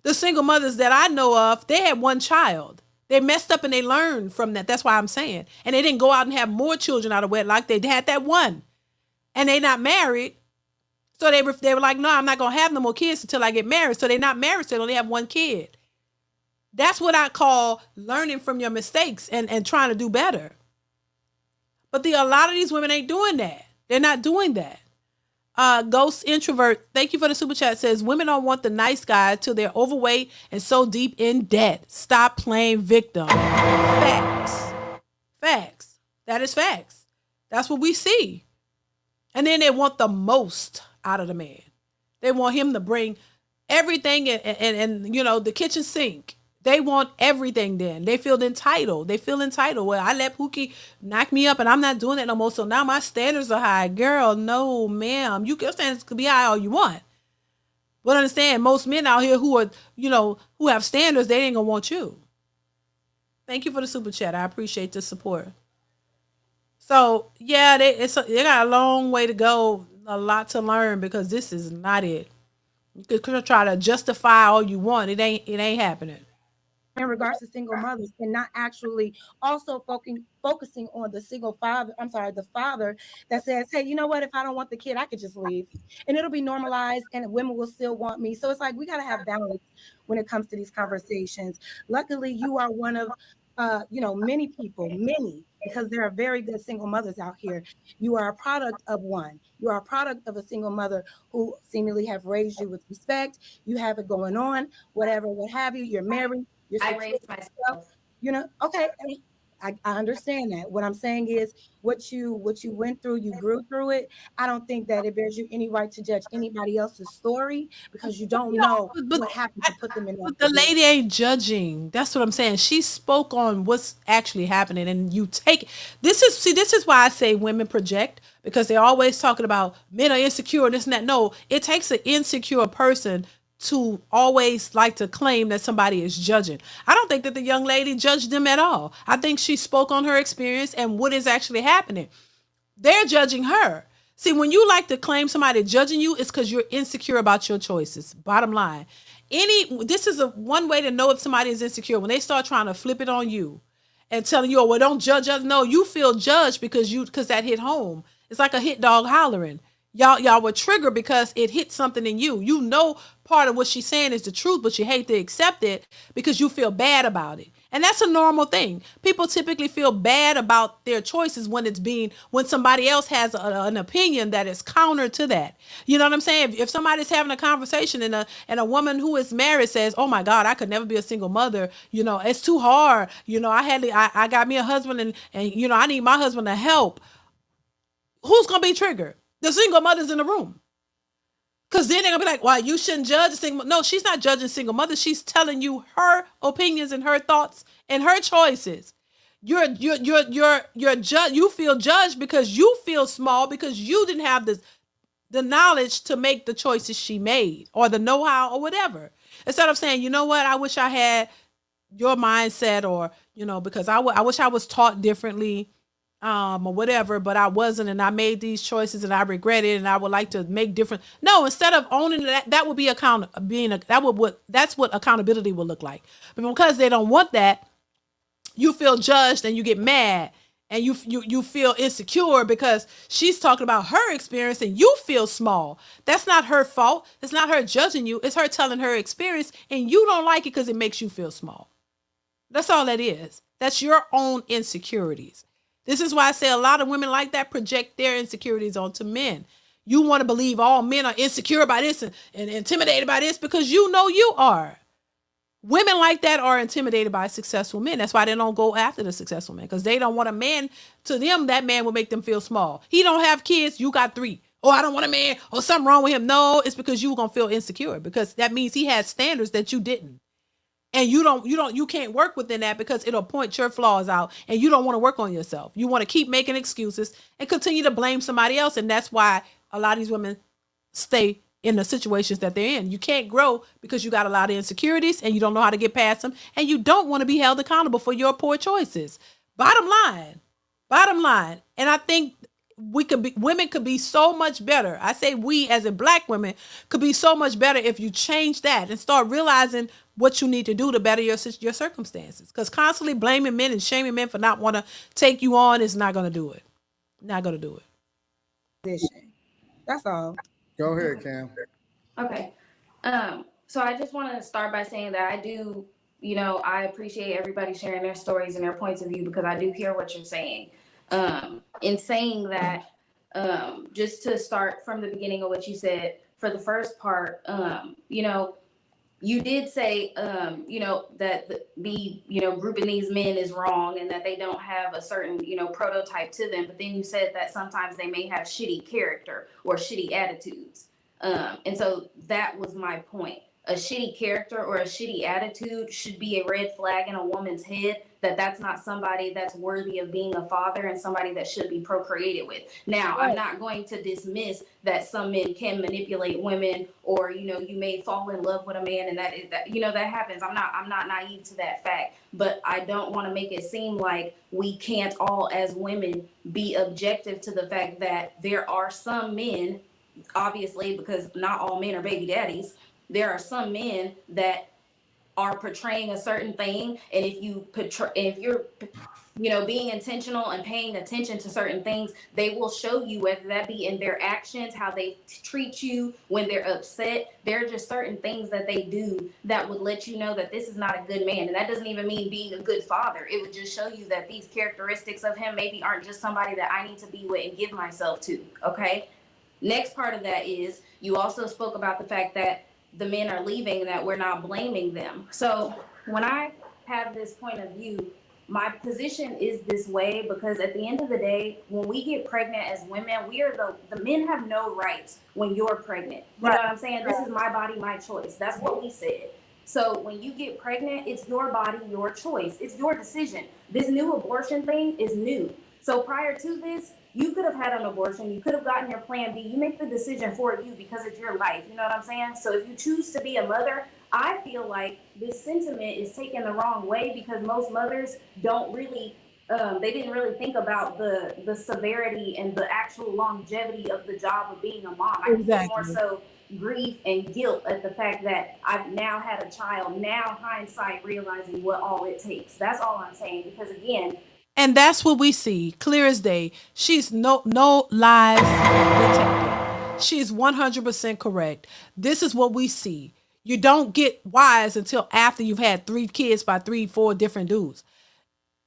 S1: The single mothers that I know of, they had 1 child. They messed up and they learned from that. That's why I'm saying. And they didn't go out and have more children out of wedlock. They had that 1. And they not married. So they were like, no, I'm not going to have no more kids until I get married. So they're not married, so they only have 1 kid. That's what I call learning from your mistakes and trying to do better. But a lot of these women ain't doing that. They're not doing that. Ghost Introvert, thank you for the super chat, says, women don't want the nice guy till they're overweight and so deep in debt. Stop playing victim. Facts. Facts. That is facts. That's what we see. And then they want the most out of the man. They want him to bring everything and the kitchen sink. They want everything then. They feel entitled. Well, I let Pookie knock me up and I'm not doing that no more. So now my standards are high. Girl, no, ma'am. Your standards could be high all you want. But understand, most men out here who are, who have standards, they ain't gonna want you. Thank you for the super chat. I appreciate the support. So yeah, they got a long way to go, a lot to learn, because this is not it. You could try to justify all you want. It ain't happening.
S9: In regards to single mothers, and not actually also focusing on the father that says, hey, you know what, if I don't want the kid, I could just leave and it'll be normalized and women will still want me. So it's like, we got to have balance when it comes to these conversations. Luckily, you are one of many people, because there are very good single mothers out here. You are a product of one. You are a product of a single mother who seemingly have raised you with respect. You have it going on, whatever, what have you. You're married.
S2: I raised myself.
S9: Okay. I understand that. What I'm saying is what you went through, you grew through it. I don't think that it bears you any right to judge anybody else's story, because you don't know what happened to put them in that
S1: But the lady ain't judging. That's what I'm saying. She spoke on what's actually happening, and you take this is why I say women project, because they're always talking about men are insecure and this and that. No, it takes an insecure person to always like to claim that somebody is judging. I don't think that the young lady judged them at all. I think she spoke on her experience and what is actually happening. They're judging her. See, when you like to claim somebody judging you, it's because you're insecure about your choices. Bottom line. This is one way to know if somebody is insecure, when they start trying to flip it on you and telling you, oh, well, don't judge us. No, you feel judged because that hit home. It's like a hit dog hollering. Y'all were triggered because it hit something in you. You know part of what she's saying is the truth, but you hate to accept it because you feel bad about it. And that's a normal thing. People typically feel bad about their choices when somebody else has an opinion that is counter to that. You know what I'm saying? If somebody's having a conversation and a woman who is married says, "Oh my God, I could never be a single mother. It's too hard. I got me a husband and I need my husband to help." Who's gonna be triggered? The single mothers in the room. Because then they're gonna be like, "Why you shouldn't judge a single?" No, she's not judging single mother. She's telling you her opinions and her thoughts and her choices. You're judge. You feel judged because you feel small because you didn't have the knowledge to make the choices she made or the know-how or whatever. Instead of saying, "You know what, I wish I had your mindset," or because I wish I was taught differently, or whatever, but I wasn't, and I made these choices and I regret it and I would like to make different. No, instead of owning that would be that's what accountability would look like. But because they don't want that, you feel judged and you get mad and you feel insecure because she's talking about her experience and you feel small. That's not her fault. It's not her judging you. It's her telling her experience and you don't like it because it makes you feel small. That's all that is. That's your own insecurities. This is why I say a lot of women like that project their insecurities onto men. You want to believe all men are insecure by this and intimidated by this because you know you are. Women like that are intimidated by successful men. That's why they don't go after the successful man, because they don't want a man. To them, that man will make them feel small. He don't have kids, you got 3. Oh, I don't want a man, or something wrong with him. No, it's because you're going to feel insecure, because that means he has standards that you didn't. And you can't work within that because it'll point your flaws out and you don't want to work on yourself. You want to keep making excuses and continue to blame somebody else. And that's why a lot of these women stay in the situations that they're in. You can't grow because you got a lot of insecurities and you don't know how to get past them. And you don't want to be held accountable for your poor choices. Bottom line. And I think women could be so much better. I say we as in Black women could be so much better if you change that and start realizing what you need to do to better your circumstances. Because constantly blaming men and shaming men for not want to take you on is not going to do it. Not going to do it.
S9: That's all.
S5: Go ahead, Cam.
S2: Okay. So I just want to start by saying that I do, I appreciate everybody sharing their stories and their points of view, because I do hear what you're saying. In saying that, just to start from the beginning of what you said, for the first part, you did say, that grouping these men is wrong and that they don't have a certain, prototype to them. But then you said that sometimes they may have shitty character or shitty attitudes. And so that was my point. A shitty character or a shitty attitude should be a red flag in a woman's head that that's not somebody that's worthy of being a father and somebody that should be procreated with. Now, right. I'm not going to dismiss that some men can manipulate women, or, you may fall in love with a man and that happens. I'm not naive to that fact, but I don't want to make it seem like we can't all as women be objective to the fact that there are some men, obviously, because not all men are baby daddies. There are some men that are portraying a certain thing, and if you're being intentional and paying attention to certain things, they will show you, whether that be in their actions, how they treat you when they're upset. There are just certain things that they do that would let you know that this is not a good man. And that doesn't even mean being a good father. It would just show you that these characteristics of him maybe aren't just somebody that I need to be with and give myself to. Okay. Next part of that is, you also spoke about the fact that the men are leaving and that we're not blaming them. So when I have this point of view, my position is this way because at the end of the day, when we get pregnant as women, we are the men have no rights when you're pregnant. You know what I'm saying? This is my body, my choice. That's what we said. So when you get pregnant, it's your body, your choice. It's your decision. This new abortion thing is new. So prior to this, you could have had an abortion. You could have gotten your plan B. You make the decision for you because it's your life. You know what I'm saying? So if you choose to be a mother, I feel like this sentiment is taken the wrong way because most mothers don't really, they didn't really think about the severity and the actual longevity of the job of being a mom. I think it's more so grief and guilt at the fact that I've now had a child, now hindsight realizing what all it takes. That's all I'm saying, because again,
S1: and that's what we see, clear as day. She's no lies detected. She's 100% correct. This is what we see. You don't get wise until after you've had 3 kids by 3, 4 different dudes.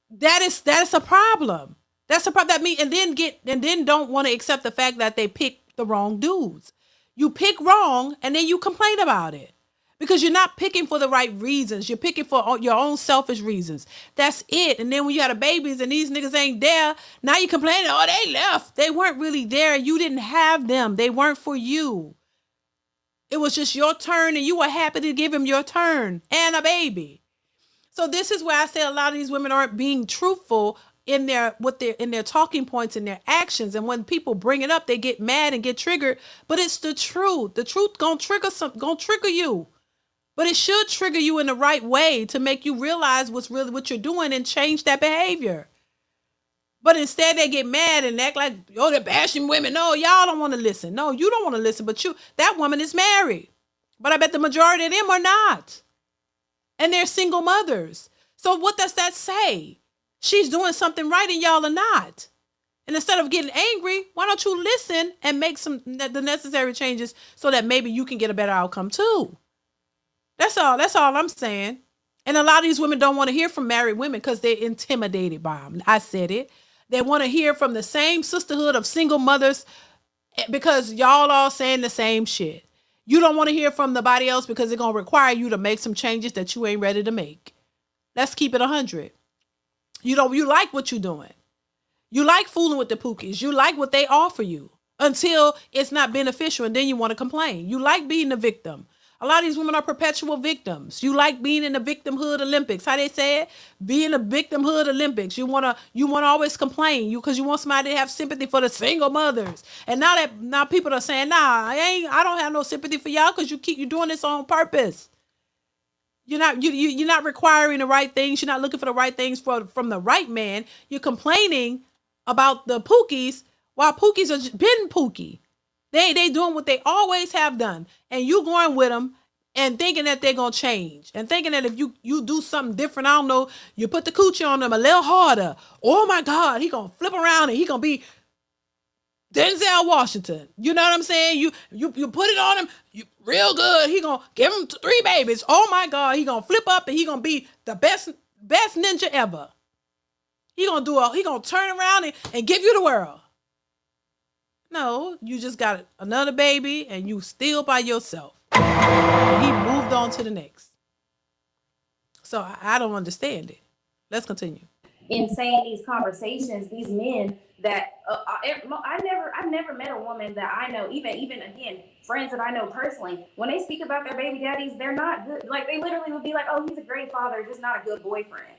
S1: That's a problem. That's a problem. That mean and then don't want to accept the fact that they picked the wrong dudes. You pick wrong and then you complain about it. Because you're not picking for the right reasons. You're picking for your own selfish reasons. That's it. And then when you had a babies and these niggas ain't there, now you complaining, oh, they left. They weren't really there. You didn't have them. They weren't for you. It was just your turn and you were happy to give him your turn and a baby. So this is where I say a lot of these women aren't being truthful in their talking points and their actions. And when people bring it up, they get mad and get triggered. But it's the truth. The truth gonna trigger you. But it should trigger you in the right way to make you realize what's really what you're doing and change that behavior. But instead they get mad and act like, oh, they're bashing women. No, y'all don't want to listen. No, you don't want to listen, but that woman is married. But I bet the majority of them are not. And they're single mothers. So what does that say? She's doing something right and y'all are not. And instead of getting angry, why don't you listen and make the necessary changes so that maybe you can get a better outcome too? That's all I'm saying. And a lot of these women don't want to hear from married women because they're intimidated by them. I said it. They want to hear from the same sisterhood of single mothers because y'all all saying the same shit. You don't want to hear from nobody else because they're going to require you to make some changes that you ain't ready to make. Let's keep it 100. You like what you're doing. You like fooling with the pookies. You like what they offer you until it's not beneficial and then you want to complain. You like being the victim. A lot of these women are perpetual victims. You like being in the victimhood Olympics. How they say it? Being a victimhood Olympics. You wanna always complain. Because you want somebody to have sympathy for the single mothers. And now people are saying, nah, I don't have no sympathy for y'all because you're doing this on purpose. You're not requiring the right things. You're not looking for the right things from the right man. You're complaining about the pookies while pookies are been pookie. They doing what they always have done. And you going with them and thinking that they're going to change. And thinking that if you do something different, I don't know, you put the coochie on them a little harder. Oh my God, he going to flip around and he going to be Denzel Washington. You know what I'm saying? You put it on him real good. He going to give him 3 babies. Oh my God, he going to flip up and he going to be the best ninja ever. He going to turn around and give you the world. No, you just got another baby and you still by yourself. And he moved on to the next. So I don't understand it. Let's continue.
S2: In saying these conversations, these men that I've never met a woman that I know, even again, friends that I know personally, when they speak about their baby daddies, they're not good. Like they literally would be like, oh, he's a great father, just not a good boyfriend.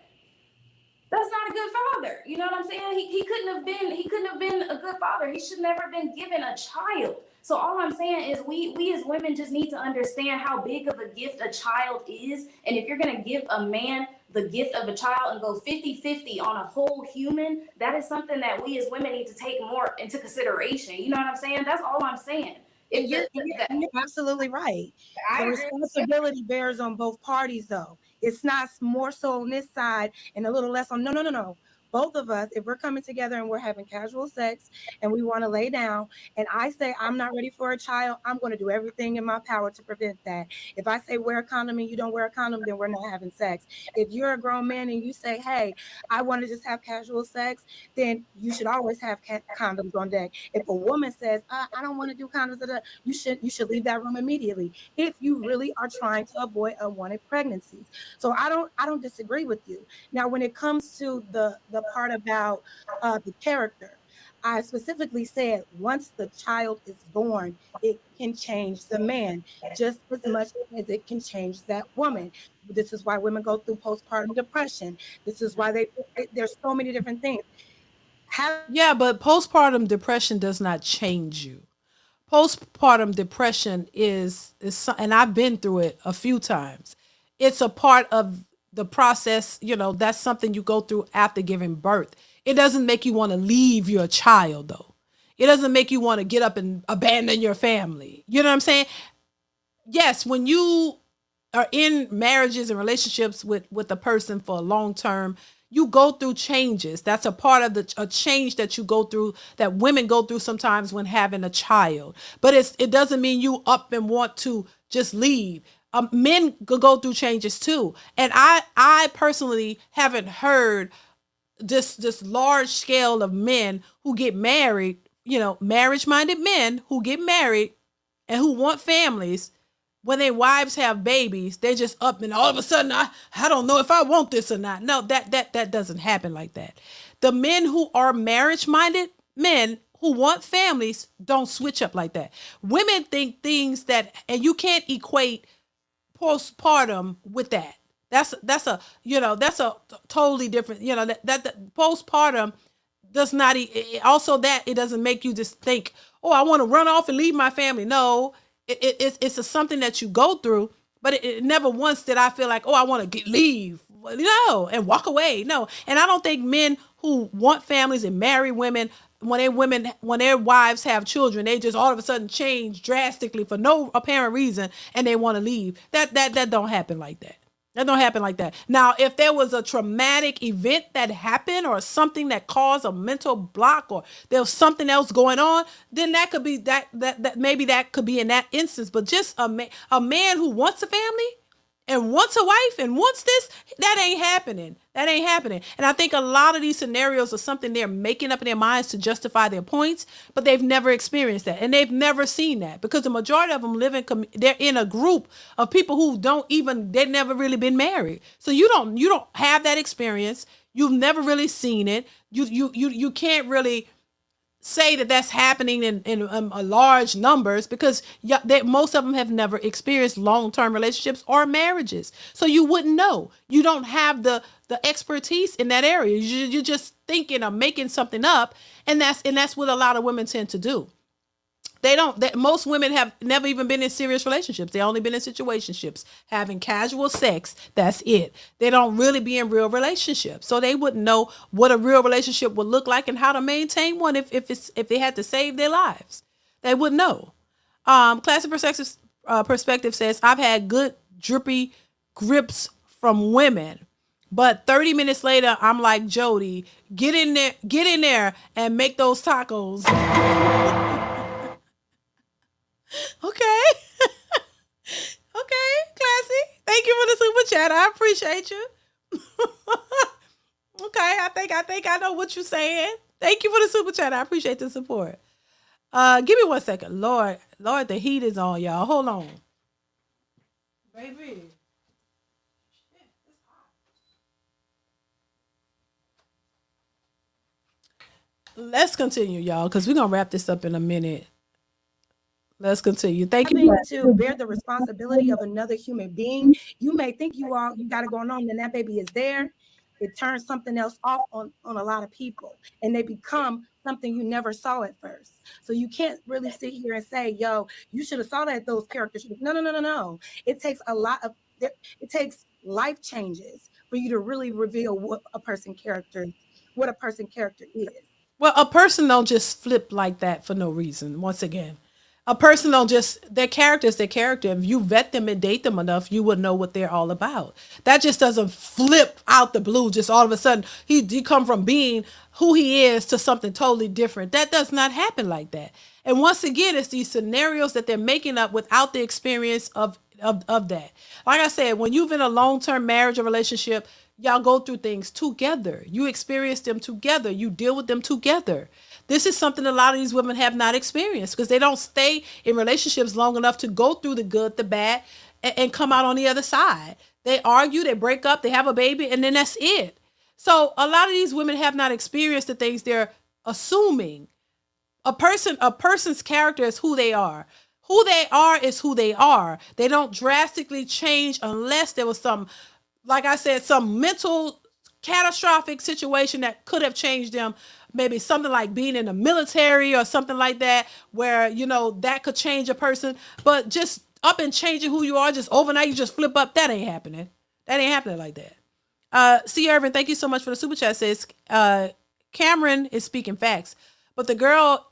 S2: That's not a good father. You know what I'm saying? He couldn't have been a good father. He should never have been given a child. So all I'm saying is we as women just need to understand how big of a gift a child is. And if you're going to give a man the gift of a child and go 50-50 on a whole human, that is something that we as women need to take more into consideration. You know what I'm saying? That's all I'm saying.
S9: You're absolutely right. The responsibility bears on both parties, though. It's not more so on this side and a little less on. No. Both of us, if we're coming together and we're having casual sex and we want to lay down and I say I'm not ready for a child, I'm going to do everything in my power to prevent that. If I say wear a condom and you don't wear a condom, then we're not having sex. If you're a grown man and you say, hey, I want to just have casual sex, then you should always have condoms on deck. If a woman says, I don't want to do condoms, you should leave that room immediately if you really are trying to avoid unwanted pregnancies. So I don't disagree with you. Now, when it comes to the part about the character, I specifically said once the child is born, it can change the man just as much as it can change that woman. This is why women go through postpartum depression. This is why there's so many different things.
S1: But postpartum depression does not change you. Postpartum depression is and I've been through it a few times. It's a part of the process, that's something you go through after giving birth. It doesn't make you want to leave your child, though. It doesn't make you want to get up and abandon your family. You know what I'm saying? Yes, when you are in marriages and relationships with a person for a long term, you go through changes. That's a part of a change that you go through, that women go through sometimes when having a child. But it doesn't mean you up and want to just leave. Men go through changes too. And I personally haven't heard this large scale of men who get married, marriage minded men who get married and who want families. When their wives have babies, they just up and all of a sudden I don't know if I want this or not. No, that doesn't happen like that. The men who are marriage minded men who want families don't switch up like that. Women think things that, and you can't equate postpartum with that. That's a totally different, that postpartum does not also that it doesn't make you just think, oh, I want to run off and leave my family. No, it's something that you go through, but it never once did I feel like, oh, I want to leave. No, and walk away. No, and I don't think men who want families and marry women, when their wives have children, they just all of a sudden change drastically for no apparent reason and they want to leave. That don't happen like that. That don't happen like that. Now, if there was a traumatic event that happened or something that caused a mental block or there was something else going on, then that could be that maybe that could be in that instance. But just a man who wants a family and wants a wife and wants this, that ain't happening. That ain't happening. And I think a lot of these scenarios are something they're making up in their minds to justify their points, but they've never experienced that. And they've never seen that because the majority of them they're in a group of people who they've never really been married. So you don't have that experience. You've never really seen it. You can't really say that that's happening in large numbers because most of them have never experienced long-term relationships or marriages. So you wouldn't know. You don't have the expertise in that area. You're just thinking or making something up. And that's what a lot of women tend to do. Most women have never even been in serious relationships. They only been in situationships, having casual sex. That's it. They don't really be in real relationships. So they wouldn't know what a real relationship would look like and how to maintain one if they had to save their lives. They wouldn't know. Classic perspective says, I've had good drippy grips from women. But 30 minutes later, I'm like, Jody, get in there and make those tacos. Okay. Okay, Classy. Thank you for the super chat. I appreciate you. Okay, I think I know what you're saying. Thank you for the super chat. I appreciate the support. Give me 1 second. Lord, the heat is on, y'all. Hold on. Baby. Let's continue, y'all, because we're going to wrap this up in a minute. Let's continue. Thank you.
S9: To bear the responsibility of another human being. You may think you got it going on, and that baby is there. It turns something else off on a lot of people, and they become something you never saw at first. So you can't really sit here and say, yo, you should have saw that those characters. No. It takes life changes for you to really reveal what a person's character is.
S1: Well, a person don't just flip like that for no reason. Once again, a person don't just, their character is their character. If you vet them and date them enough, you would know what they're all about. That just doesn't flip out the blue. Just all of a sudden, he come from being who he is to something totally different. That does not happen like that. And once again, it's these scenarios that they're making up without the experience of that. Like I said, when you've been in a long-term marriage or relationship, y'all go through things together. You experience them together. You deal with them together. This is something a lot of these women have not experienced because they don't stay in relationships long enough to go through the good, the bad, and come out on the other side. They argue, they break up, they have a baby, and then that's it. So a lot of these women have not experienced the things they're assuming. A person's character is who they are. Who they are is who they are. They don't drastically change unless there was some, like I said, some mental catastrophic situation that could have changed them. Maybe something like being in the military or something like that, where, that could change a person. But just up and changing who you are, just overnight, you just flip up. That ain't happening. That ain't happening like that. C. Irvin, thank you so much for the super chat. Says Cameron is speaking facts, but the girl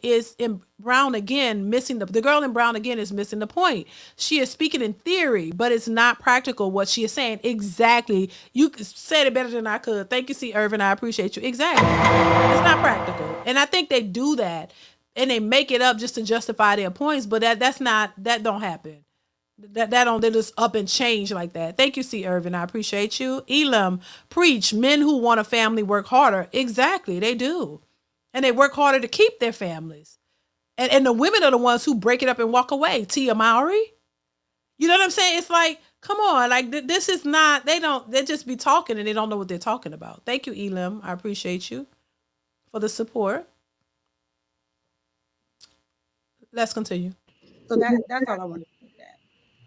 S1: is in Brown again missing the girl in Brown again is missing the point. She is speaking in theory, but it's not practical what she is saying. Exactly. You said it better than I could. Thank you, C. Irvin. I appreciate you. Exactly. It's not practical. And I think they do that and they make it up just to justify their points, but that don't happen. That don't they just up and change like that. Thank you, C. Irvin. I appreciate you. Elam, preach. Men who want a family work harder. Exactly, they do, and they work harder to keep their families. And the women are the ones who break it up and walk away. Tia Mowry. You know what I'm saying? It's like, come on, like this is not. They just be talking and they don't know what they're talking about. Thank you, Elam. I appreciate you for the support. Let's continue.
S9: So that's all I want.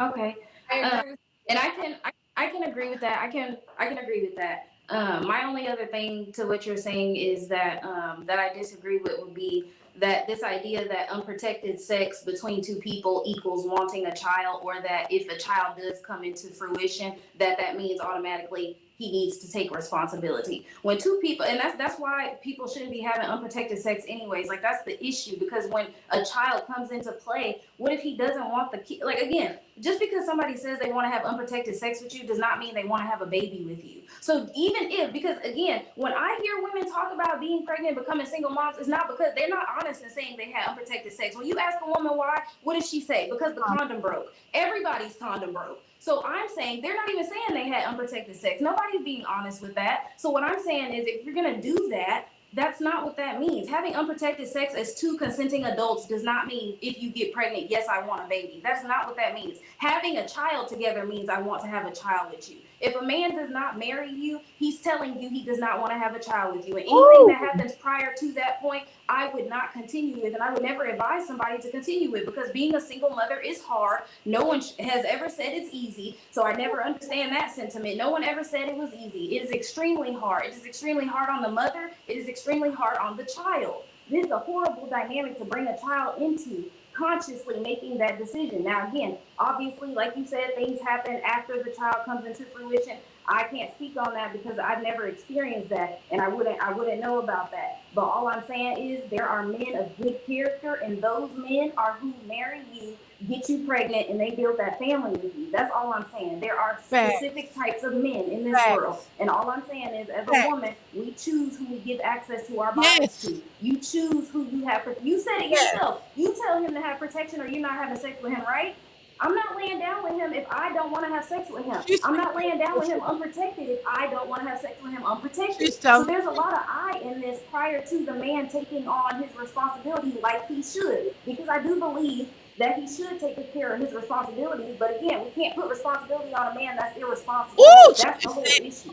S2: Okay. And I can agree with that. I can agree with that. My only other thing to what you're saying is that that I disagree with would be that this idea that unprotected sex between two people equals wanting a child, or that if a child does come into fruition, that means automatically he needs to take responsibility. When two people, and that's why people shouldn't be having unprotected sex anyways. Like, that's the issue, because when a child comes into play, what if he doesn't want the kid? Like, again, just because somebody says they want to have unprotected sex with you does not mean they want to have a baby with you. So even if, because again, when I hear women talk about being pregnant, becoming single moms, it's not because they're not honest in saying they had unprotected sex. When you ask a woman why, what does she say? Because the condom broke. Everybody's condom broke. So I'm saying they're not even saying they had unprotected sex. Nobody's being honest with that. So what I'm saying is, if you're going to do that, that's not what that means. Having unprotected sex as two consenting adults does not mean if you get pregnant, yes, I want a baby. That's not what that means. Having a child together means I want to have a child with you. If a man does not marry you, he's telling you he does not want to have a child with you. And anything that happens prior to that point, I would not continue with, and I would never advise somebody to continue with, because being a single mother is hard. No one has ever said it's easy, so I never understand that sentiment. No one ever said it was easy. It is extremely hard. It is extremely hard on the mother. It is extremely hard on the child. This is a horrible dynamic to bring a child into, consciously making that decision. Now, again, obviously, like you said, things happen after the child comes into fruition. I can't speak on that because I've never experienced that, and I wouldn't know about that. But all I'm saying is there are men of good character, and those men are who marry you, get you pregnant, and they build that family with you. That's all I'm saying. There are specific types of men in this world, and all I'm saying is, as a woman, we choose who we give access to our bodies to. You choose who you have. You said it yourself. You tell him to have protection, or you're not having sex with him, right? I'm not laying down with him if I don't want to have sex with him. I'm not laying down with him unprotected if I don't want to have sex with him unprotected. So there's a lot of I in this prior to the man taking on his responsibility like he should, because I do believe that he should take care of his responbilities. But again, we can't put responsibility on a man that's irresponsible. That's the whole issue.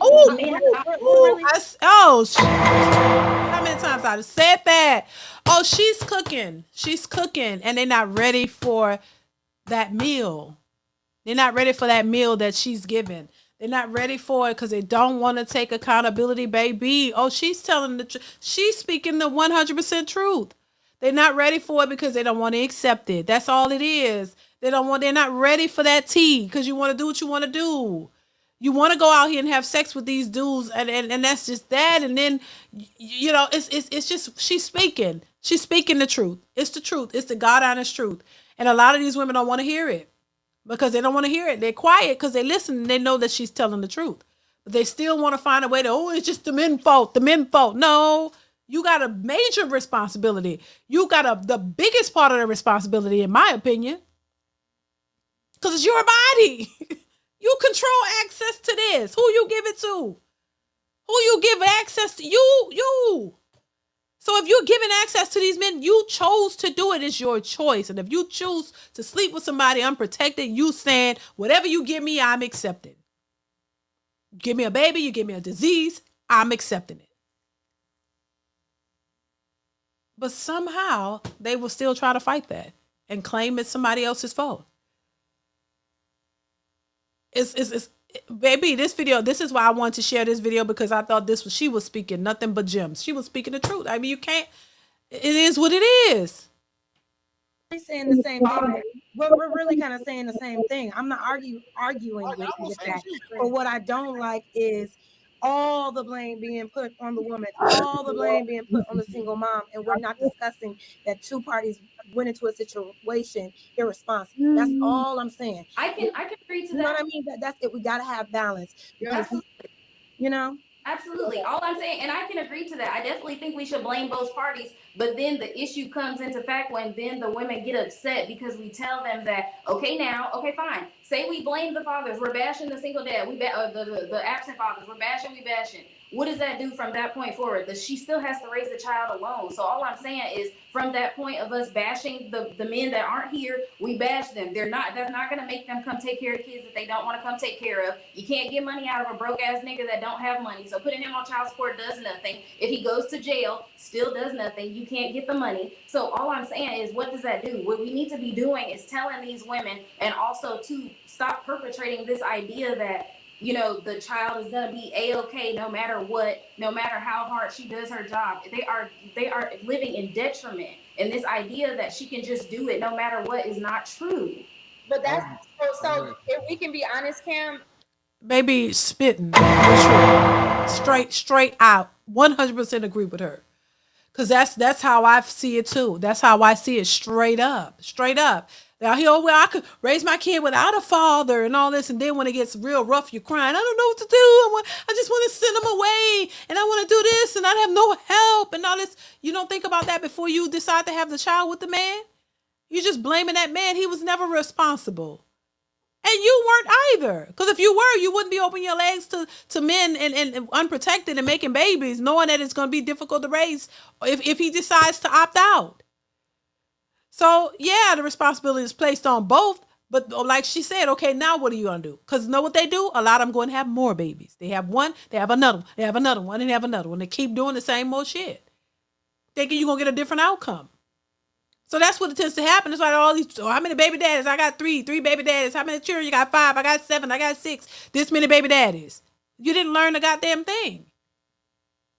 S1: How many times I've said that? Oh, she's cooking. She's cooking, and they're not ready for that meal. They're not ready for that meal that she's given. They're not ready for it because they don't want to take accountability, baby. Oh, she's telling the truth. She's speaking the 100% truth. They're not ready for it because they don't want to accept it. That's all it is. They're not ready for that tea because you want to do what you want to do. You want to go out here and have sex with these dudes, and that's just that. And then, it's just, she's speaking the truth. It's the truth. It's the God honest truth. And a lot of these women don't want to hear it because they don't want to hear it. They're quiet because they listen and they know that she's telling the truth. But they still want to find a way to, it's just the men's fault. No, you got a major responsibility. You got the biggest part of the responsibility, in my opinion, because it's your body. You control access to this. Who you give it to? Who you give access to? You. So if you're giving access to these men, you chose to do it. It's your choice. And if you choose to sleep with somebody unprotected, you saying, whatever you give me, I'm accepting. Give me a baby, you give me a disease, I'm accepting it. But somehow they will still try to fight that and claim it's somebody else's fault. Baby, this is why I wanted to share this video, because I thought she was speaking nothing but gems. She was speaking the truth. I mean, you can't, it is what it is.
S9: We're saying the same thing. We're really kind of saying the same thing. I'm not arguing with that. But what I don't like is all the blame being put on the woman, all the blame being put on the single mom, and we're not discussing that two parties went into a situation irresponsible. That's all I'm saying.
S2: I can agree to that.
S9: You know what I mean? That's it. We gotta have balance because,
S2: Absolutely. All I'm saying, and I can agree to that. I definitely think we should blame both parties. But then the issue comes into fact when then the women get upset because we tell them that, okay, now, okay, fine. Say we blame the fathers. We're bashing the single dad. The absent fathers. We're bashing, we bashing. What does that do from that point forward? That she still has to raise the child alone. So all I'm saying is from that point of us bashing the men that aren't here, we bash them. That's not gonna make them come take care of kids that they don't want to come take care of. You can't get money out of a broke ass nigga that don't have money. So putting him on child support does nothing. If he goes to jail, still does nothing. You can't get the money. So all I'm saying is, what does that do? What we need to be doing is telling these women, and also to stop perpetrating this idea that, you know, the child is gonna be a-okay no matter what, no matter how hard she does her job. They are living in detriment, and this idea that she can just do it no matter what is not true.
S3: But that's so if we can be honest, Cam.
S1: Baby spitting straight out. 100% agree with her. Cause that's how I see it too. That's how I see it straight up. Now well, I could raise my kid without a father and all this, and then when it gets real rough, you're crying. I don't know what to do. I just want to send them away, and I want to do this, and I have no help and all this. You don't think about that before you decide to have the child with the man. You're just blaming that man. He was never responsible. And you weren't either. Because if you were, you wouldn't be opening your legs to men and unprotected and making babies, knowing that it's going to be difficult to raise if he decides to opt out. So, yeah, the responsibility is placed on both. But like she said, okay, now what are you going to do? Because know what they do? A lot of them going to have more babies. They have one, they have another one, they have another one, and they have another one. They keep doing the same old shit, thinking you're going to get a different outcome. So that's what tends to happen. It's like all these, how many baby daddies? I got three baby daddies. How many children? You got 5. I got 7. I got 6. This many baby daddies. You didn't learn the goddamn thing.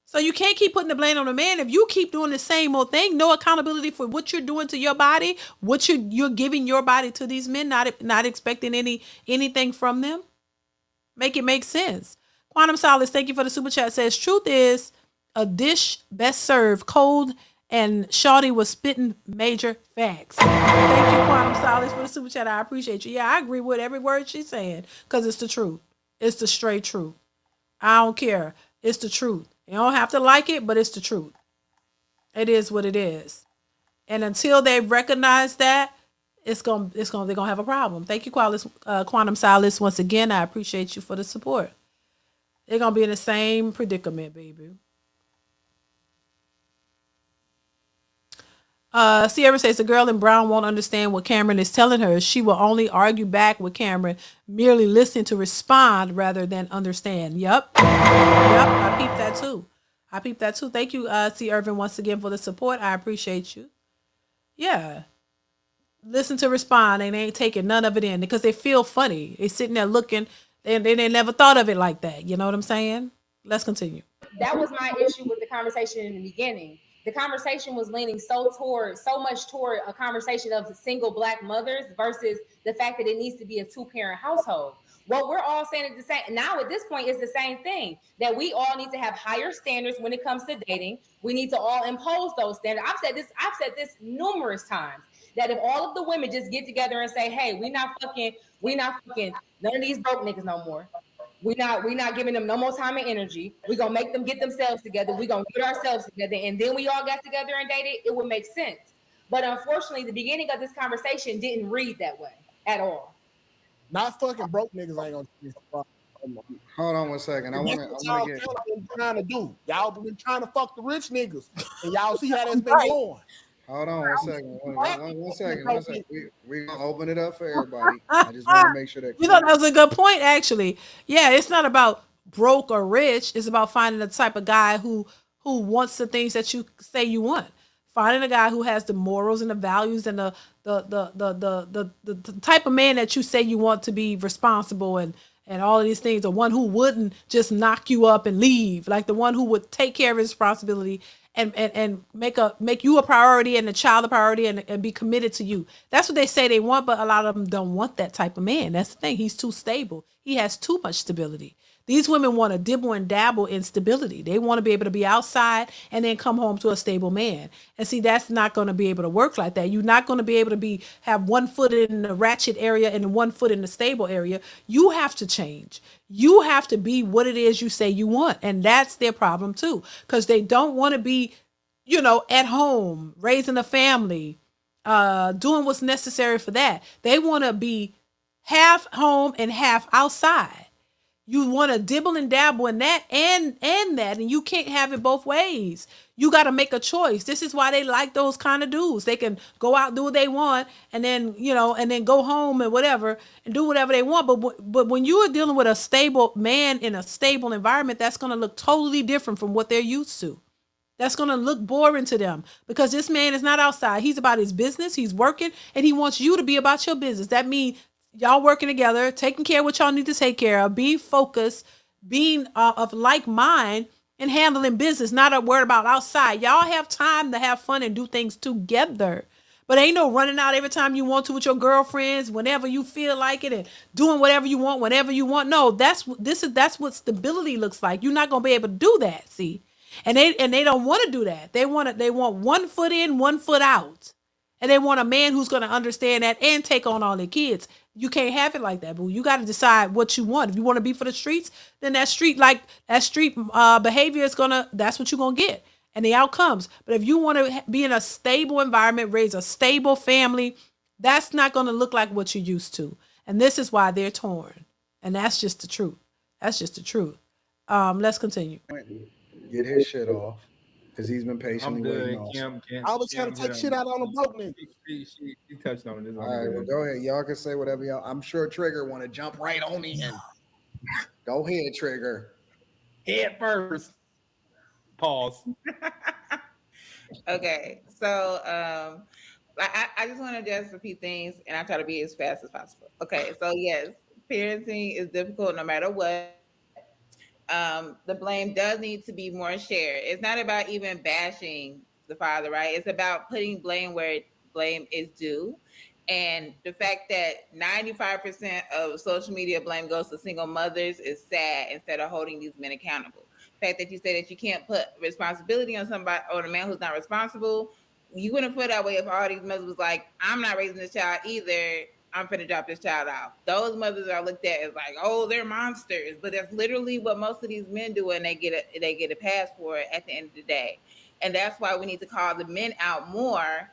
S1: So you can't keep putting the blame on the man. If you keep doing the same old thing, no accountability for what you're doing to your body, what you're giving your body to these men, not expecting anything from them. Make it make sense. Quantum Solace, thank you for the super chat. Says, truth is a dish best served cold, and Shawty was spitting major facts. Thank you, Quantum Solace, for the super chat. I appreciate you. Yeah, I agree with every word she's saying because it's the truth. It's the straight truth. I don't care. It's the truth. You don't have to like it, but it's the truth. It is what it is. And until they recognize that, they're gonna have a problem. Thank you, Quantum Solace. Once again, I appreciate you for the support. They're gonna be in the same predicament, baby. Sierra says the girl in brown won't understand what Cameron is telling her. She will only argue back with Cameron, merely listening to respond rather than understand. Yep. I peeped that too. Thank you, C. Irvin, once again for the support. I appreciate you. Yeah. Listen to respond, and they ain't taking none of it in because they feel funny. They sitting there looking, and they never thought of it like that. You know what I'm saying? Let's continue.
S3: That was my issue with the conversation in the beginning. The conversation was leaning so much toward a conversation of single Black mothers versus the fact that it needs to be a 2-parent household. What we're all saying is the same. Now at this point, it's the same thing, that we all need to have higher standards when it comes to dating. We need to all impose those standards. I've said this numerous times, that if all of the women just get together and say, hey, we not fucking none of these broke niggas no more. We not giving them no more time and energy. We're gonna make them get themselves together. We're gonna get ourselves together, and then we all got together and dated. It would make sense. But unfortunately, the beginning of this conversation didn't read that way at all.
S6: Not fucking broke niggas ain't gonna.
S5: Hold on one second. I want to get.
S6: Been trying to do. Y'all been trying to fuck the rich niggas, and y'all see how that's been going.
S5: Hold on one second. One second. We're going to open it up for everybody. I just want to make sure that...
S1: You know, that was a good point, actually. Yeah, it's not about broke or rich. It's about finding the type of guy who wants the things that you say you want. Finding a guy who has the morals and the values and the type of man that you say you want to be responsible and all of these things. The one who wouldn't just knock you up and leave. Like the one who would take care of his responsibility and make you a priority and the child a priority and be committed to you. That's what they say they want, but a lot of them don't want that type of man. That's the thing. He's too stable. He has too much stability. These women want to dibble and dabble in stability. They want to be able to be outside and then come home to a stable man. And see, that's not going to be able to work like that. You're not going to be able to have 1 foot in the ratchet area and 1 foot in the stable area. You have to change. You have to be what it is you say you want. And that's their problem too, because they don't want to be, at home, raising a family, doing what's necessary for that. They want to be half home and half outside. You want to dibble and dabble in that and that, and you can't have it both ways. You got to make a choice. This is why they like those kind of dudes. They can go out, do what they want, and then and then go home and whatever and do whatever they want. But when you are dealing with a stable man in a stable environment, that's going to look totally different from what they're used to. That's going to look boring to them because this man is not outside. He's about his business. He's working, and he wants you to be about your business. That means y'all working together, taking care of what y'all need to take care of, being focused, being of like mind, and handling business, not a word about outside. Y'all have time to have fun and do things together. But ain't no running out every time you want to with your girlfriends, whenever you feel like it, and doing whatever you want, whenever you want. No, that's what stability looks like. You're not gonna be able to do that. See, and they don't want to do that. They want 1 foot in, 1 foot out, and they want a man who's gonna understand that and take on all their kids. You can't have it like that, boo. You got to decide what you want. If you want to be for the streets, then that street behavior that's what you're going to get and the outcomes. But if you want to be in a stable environment, raise a stable family, that's not going to look like what you're used to. And this is why they're torn. And that's just the truth. That's just the truth. Let's continue.
S5: Get his shit off. Because he's been patiently
S10: I'm
S5: waiting
S10: good.
S5: on.
S6: I was trying to take shit out on the boat, man.
S10: She touched on it.
S5: All right, well, go ahead. Y'all can say whatever y'all. I'm sure Trigger want to jump right on in. Go ahead, Trigger.
S10: Head first. Pause.
S4: Okay, so I just want to address a few things, and I try to be as fast as possible. Okay, so yes, parenting is difficult no matter what. The blame does need to be more shared. It's not about even bashing the father, right? It's about putting blame where blame is due. And the fact that 95% of social media blame goes to single mothers is sad instead of holding these men accountable. The fact that you say that you can't put responsibility on somebody or the man who's not responsible, you wouldn't feel that way if all these mothers was like, I'm not raising this child either. I'm finna drop this child off. Those mothers are looked at as like, oh, they're monsters. But that's literally what most of these men do, and they get a pass for it at the end of the day. And that's why we need to call the men out more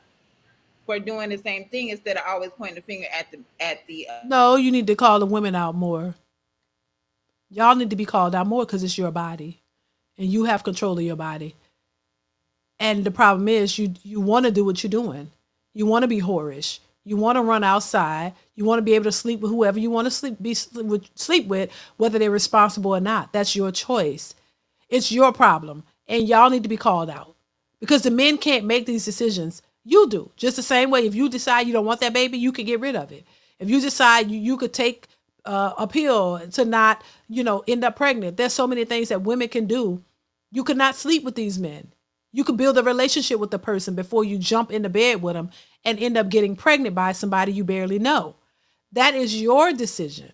S4: for doing the same thing instead of always pointing the finger at the.
S1: No, you need to call the women out more. Y'all need to be called out more because it's your body, and you have control of your body. And the problem is, you want to do what you're doing. You want to be whorish. You want to run outside. You want to be able to sleep with whoever you want to sleep with, whether they're responsible or not. That's your choice. It's your problem. And y'all need to be called out because the men can't make these decisions. You do. Just the same way, if you decide you don't want that baby, you can get rid of it. If you decide you could take a pill to not, end up pregnant. There's so many things that women can do. You could not sleep with these men. You could build a relationship with the person before you jump into bed with them and end up getting pregnant by somebody you barely know. That is your decision.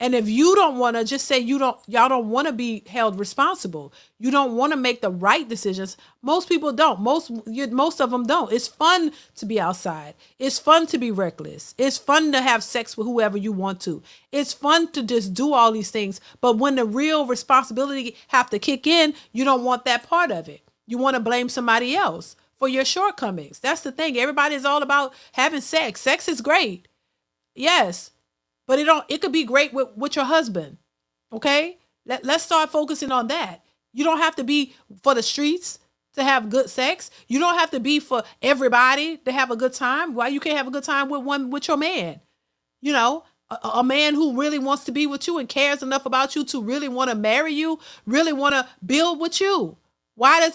S1: And if you don't want to, just say y'all don't want to be held responsible. You don't want to make the right decisions. Most people don't. Most of them don't. It's fun to be outside. It's fun to be reckless. It's fun to have sex with whoever you want to. It's fun to just do all these things. But when the real responsibility have to kick in, you don't want that part of it. You want to blame somebody else for your shortcomings. That's the thing. Everybody's all about having sex. Sex is great. Yes. But it could be great with your husband. Okay? Let's start focusing on that. You don't have to be for the streets to have good sex. You don't have to be for everybody to have a good time. Why you can't have a good time with your man? A man who really wants to be with you and cares enough about you to really want to marry you, really want to build with you. Why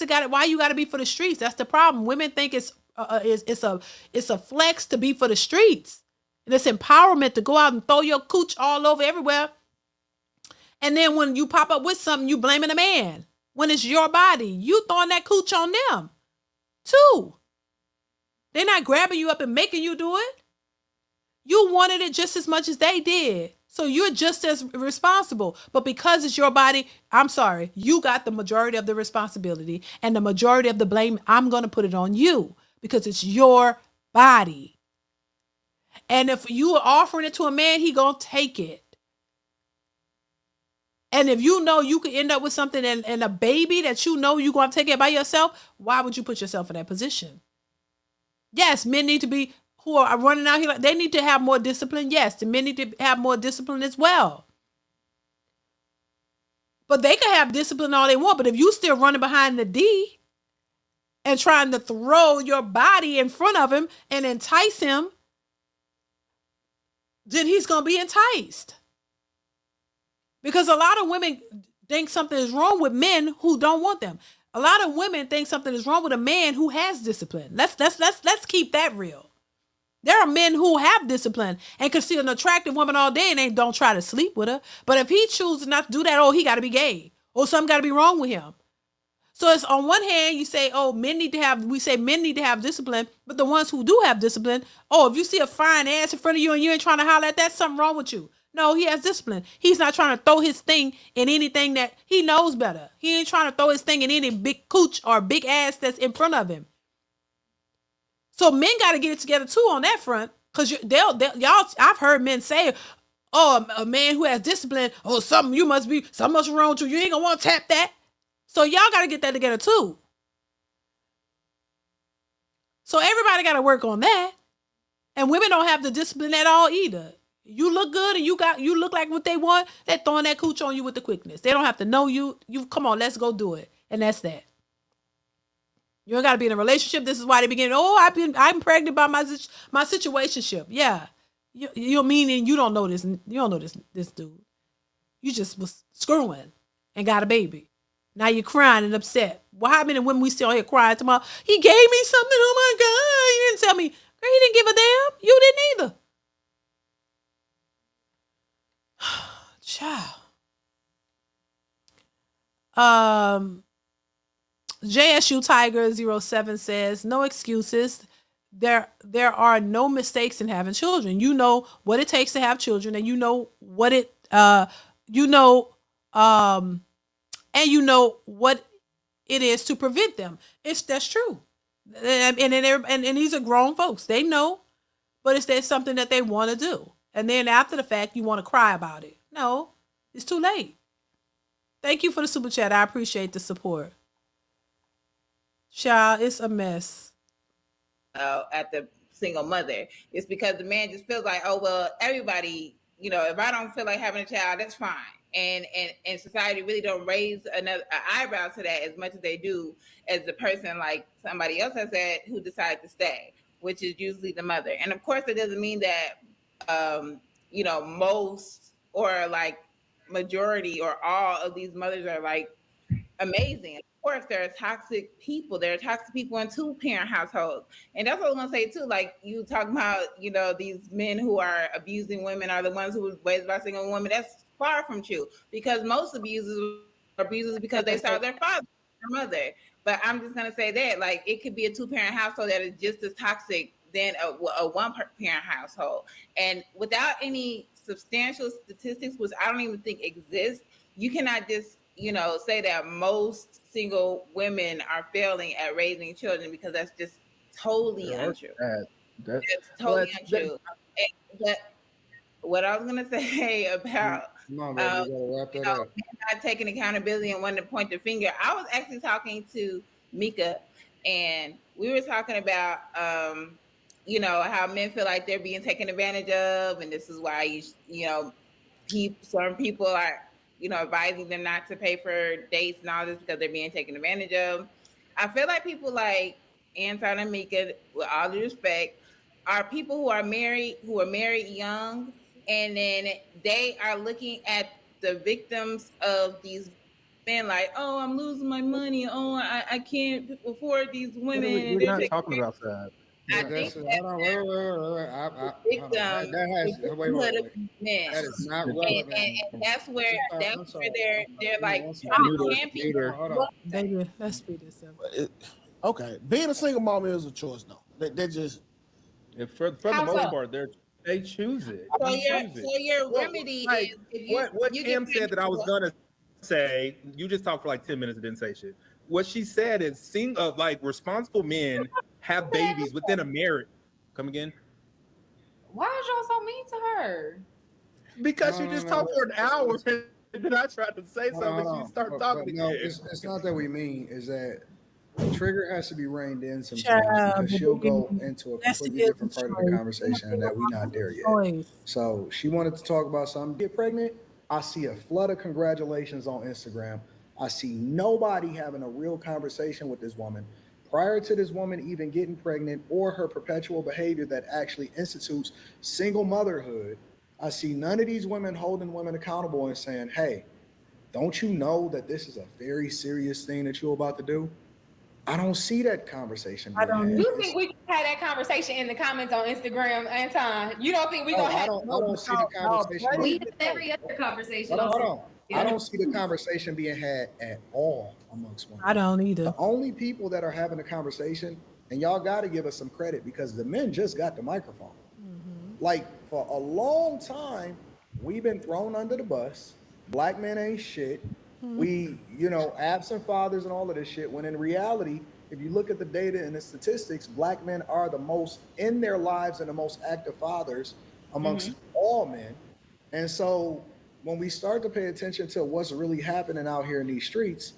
S1: you got to be for the streets? That's the problem. Women think it's a flex to be for the streets. And it's empowerment to go out and throw your cooch all over everywhere. And then when you pop up with something, you blaming a man. When it's your body, you throwing that cooch on them too. They're not grabbing you up and making you do it. You wanted it just as much as they did. So you're just as responsible. But because it's your body, I'm sorry, you got the majority of the responsibility and the majority of the blame. I'm going to put it on you because it's your body. And if you are offering it to a man, he going to take it. And if you know you could end up with something and a baby that you know you're going to take it by yourself, why would you put yourself in that position? Yes, men need to be, who are running out here, they need to have more discipline. Yes, the men need to have more discipline as well. But they can have discipline all they want. But if you still running behind the D and trying to throw your body in front of him and entice him, then he's going to be enticed. Because a lot of women think something is wrong with men who don't want them. A lot of women think something is wrong with a man who has discipline. Let's keep that real. There are men who have discipline and can see an attractive woman all day and they don't try to sleep with her. But if he chooses not to do that, oh, he got to be gay or something got to be wrong with him. So it's on one hand, you say, oh, men need to have discipline. But the ones who do have discipline, oh, if you see a fine ass in front of you and you ain't trying to holler at that, something wrong with you. No, he has discipline. He's not trying to throw his thing in anything that he knows better. He ain't trying to throw his thing in any big cooch or big ass that's in front of him. So men got to get it together too on that front, because y'all. I've heard men say, "Oh, a man who has discipline, oh, something wrong with you. You ain't gonna want to tap that." So y'all got to get that together too. So everybody got to work on that, and women don't have the discipline at all either. You look good and you look like what they want. They're throwing that cooch on you with the quickness. They don't have to know you. You come on, let's go do it, and that's that. You don't got to be in a relationship. This is why they begin. Oh, I'm pregnant by my situationship. Yeah, you meaning you don't know this. You don't know this dude. You just was screwing and got a baby. Now you're crying and upset. Well, how many women we still here crying tomorrow? He gave me something. Oh my God! You didn't tell me. Girl, he didn't give a damn. You didn't either. Child. JSU Tiger 07 says, no excuses. There are no mistakes in having children. You know what it takes to have children, and you know what it and you know what it is to prevent them. That's true. And these are grown folks. They know, but there's something that they want to do. And then after the fact, you want to cry about it. No, it's too late. Thank you for the super chat. I appreciate the support. Child, it's a mess.
S4: At the single mother. It's because the man just feels like, oh, well, everybody, if I don't feel like having a child, that's fine. And society really don't raise an eyebrow to that as much as they do as the person, like somebody else has said, who decided to stay, which is usually the mother. And of course, it doesn't mean that, most or like majority or all of these mothers are like amazing. Of course, there are toxic people. There are toxic people in two-parent households. And that's what I want to say too. Like you talking about, these men who are abusing women are the ones who were raised by single women. That's far from true, because most abusers are abusers because they saw their father, their mother. But I'm just gonna say that, like, it could be a two-parent household that is just as toxic than a one-parent household. And without any substantial statistics, which I don't even think exist, you cannot just say that most single women are failing at raising children, because that's just totally untrue. That's totally untrue. But what I was gonna say about not taking accountability and wanting to point the finger, I was actually talking to Mika, and we were talking about how men feel like they're being taken advantage of, and this is why certain people are advising them not to pay for dates and all this because they're being taken advantage of. I feel like people like Anton and Mika, with all due respect, are people who are married young, and then they are looking at the victims of these men like, oh, I'm losing my money. Oh, I can't afford these women.
S10: We're not talking about that.
S4: I think that is not relevant. And that's where they're like trying to champion people.
S1: Baby, let's speed this up.
S6: Okay, being a single mom is a choice, though. They just
S10: for the most part, They choose it.
S4: So
S10: You
S4: your
S10: choose it.
S4: so your
S10: Well,
S4: remedy
S10: like
S4: is if you
S10: what
S4: you get
S10: Kim said that I was
S4: pregnant.
S10: gonna say. You just talked for like 10 minutes and didn't say shit. What she said is, like responsible men have babies within a marriage. Come again?
S8: Why are y'all so mean to her?
S10: Because you
S5: No, no,
S10: just
S5: no.
S10: talked for an hour and then I tried to say
S5: Hold on,
S10: something.
S5: hold
S10: She
S5: on.
S10: started talking
S5: But no,
S10: again.
S5: it's not that we mean. Is that Trigger has to be reined in sometimes
S1: Child,
S5: because she'll go into a
S1: yes, it
S5: completely
S1: is
S5: different
S1: a
S5: part of the
S1: choice.
S5: conversation that we not there yet.
S1: Choice.
S5: So she wanted to talk about something. Get pregnant. I see a flood of congratulations on Instagram. I see nobody having a real conversation with this woman prior to this woman even getting pregnant or her perpetual behavior that actually institutes single motherhood. I see none of these women holding women accountable and saying, hey, don't you know that this is a very serious thing that you're about to do? I don't see that conversation
S1: I
S5: being
S1: don't
S5: had.
S1: need.
S3: You think we can have that conversation in the comments on Instagram, Anton? You don't think we
S5: No,
S3: gonna
S5: I
S3: have?
S5: don't. I
S1: No,
S5: don't see the
S1: no,
S5: conversation
S2: We
S5: being.
S2: have every other conversation
S5: Hold on,
S2: on
S5: hold
S2: social
S5: on. I
S2: media.
S5: don't see the conversation being had at all amongst women.
S1: I don't
S5: The
S1: either.
S5: only people that are having a conversation, and y'all got to give us some credit because the men just got the microphone. Like for a long time, we've been thrown under the bus. Black men ain't shit. We, absent fathers and all of this shit. When in reality, if you look at the data and the statistics, black men are the most in their lives and the most active fathers amongst all men. And so when we start to pay attention to what's really happening out here in these streets,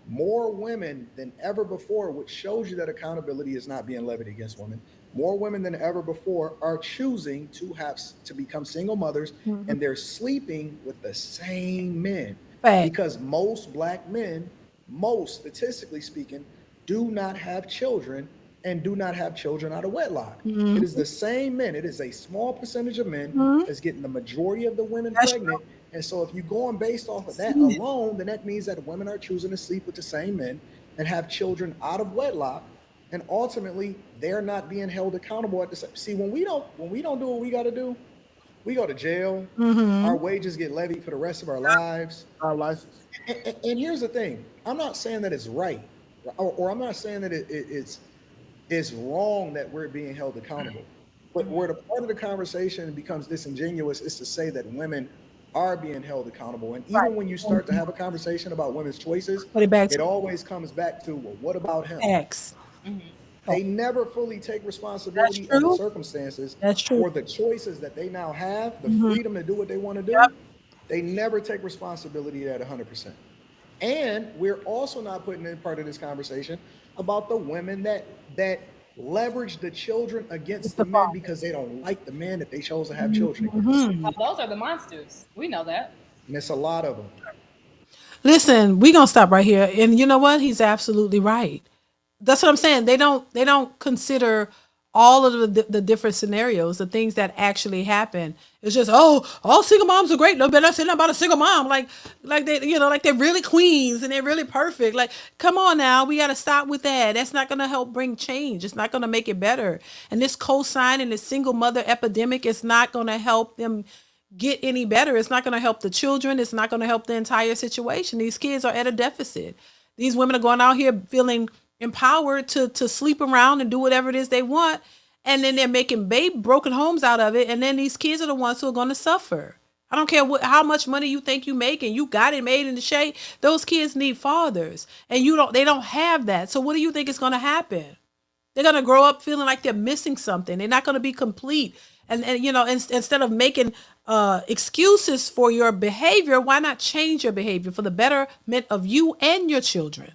S5: more women than ever before, which shows you that accountability is not being levied against women. More women than ever before are choosing to become single mothers, and they're sleeping with the same men
S1: Fact.
S5: because most black men, most statistically speaking, do not have children and do not have children out of wedlock. It is the same men. It is a small percentage of men that's getting the majority of the women
S1: That's
S5: pregnant. And so if you're going based off of that
S1: true.
S5: alone, then that means that women are choosing to sleep with the same men and have children out of wedlock. And ultimately, they're not being held accountable at the same. See, when we don't do what we got to do, we go to jail. Our wages get levied for the rest of our lives.
S6: Our license.
S5: And here's the thing: I'm not saying that it's right, or I'm not saying that it's wrong that we're being held accountable. But where the part of the conversation becomes disingenuous is to say that women are being held accountable. And even when you start to have a conversation about women's choices,
S1: Put it back
S5: it
S1: to
S5: always comes back to, well, what about him?
S1: X.
S5: They never fully take
S1: That's
S5: responsibility of the
S1: true.
S5: circumstances
S1: That's true.
S5: or the choices that they now have, the
S1: Mhm.
S5: freedom to do what they want to do.
S1: Yep.
S5: They never take responsibility at 100%. And we're also not putting in part of this conversation about the women that leverage the children
S1: It's
S5: against
S1: the
S5: the men
S1: father.
S5: because they don't like the man that they chose to have children against.
S1: Mhm.
S3: Those are the monsters. We know that.
S5: And it's a lot of them.
S1: Listen, we gonna stop right here. And you know what? He's absolutely right. That's what I'm saying. They don't consider all of the different scenarios, the things that actually happen. It's just, oh, all single moms are great. No, but I said nothing about a single mom. Like they, like they're really queens and they're really perfect. Like, come on now, we got to stop with that. That's not gonna help bring change. It's not gonna make it better. And this cosign and this single mother epidemic is not gonna help them get any better. It's not going to help the children. It's not going to help the entire situation. These kids are at a deficit. These women are going out here feeling empowered to sleep around and do whatever it is they want, and then they're making broken homes out of it. And then these kids are the ones who are going to suffer. I don't care how much money you think you make and you got it made in the shade. Those kids need fathers, and you don't. They don't have that. So what do you think is going to happen? They're gonna grow up feeling like they're missing something. They're not gonna be complete. And instead of making excuses for your behavior, why not change your behavior for the betterment of you and your children?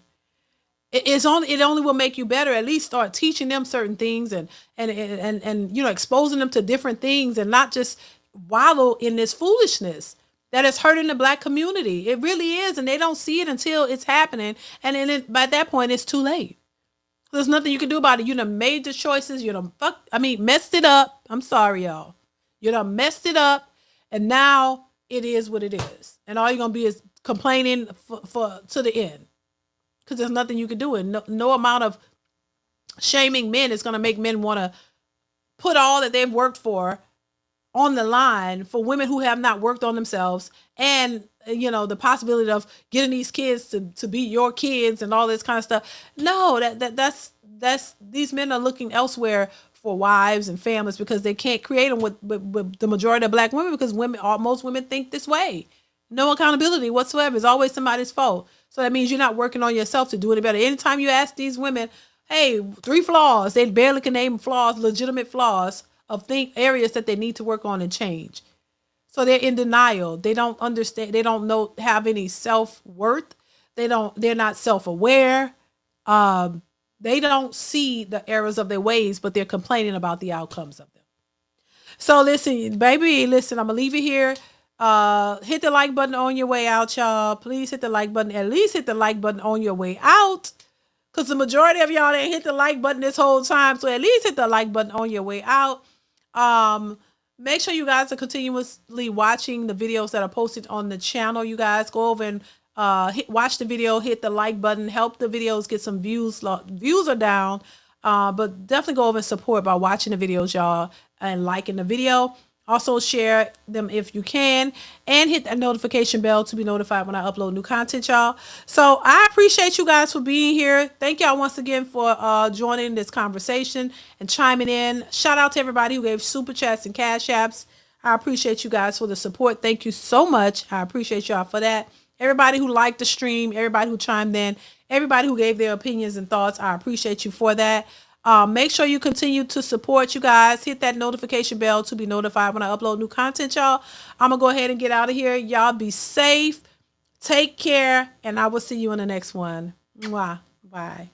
S1: It only will make you better. At least start teaching them certain things and exposing them to different things and not just wallow in this foolishness that is hurting the black community. It really is, and they don't see it until it's happening, and then by that point it's too late. There's nothing you can do about it. You done made the choices. You done messed it up. I'm sorry, y'all. You done messed it up, and now it is what it is. And all you're gonna be is complaining for to the end, because there's nothing you can do. And no amount of shaming men is gonna make men want to put all that they've worked for on the line for women who have not worked on themselves, and the possibility of getting these kids to be your kids and all this kind of stuff. No, that's these men are looking elsewhere for wives and families because they can't create them with the majority of black women because most women think this way. No accountability whatsoever. It's always somebody's fault. So that means you're not working on yourself to do it better. Anytime you ask these women, hey, 3 flaws, they barely can name flaws, legitimate flaws of areas that they need to work on and change. So they're in denial. They don't understand. They don't have any self-worth. They're not self-aware. They don't see the errors of their ways, but they're complaining about the outcomes of them. So listen, baby, listen, I'm gonna leave it here. Hit the like button on your way out, y'all. Please hit the like button. At least hit the like button on your way out. Because the majority of y'all ain't hit the like button this whole time. So at least hit the like button on your way out. Make sure you guys are continuously watching the videos that are posted on the channel. You guys go over and watch the video, hit the like button, help the videos get some views. Views are down, but definitely go over and support by watching the videos, y'all, and liking the video. Also share them if you can, and hit that notification bell to be notified when I upload new content, y'all. So I appreciate you guys for being here. Thank y'all once again for joining this conversation and chiming in. Shout out to everybody who gave super chats and cash apps. I appreciate you guys for the support. Thank you so much. I appreciate y'all for that. Everybody who liked the stream, everybody who chimed in, everybody who gave their opinions and thoughts, I appreciate you for that. Make sure you continue to support, you guys. Hit that notification bell to be notified when I upload new content, y'all. I'm going to go ahead and get out of here. Y'all be safe. Take care. And I will see you in the next one. Mwah. Bye.